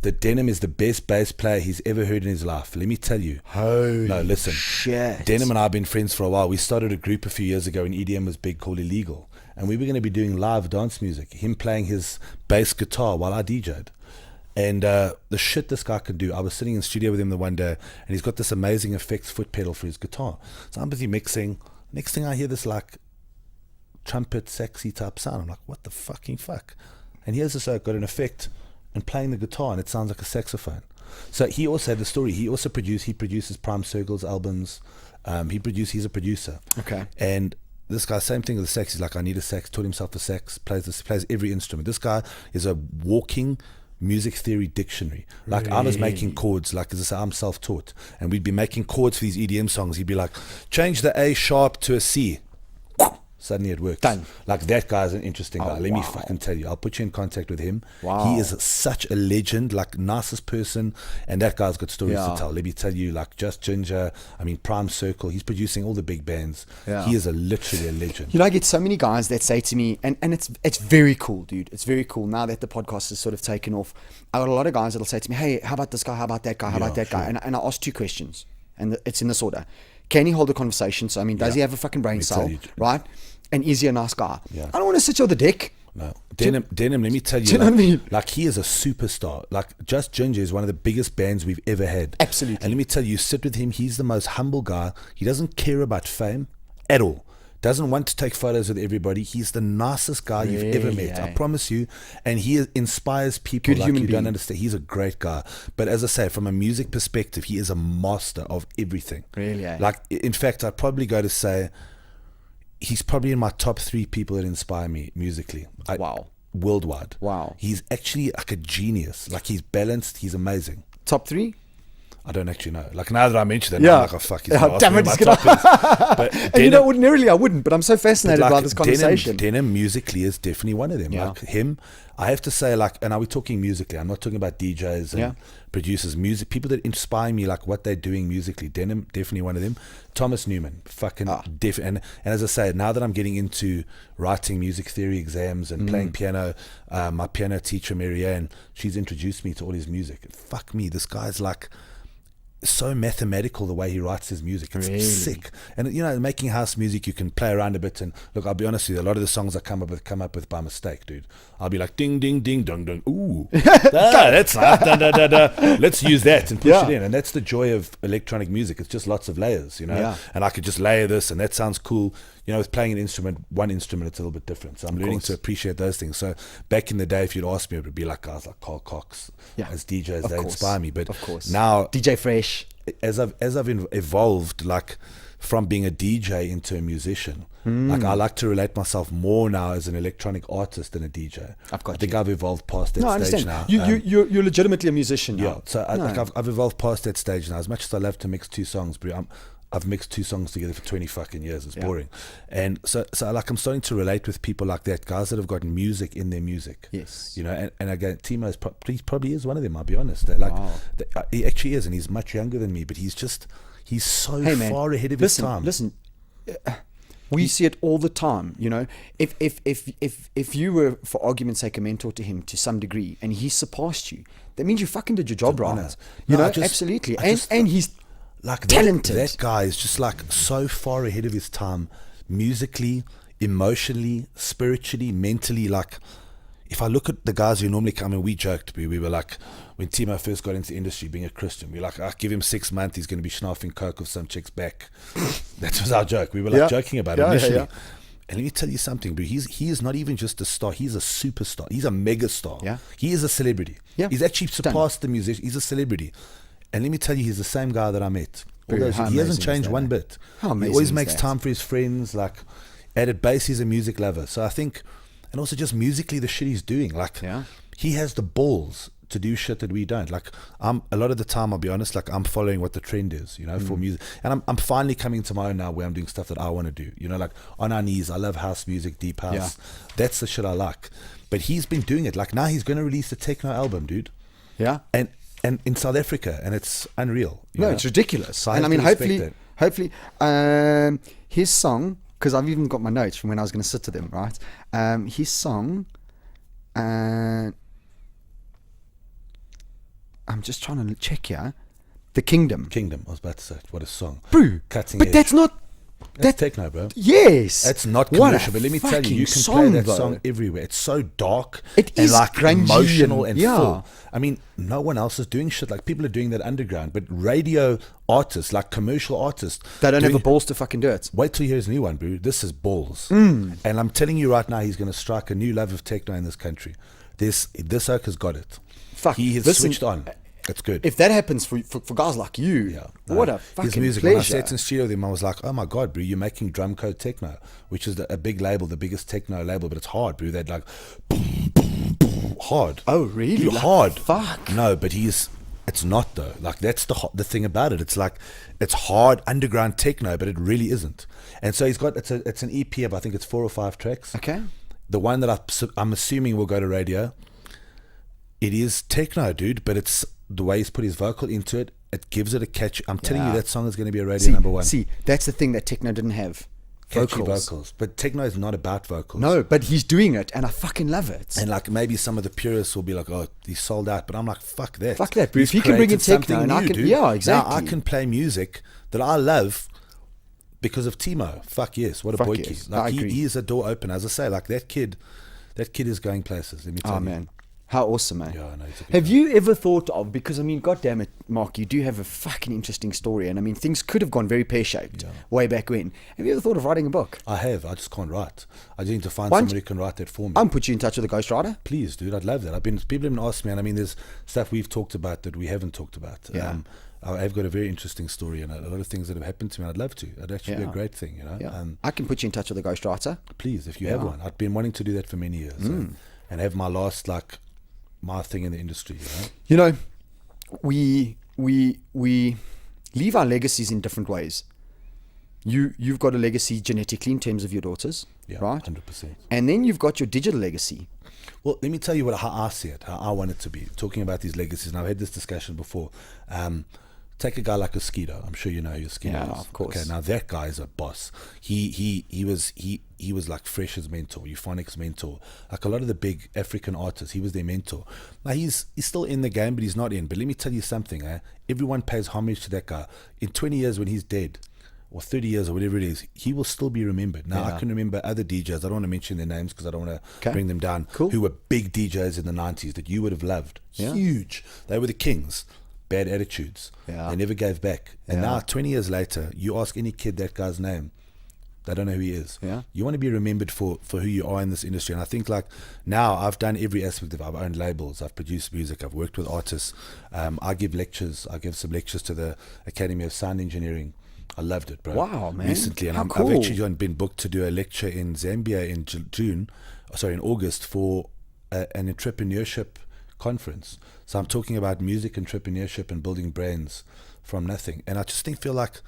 that Denim is the best bass player he's ever heard in his life. Let me tell you. Holy listen. Shit. Denim and I have been friends for a while. We started a group a few years ago when EDM was big, called Illegal. And we were going to be doing live dance music. Him playing his bass guitar while I DJ'd. And the shit this guy could do. I was sitting in the studio with him the one day, and he's got this amazing effects foot pedal for his guitar. So I'm busy mixing. Next thing I hear this like trumpet, sexy type sound. I'm like, what the fucking fuck? And here's this got an effect and playing the guitar, and it sounds like a saxophone. So he also had the story. He produces Prime Circle's albums. He's a producer. Okay. And this guy, same thing with the sax. He's like, I need a sax. Taught himself the sax. Plays every instrument. This guy is a walking music theory dictionary. Like, really? I was making chords, like, as I say, I'm self-taught, and we'd be making chords for these EDM songs. He'd be like, change the A sharp to a C. Suddenly it works. Done. Like, that guy's an interesting guy. Let me fucking tell you. I'll put you in contact with him. Wow. He is such a legend, like, nicest person, and that guy's got stories to tell. Let me tell you, like, Just Ginger, Prime Circle, he's producing all the big bands. Yeah. He is literally a legend. You know, I get so many guys that say to me, and it's very cool, dude. It's very cool now that the podcast has sort of taken off. I got a lot of guys that'll say to me, hey, how about this guy? How about that guy? How about that guy? And I ask 2 questions, and it's in this order. Can he hold a conversation? So, does he have a fucking brain cell, right? And is he a nice guy? Yeah. I don't want to sit here with a dick. No. Denim, let me tell you. Do you know what I mean? Like, he is a superstar. Like, Just Ginger is one of the biggest bands we've ever had. Absolutely. And let me tell you, sit with him. He's the most humble guy. He doesn't care about fame at all. Doesn't want to take photos with everybody. He's the nicest guy you've ever met. I promise you. And he inspires people. Good like human you being. don't understand. He's a great guy. But as I say, from a music perspective, he is a master of everything. Really, eh? Like, in fact, I'd probably go to say he's probably in my top 3 people that inspire me musically. Worldwide. Wow. He's actually like a genius. Like, he's balanced. He's amazing. Top 3? I don't actually know. Like, now that I mentioned it, yeah. I'm like, oh, fuck, he's damn it, my top is. But and Denim, you know, ordinarily I wouldn't, but I'm so fascinated by this conversation. Denim musically is definitely one of them. Yeah. Like, him, I have to say, like, and are we talking musically? I'm not talking about DJs and producers. Music, people that inspire me, like what they're doing musically. Denim, definitely one of them. Thomas Newman, fucking and as I say, now that I'm getting into writing music theory exams and playing piano, my piano teacher Marianne, she's introduced me to all his music. Fuck me, this guy's like so mathematical the way he writes his music. It's Really? sick. And you know, making house music, you can play around a bit. And look, I'll be honest with you, a lot of the songs I come up with by mistake, dude. I'll be like, ding, ding, ding, dong, dong. Ooh, that's nice. Da, da, da, da. Let's use that and push it in. And that's the joy of electronic music. It's just lots of layers, you know. Yeah. And I could just layer this, and that sounds cool. You know, with playing an instrument, one instrument, it's a little bit different. So I'm learning to appreciate those things. So back in the day, if you'd asked me, it would be like guys like Carl Cox as DJs. They inspire me. But now, DJ Fresh. As I've evolved, like from being a DJ into a musician, like I like to relate myself more now as an electronic artist than a DJ. I think I've evolved past that stage now. You're legitimately a musician now. Yeah, so I've evolved past that stage now. As much as I love to mix two songs, bro, I've mixed two songs together for 20 fucking years. It's boring. And so like I'm starting to relate with people like that, guys that have got music in their music. Yes. You know, and again, TiMO probably is one of them, I'll be honest. They're like, he actually is, and he's much younger than me, but he's so far ahead of his time. Listen, we see it all the time, you know. If you were, for argument's sake, a mentor to him to some degree, and he surpassed you, that means you fucking did your job right. You know, absolutely. And he's like talented. That guy is just like so far ahead of his time, musically, emotionally, spiritually, mentally. Like, if I look at the guys who normally come in, we joked, we were like, when TiMO first got into the industry, being a Christian, we were like, give him 6 months, he's going to be schnaufing coke with some chick's back. That was our joke. We were like joking about it initially. And let me tell you something, bro. He is not even just a star. He's a superstar. He's a mega star. Yeah. He is a celebrity. Yeah. He's actually surpassed the musician. He's a celebrity. And let me tell you, he's the same guy that I met. He hasn't changed one bit. He always makes time for his friends. Like, at base, he's a music lover. So I think, and also just musically, the shit he's doing. Like, he has the balls to do shit that we don't. Like, a lot of the time, I'll be honest, like, I'm following what the trend is, you know, for music. And I'm finally coming to my own now, where I'm doing stuff that I want to do. You know, like, on our knees, I love house music, deep house. That's the shit I like. But he's been doing it. Like, now he's going to release a techno album, dude. Yeah. And in South Africa, and it's unreal. No, it's ridiculous. So and I mean, hopefully, his song, because I've even got my notes from when I was going to sit to them, right? His song, I'm just trying to check here. The Kingdom. I was about to say, what a song. Bro, Cutting but edge. that's not... That's techno, bro. Yes. It's not commercial, but let me tell you, you can play that song everywhere. It's so dark and like grungy, emotional and full. I mean, no one else is doing shit. Like, people are doing that underground, but radio artists, like commercial artists, they don't have the balls to fucking do it. Wait till you hear his new one, bro. This is balls. And I'm telling you right now, he's going to strike a new love of techno in this country. This oak has got it. He has switched on. It's good. If that happens for guys like you, what a fucking his music, pleasure. When I sat in studio with him, I was like, oh my God, bro, you're making drum code techno, which is a big label, the biggest techno label, but it's hard, bro. They're like, boom, boom, boom, hard. Oh, really? Like, hard. Fuck. No, but it's not though. Like, that's the thing about it. It's like, it's hard underground techno, but it really isn't. And so he's got, it's an EP of, I think it's 4 or 5 tracks. Okay. The one that I'm assuming will go to radio, it is techno, dude, but it's the way he's put his vocal into it. It gives it a catch. I'm telling you, that song is going to be a radio number one. See, that's the thing that techno didn't have. Vocals. But techno is not about vocals. No, but he's doing it, and I fucking love it. And like, maybe some of the purists will be like, oh, he's sold out. But I'm like, fuck that. Fuck that, bro. If he can bring in techno, and I can, exactly. Now I can play music that I love because of TiMO. Fuck yes, what a boy kid. Yes. Like, he is a door opener. As I say, like, that kid is going places. Let me tell you. Man. How awesome, man. Yeah, I know. Have you ever thought of, because I mean, goddamn it, Mark, you do have a fucking interesting story, and I mean, things could have gone very pear-shaped way back when. Have you ever thought of writing a book? I have. I just can't write. I just need to find somebody who can write that for me. I'll put you in touch with a ghostwriter. Please, dude. I'd love that. People have been asking me, and I mean, there's stuff we've talked about that we haven't talked about. Yeah. I've got a very interesting story and a lot of things that have happened to me. I'd love to. It'd actually be a great thing, you know. Yeah. I can put you in touch with a ghostwriter. Please, if you have one. I've been wanting to do that for many years and have my last, like, my thing in the industry, you know. We leave our legacies in different ways. You've got a legacy genetically in terms of your daughters, right? 100%. And then you've got your digital legacy. Well, let me tell you how I see it, how I want it to be. Talking about these legacies, and I've had this discussion before. take a guy like Mosquito. I'm sure you know who Mosquito Yeah, is. of course. Okay, now that guy is a boss. He was like Fresh's mentor, Euphonics mentor. Like a lot of the big African artists, he was their mentor. Now he's still in the game, but he's not in. But let me tell you something, everyone pays homage to that guy. In 20 years when he's dead, or 30 years or whatever it is, he will still be remembered. Now, I can remember other DJs. I don't want to mention their names because I don't want to bring them down. Cool. Who were big DJs in the 90s that you would have loved. Yeah. Huge. They were the kings. Bad attitudes. Yeah. They never gave back. And now, 20 years later, you ask any kid that guy's name, they don't know who he is. Yeah. You want to be remembered for who you are in this industry. And I think like now I've done every aspect of it. I've owned labels. I've produced music. I've worked with artists. I give lectures. I give some lectures to the Academy of Sound Engineering. I loved it, bro. Wow, man. Recently. And How I've cool. actually been booked to do a lecture in Zambia in August for an entrepreneurship conference. So I'm talking about music entrepreneurship and building brands from nothing. And I just feel like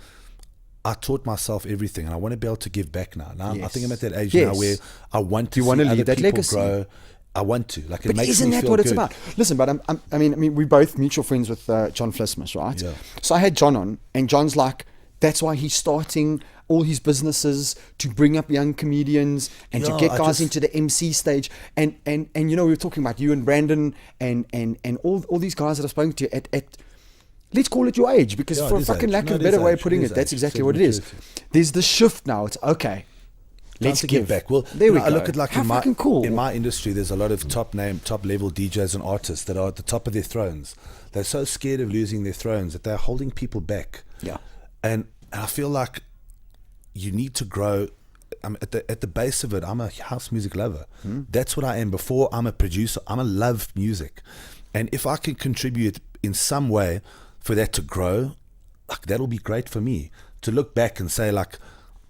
I taught myself everything, and I want to be able to give back now. Now I think I'm at that age now where I want to You want to see leave other that people legacy. grow. I want to. Like, it But makes isn't me that feel what it's good. about? Listen, but I mean, we're both mutual friends with John Flismus, right? Yeah. So I had John on, and John's like, that's why he's starting all his businesses to bring up young comedians and to Yeah, get I guys just- into the MC stage. And you know, we were talking about you and Brandon and all these guys that I've spoken to at let's call it your age, because Yeah, for it a is fucking age. lack No, of it a better is way age. of putting It it, is that's age. exactly It's what it is. maturity. There's the shift now. It's okay. Let's to give give back. Well, there we I go. look at like How in my fucking cool. in my industry, there's a lot of top level DJs and artists that are at the top of their thrones. They're so scared of losing their thrones that they're holding people back. Yeah. And I feel like you need to grow. I'm at the base of it. I'm a house music lover. That's what I am. Before I'm a producer, I'm a love music, and if I can contribute in some way for that to grow, like that'll be great for me. To look back and say like,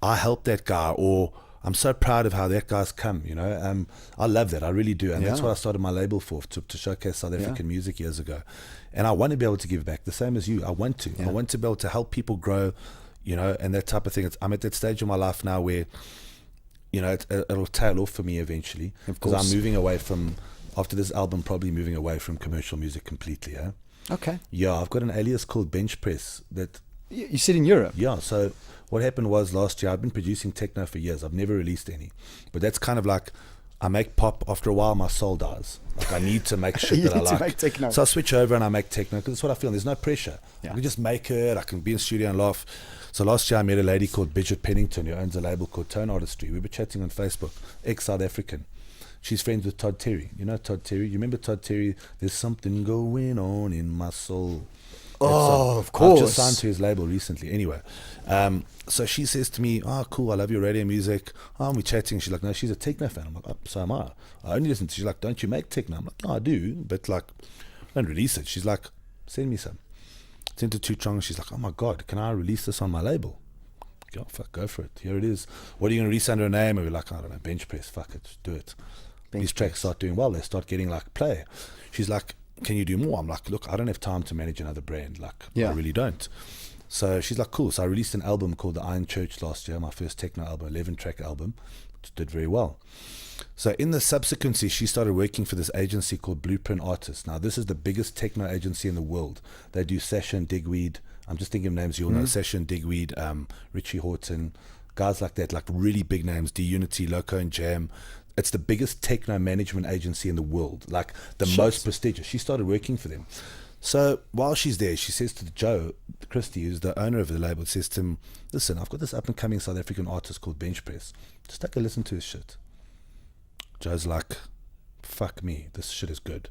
I helped that guy, or I'm so proud of how that guy's come. You know, I love that. I really do, and that's Yeah. what I started my label for, to showcase South African music years ago. And I want to be able to give back the same as you. I want to. I want to be able to help people grow. You know, and that type of thing. I'm at that stage of my life now where, you know, it'll tail off for me eventually. Because I'm moving away from, after this album, probably moving away from commercial music completely. Yeah. Okay. Yeah, I've got an alias called Bench Press. That. You sit in Europe. Yeah. So what happened was last year, I've been producing techno for years. I've never released any, but that's kind of like, I make pop. After a while, my soul dies. Like, I need to make shit You that I need to like. make techno. So I switch over and I make techno because that's what I feel. There's no pressure. Yeah. I can just make it. I can be in the studio and laugh. So last year I met a lady called Bridget Pennington who owns a label called Tone Artistry. We were chatting on Facebook. Ex-South African. She's friends with Todd Terry. You know Todd Terry? You remember Todd Terry? There's something going on in my soul. Oh, of course. I've just signed to his label recently. Anyway, so she says to me, "Oh, cool, I love your radio music." Oh, we're chatting. She's like, "No, she's a techno fan." I'm like, "Oh, so am I. I only listen to." She's like, "Don't you make techno?" I'm like, "No, I do, but like, I don't release it." She's like, "Send me some." Sent it to Chong. She's like, "Oh my god, can I release this on my label?" Go, fuck, go for it. Here it is. What are you gonna release under a name? And we're like, I don't know, Bench Press. Fuck it, just do it. These tracks start doing well. They start getting like play. She's like, "Can you do more?" I'm like, "Look, I don't have time to manage another brand. Like, I really don't." So she's like, "Cool." So I released an album called The Iron Church last year, my first techno album, 11-track album, which did very well. So in the subsequency, she started working for this agency called Blueprint Artists. Now, this is the biggest techno agency in the world. They do Session, Digweed. I'm just thinking of names you'll know. Session, Digweed, Richie Horton, guys like that, like really big names, D-Unity, Loco and Jam. It's the biggest techno management agency in the world, like the most prestigious. She started working for them. So while she's there, she says to Joe Christie, who's the owner of the label, says to him, "Listen, I've got this up-and-coming South African artist called Bench Press. Just take a listen to his shit." Joe's like, "Fuck me, this shit is good."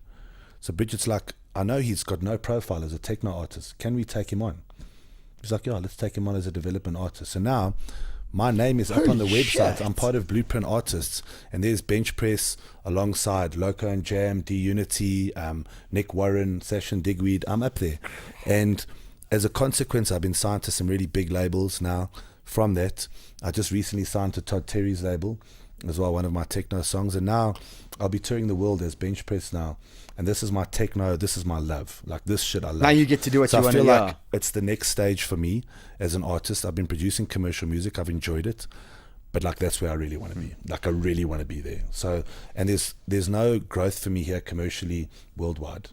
So Bridget's like, "I know he's got no profile as a techno artist. Can we take him on?" He's like, "Yeah, let's take him on as a development artist." So now my name is up on the website. shit. I'm part of Blueprint Artists, and there's Bench Press alongside Loco and Jam, D-Unity, Nick Warren, Session, Digweed. I'm up there. And as a consequence, I've been signed to some really big labels now. From that, I just recently signed to Todd Terry's label as well, one of my techno songs. And now I'll be touring the world as Bench Press now. And this is my techno, this is my love. Like, this shit I love. Now you get to do what So you I want feel to. like it's the next stage for me as an artist. I've been producing commercial music. I've enjoyed it. But like, that's where I really want to be. Like, I really want to be there. So, and there's no growth for me here commercially worldwide.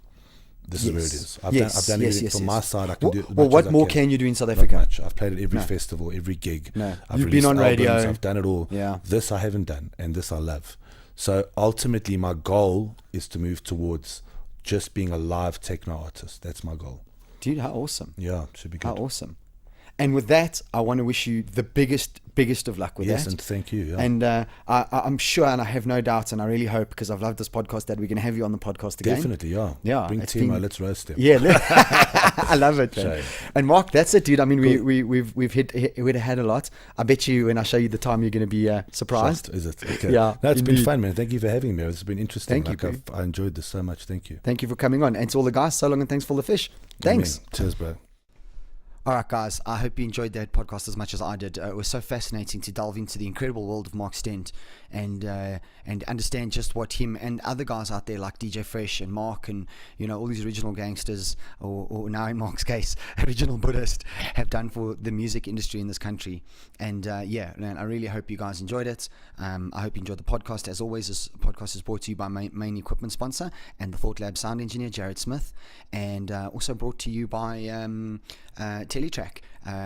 this is where it is. I've Yes, done yes, everything yes, from yes. my side. I can do it. Well, what more can you do in South Africa? Not much. I've played at every No. festival, every gig. No. I've You've been released on radio. albums, I've done it all. Yeah. This I haven't done, and this I love. So ultimately, my goal is to move towards just being a live techno artist. That's my goal. Dude, how awesome. Yeah, should be good. How awesome. And with that, I want to wish you the biggest of luck with Yes, that. and thank you. Yeah. And I'm sure, and I have no doubts, and I really hope, because I've loved this podcast, that we're going to have you on the podcast again. Definitely, yeah. Yeah, Bring it's TiMO, been- let's roast them. Yeah, I love it, man. Shame. And Mark, that's it, dude. I mean, Cool. we've had a lot. I bet you when I show you the time, you're going to be surprised. Shocked, is it? Okay. Yeah, No, it's been indeed. fun, man. Thank you for having me. It's been interesting. Thank you, I enjoyed this so much. Thank you. Thank you for coming on. And to all the guys, so long and thanks for all the fish. Thanks. Amen. Cheers, bro. All right, guys, I hope you enjoyed that podcast as much as I did. It was so fascinating to delve into the incredible world of Mark Stent and understand just what him and other guys out there like DJ Fresh and Mark and, you know, all these original gangsters, or now in Mark's case, original Buddhist, have done for the music industry in this country. And yeah, man, I really hope you guys enjoyed it. I hope you enjoyed the podcast. As always, this podcast is brought to you by my main equipment sponsor and the Thought Lab sound engineer, Jared Smith, and also brought to you by Teletrack,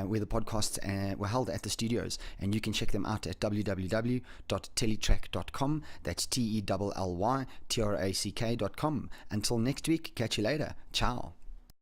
where the podcasts were held at the studios, and you can check them out at www.teletrack.com. That's TELLYTRACK.com. Until next week, catch you later. Ciao.